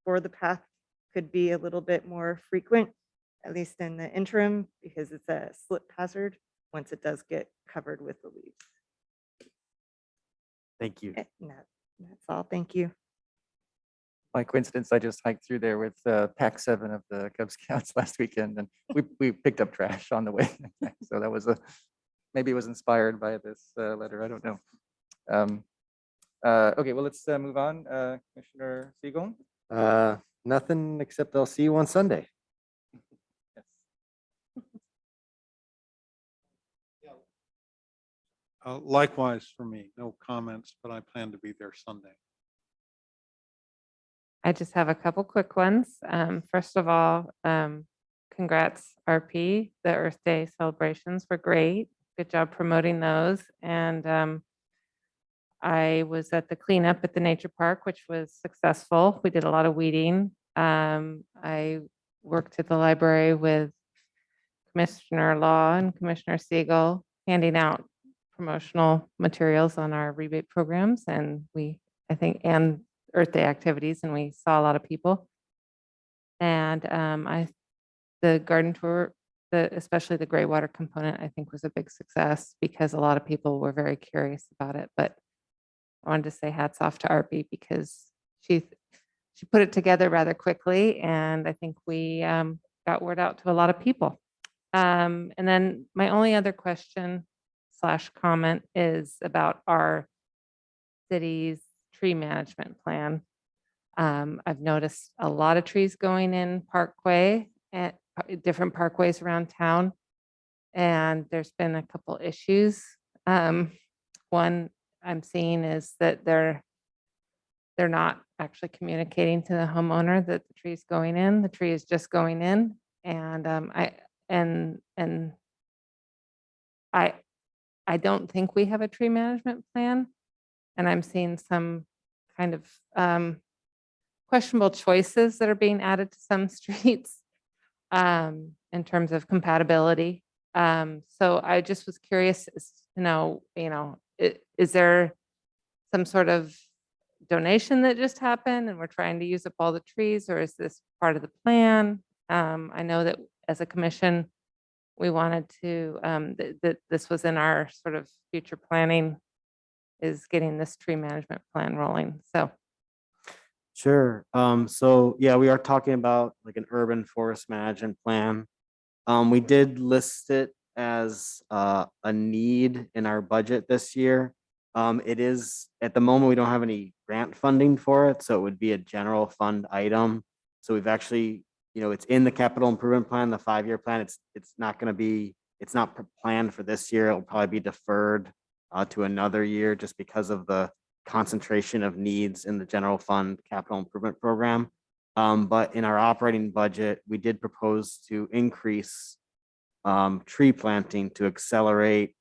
for the path could be a little bit more frequent, at least in the interim, because it's a slip hazard once it does get covered with the leaves. Thank you. That's all. Thank you. By coincidence, I just hiked through there with Pack 7 of the Cub Scouts last weekend, and we picked up trash on the way. So that was maybe it was inspired by this letter. I don't know. Okay, well, let's move on. Commissioner Siegel? Nothing except I'll see you on Sunday. Yes. Likewise for me, no comments, but I plan to be there Sunday. I just have a couple quick ones. First of all, congrats RP. The Earth Day celebrations were great. Good job promoting those. And I was at the cleanup at the nature park, which was successful. We did a lot of weeding. I worked at the library with Commissioner Law and Commissioner Siegel, handing out promotional materials on our rebate programs. And and Earth Day activities, and we saw a lot of people. And the garden tour, especially the Graywater component, I think was a big success because a lot of people were very curious about it. But I wanted to say hats off to Arpy because she put it together rather quickly, and I think we got word out to a lot of people. And then my only other question / comment is about our city's tree management plan. I've noticed a lot of trees going in Parkway at different parkways around town. And there's been a couple issues. One I'm seeing is that they're not actually communicating to the homeowner that the tree is going in. The tree is just going in. And I don't think we have a tree management plan. And I'm seeing some kind of questionable choices that are being added to some streets in terms of compatibility. So I just was curious to know, is there some sort of donation that just happened and we're trying to use up all the trees, or is this part of the plan? I know that as a commission, we wanted to, that this was in our sort of future planning, is getting this tree management plan rolling. So Sure. So yeah, we are talking about like an urban forest management plan. We did list it as a need in our budget this year. It is, at the moment, we don't have any grant funding for it, so it would be a general fund item. So we've actually, it's in the capital improvement plan, the 5-year plan. It's not planned for this year. It'll probably be deferred to another year just because of the concentration of needs in the general fund capital improvement program. But in our operating budget, we did propose to increase tree planting to accelerate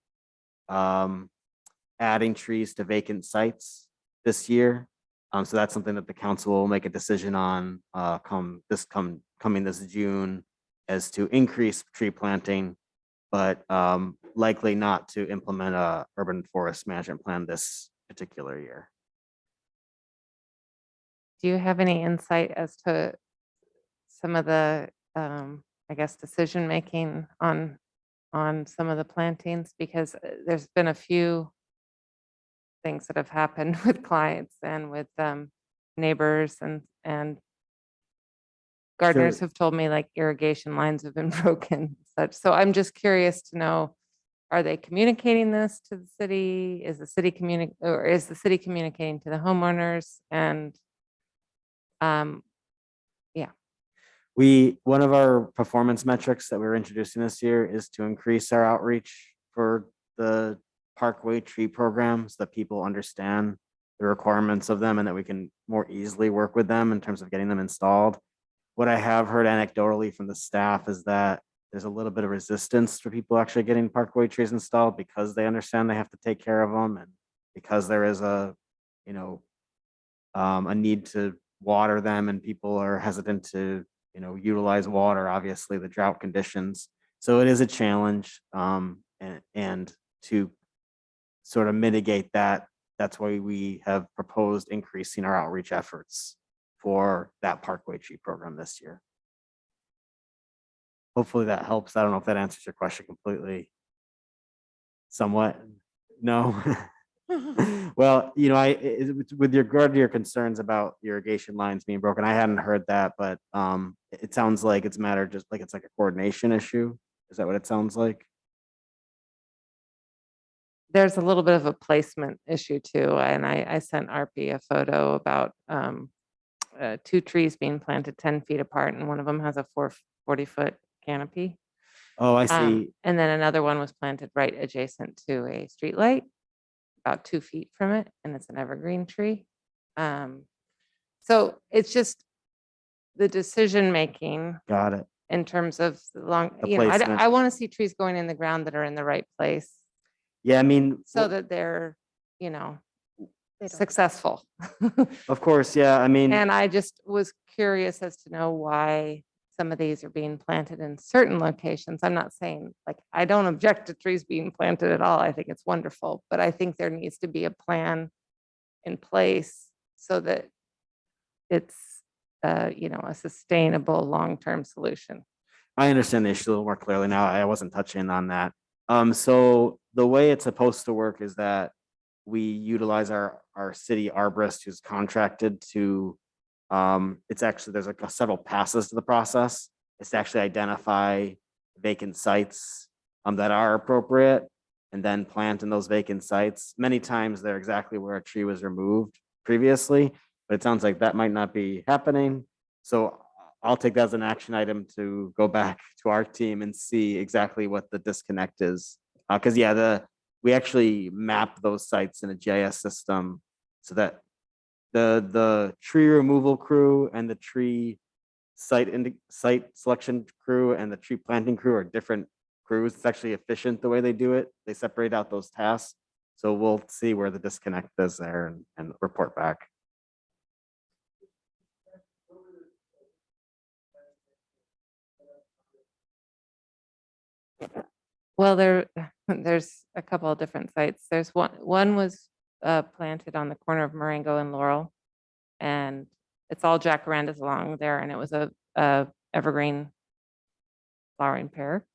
adding trees to vacant sites this year. So that's something that the council will make a decision on coming this June, as to increase tree planting, but likely not to implement a urban forest management plan this particular year. do you have any insight as to some of the, I guess, decision-making on some of the plantings? Because there's been a few things that have happened with clients and with neighbors, and gardeners Sure. have told me like irrigation lines have been broken and such. So I'm just curious to know, are they communicating this to the city? Is the city communicating to the homeowners? And One of our performance metrics that we're introducing this year is to increase our outreach for the Parkway tree programs, that people understand the requirements of them and that we can more easily work with them in terms of getting them installed. What I have heard anecdotally from the staff is that there's a little bit of resistance for people actually getting Parkway trees installed because they understand they have to take care of them, and because there is a need to water them, and people are hesitant to utilize water, obviously the drought conditions. So it is a challenge, and to sort of mitigate that, that's why we have proposed increasing our outreach efforts for that Parkway tree program this year. Hopefully that helps. I don't know if that answers your question completely. Somewhat. No. Well, with regard to your concerns about irrigation lines being broken, I hadn't heard that, but it sounds like it's a matter just like it's like a coordination issue. Is that what it sounds like? There's a little bit of a placement issue too, and I sent RP a photo about 2 trees being planted 10 feet apart, and one of them has a 40-foot canopy. Oh, I see. And then another one was planted right adjacent to a street light, about 2 feet from it, and it's an evergreen tree. So it's just the decision-making Got it. in terms of the long, The I placement. want to see trees going in the ground that are in the right place Yeah, I mean, so that they're, successful. of course, yeah, I mean, And I just was curious as to know why some of these are being planted in certain locations. I'm not saying, like, I don't object to trees being planted at all. I think it's wonderful, but I think there needs to be a plan in place so that it's, a sustainable long-term solution. I understand the issue a little more clearly now. I wasn't touching on that. So the way it's supposed to work is that we utilize our city arborist who's contracted to, it's actually, there's like several passes to the process. It's to actually identify vacant sites that are appropriate and then plant in those vacant sites. Many times they're exactly where a tree was removed previously, but it sounds like that might not be happening. So I'll take that as an action item to go back to our team and see exactly what the disconnect is. Because we actually map those sites in a GIS system so that the tree removal crew and the tree site selection crew and the tree planting crew are different crews. It's actually efficient the way they do it. They separate out those tasks. So we'll see where the disconnect is there and report back. Well, there's a couple of different sites. There's one was planted on the corner of Marengo and Laurel, and it's all jacarandas along there, and it was a evergreen flowering pear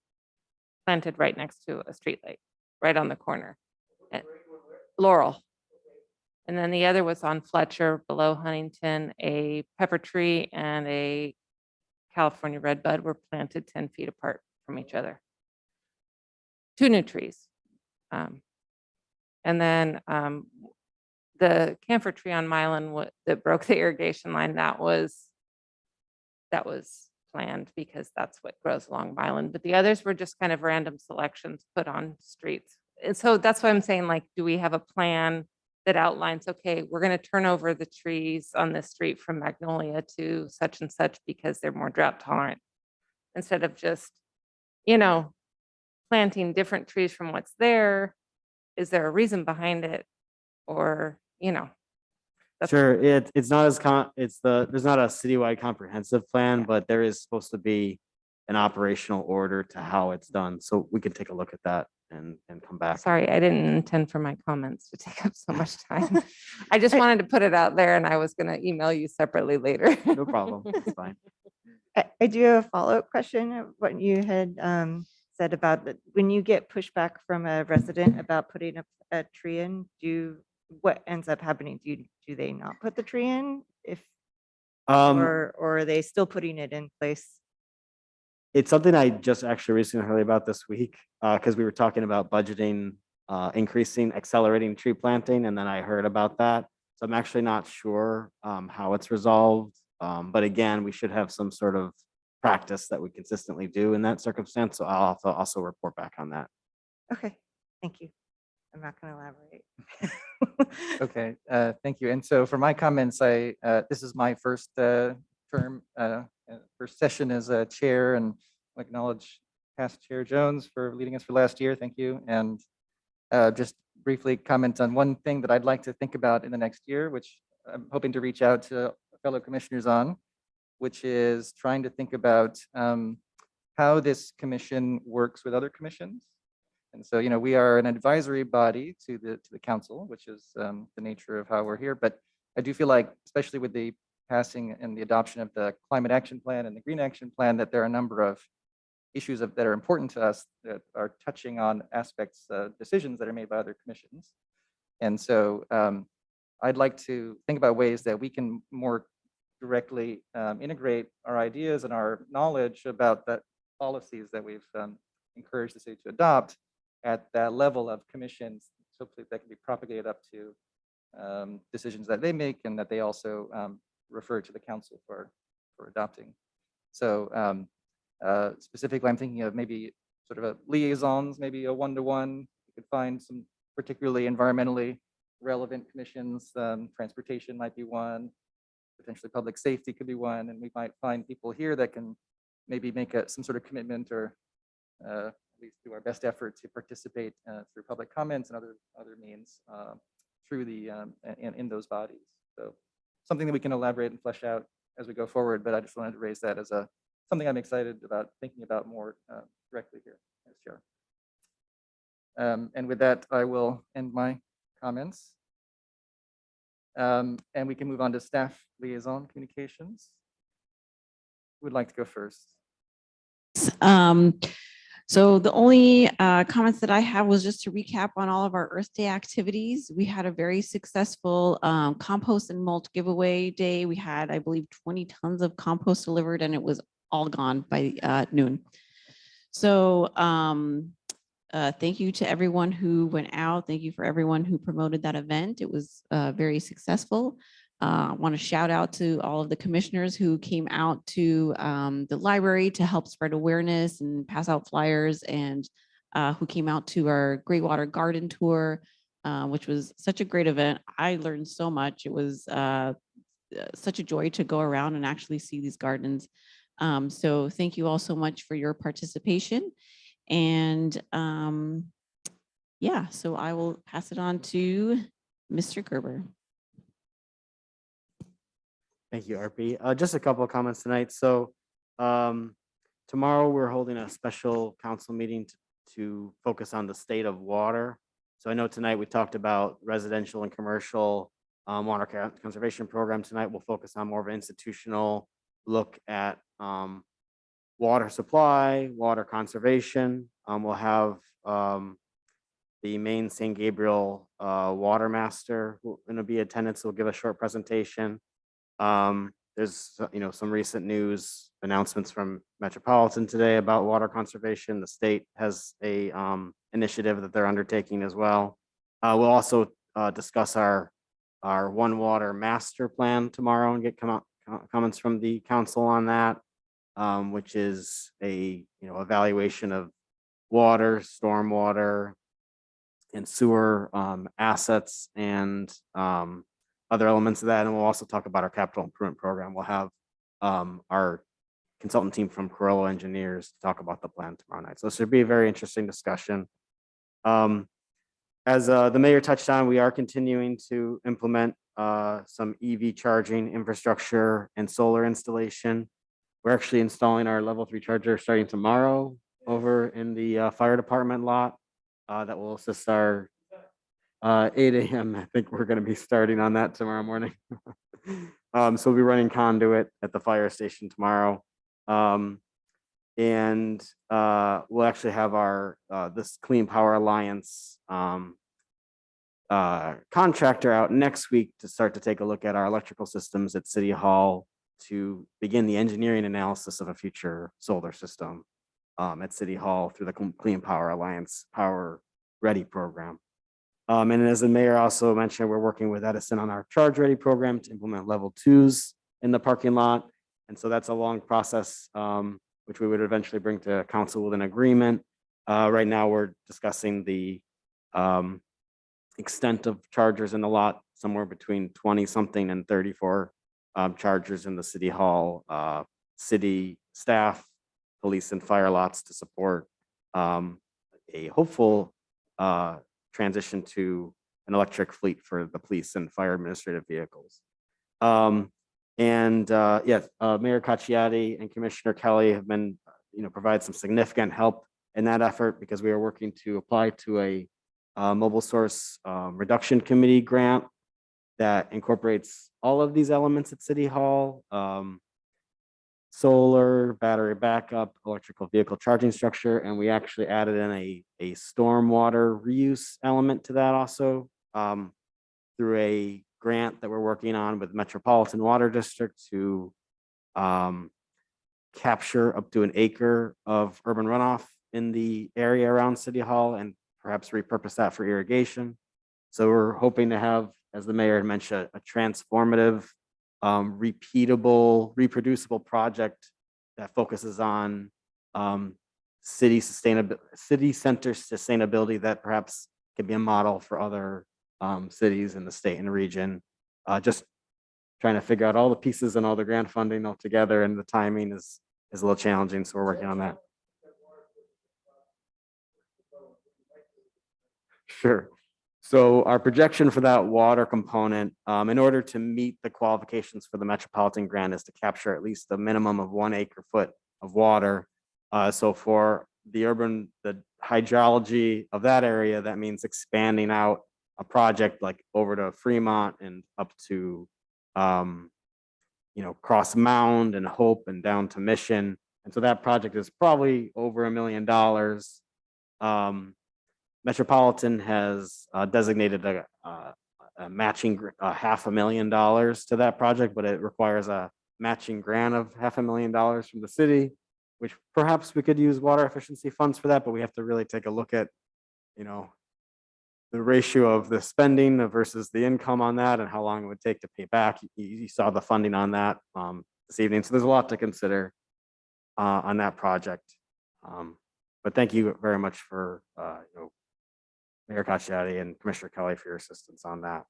planted right next to a street light, right on the corner. Laurel. And then the other was on Fletcher below Huntington. A pepper tree and a California redbud were planted 10 feet apart from each other. 2 new trees. And then the camphor tree on Milan that broke the irrigation line, that was planned because that's what grows along Milan. But the others were just kind of random selections put on streets. And so that's why I'm saying, like, do we have a plan that outlines, okay, we're going to turn over the trees on this street from Magnolia to such and such because they're more drought tolerant, instead of just, planting different trees from what's there. Is there a reason behind it? Or, that's- Sure, it's not as there's not a citywide comprehensive plan, but there is supposed to be an operational order to how it's done. So we can take a look at that and come back. Sorry, I didn't intend for my comments to take up so much time. I just wanted to put it out there, and I was going to email you separately later. No problem, it's fine. I do have a follow-up question of what you had said about when you get pushback from a resident about putting a tree in, what ends up happening? Do they not put the tree in or are they still putting it in place? It's something I just actually recently heard about this week, because we were talking about budgeting, accelerating tree planting, and then I heard about that. So I'm actually not sure how it's resolved. But again, we should have some sort of practice that we consistently do in that circumstance. So I'll also report back on that. Okay, thank you. I'm not going to elaborate. Okay, thank you. And so for my comments, this is my first term, first session as a chair, and I acknowledge past Chair Jones for leading us for last year. Thank you. And just briefly comment on one thing that I'd like to think about in the next year, which I'm hoping to reach out to fellow commissioners on, which is trying to think about how this commission works with other commissions. And so, we are an advisory body to the council, which is the nature of how we're here. But I do feel like, especially with the passing and the adoption of the Climate Action Plan and the Green Action Plan, that there are a number of issues that are important to us that are touching on aspects, decisions that are made by other commissions. And so I'd like to think about ways that we can more directly integrate our ideas and our knowledge about the policies that we've encouraged the city to adopt at that level of commissions, so that can be propagated up to decisions that they make and that they also refer to the council for adopting. So specifically, I'm thinking of maybe sort of a liaisons, maybe a one-to-one. You could find some particularly environmentally relevant commissions. Transportation might be one, potentially public safety could be one, and we might find people here that can maybe make some sort of commitment or at least do our best effort to participate through public comments and other means through the in those bodies. So something that we can elaborate and flesh out as we go forward. But I just wanted to raise that as something I'm excited about thinking about more directly here as chair. And with that, I will end my comments. And we can move on to staff liaison communications. Who would like to go first? So the only comments that I have was just to recap on all of our Earth Day activities. We had a very successful compost and mulch giveaway day. We had, I believe, 20 tons of compost delivered, and it was all gone by noon. So thank you to everyone who went out. Thank you for everyone who promoted that event. It was very successful. I want to shout out to all of the commissioners who came out to the library to help spread awareness and pass out flyers, and who came out to our Graywater garden tour, which was such a great event. I learned so much. It was such a joy to go around and actually see these gardens. So thank you all so much for your participation. And yeah, so I will pass it on to Mr. Gerber. Thank you, RP. Just a couple of comments tonight. So tomorrow we're holding a special council meeting to focus on the state of water. So I know tonight we talked about residential and commercial water conservation program. Tonight we'll focus on more of an institutional look at water supply, water conservation. We'll have the main St. Gabriel water master who will be attendance. Will give a short presentation. There's some recent news announcements from Metropolitan today about water conservation. The state has a initiative that they're undertaking as well. We'll also discuss our One Water master plan tomorrow and get comments from the council on that, which is a evaluation of water, stormwater, and sewer assets and other elements of that. And we'll also talk about our capital improvement program. We'll have our consultant team from Corolla Engineers to talk about the plan tomorrow night. So this should be a very interesting discussion. As the mayor touched on, we are continuing to implement some EV charging infrastructure and solar installation. We're actually installing our level 3 charger starting tomorrow over in the fire department lot that will assist our 8 a.m. I think we're going to be starting on that tomorrow morning. So we'll be running conduit at the fire station tomorrow. And we'll actually have our this Clean Power Alliance contractor out next week to start to take a look at our electrical systems at City Hall to begin the engineering analysis of a future solar system at City Hall through the Clean Power Alliance Power Ready program. And as the mayor also mentioned, we're working with Edison on our Charge Ready program to implement level 2s in the parking lot. And so that's a long process, which we would eventually bring to council with an agreement. Right now, we're discussing the extent of chargers in the lot, somewhere between 20 something and 34 chargers in the City Hall, city staff, police and fire lots to support a hopeful transition to an electric fleet for the police and fire administrative vehicles. Mayor Cacciati and Commissioner Kelly have been, provide some significant help in that effort because we are working to apply to a mobile source reduction committee grant that incorporates all of these elements at City Hall. Solar, battery backup, electrical vehicle charging structure, and we actually added in a stormwater reuse element to that also through a grant that we're working on with Metropolitan Water District to capture up to an acre of urban runoff in the area around City Hall and perhaps repurpose that for irrigation. So we're hoping to have, as the mayor had mentioned, a transformative, repeatable, reproducible project that focuses on city center sustainability that perhaps can be a model for other cities in the state and region. Just trying to figure out all the pieces and all the grant funding all together, and the timing is a little challenging, so we're working on that. Sure. So our projection for that water component, in order to meet the qualifications for the Metropolitan Grant, is to capture at least a minimum of 1 acre foot of water. So for the hydrology of that area, that means expanding out a project like over to Fremont and up to, Cross Mound and Hope and down to Mission. And so that project is probably over $1 million. Metropolitan has designated a matching $500,000 to that project, but it requires a matching grant of $500,000 from the city, which perhaps we could use water efficiency funds for that, but we have to really take a look at, the ratio of the spending versus the income on that and how long it would take to pay back. You saw the funding on that this evening. So there's a lot to consider on that project. But thank you very much for, Mayor Cacciatti and Commissioner Kelly for your assistance on that.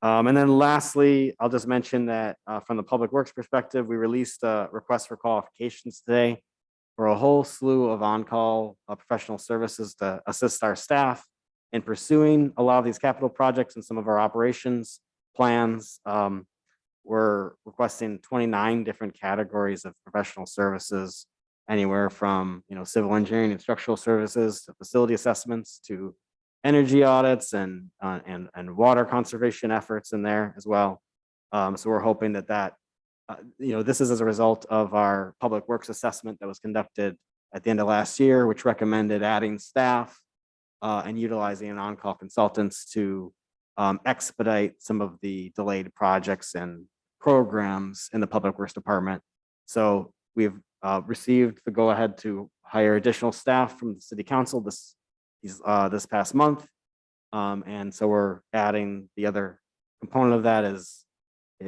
And then lastly, I'll just mention that from the Public Works perspective, we released a request for qualifications today for a whole slew of on-call professional services to assist our staff in pursuing a lot of these capital projects and some of our operations plans. We're requesting 29 different categories of professional services, anywhere from civil engineering and structural services to facility assessments to energy audits and water conservation efforts in there as well. So we're hoping that this is as a result of our public works assessment that was conducted at the end of last year, which recommended adding staff and utilizing on-call consultants to expedite some of the delayed projects and programs in the Public Works Department. So we've received the go-ahead to hire additional staff from the City Council this past month. And so we're adding the other component of that is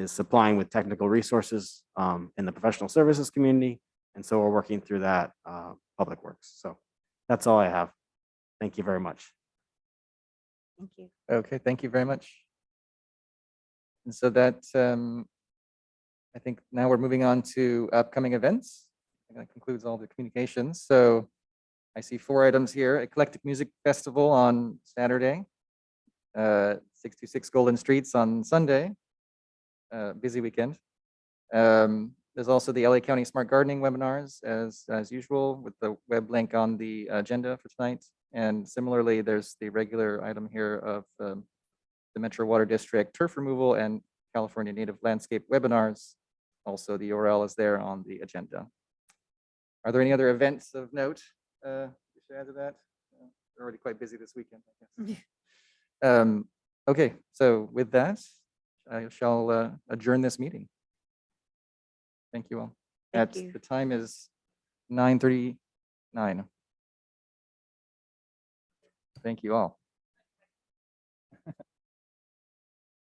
supplying with technical resources in the professional services community. And so we're working through that Public Works. So that's all I have. Thank you very much. Thank you. Okay, thank you very much. And so that, I think now we're moving on to upcoming events. That concludes all the communications. So I see 4 items here: Eclectic Music Festival on Saturday, 626 Golden Streets on Sunday, busy weekend. There's also the LA County Smart Gardening webinars as usual, with the web link on the agenda for tonight. And similarly, there's the regular item here of the Metro Water District turf removal and California Native Landscape webinars. Also, the URL is there on the agenda. Are there any other events of note? We should add to that. We're already quite busy this weekend, I guess. Okay, so with that, I shall adjourn this meeting. Thank you all. Thank you. The time is 9:39. Thank you all.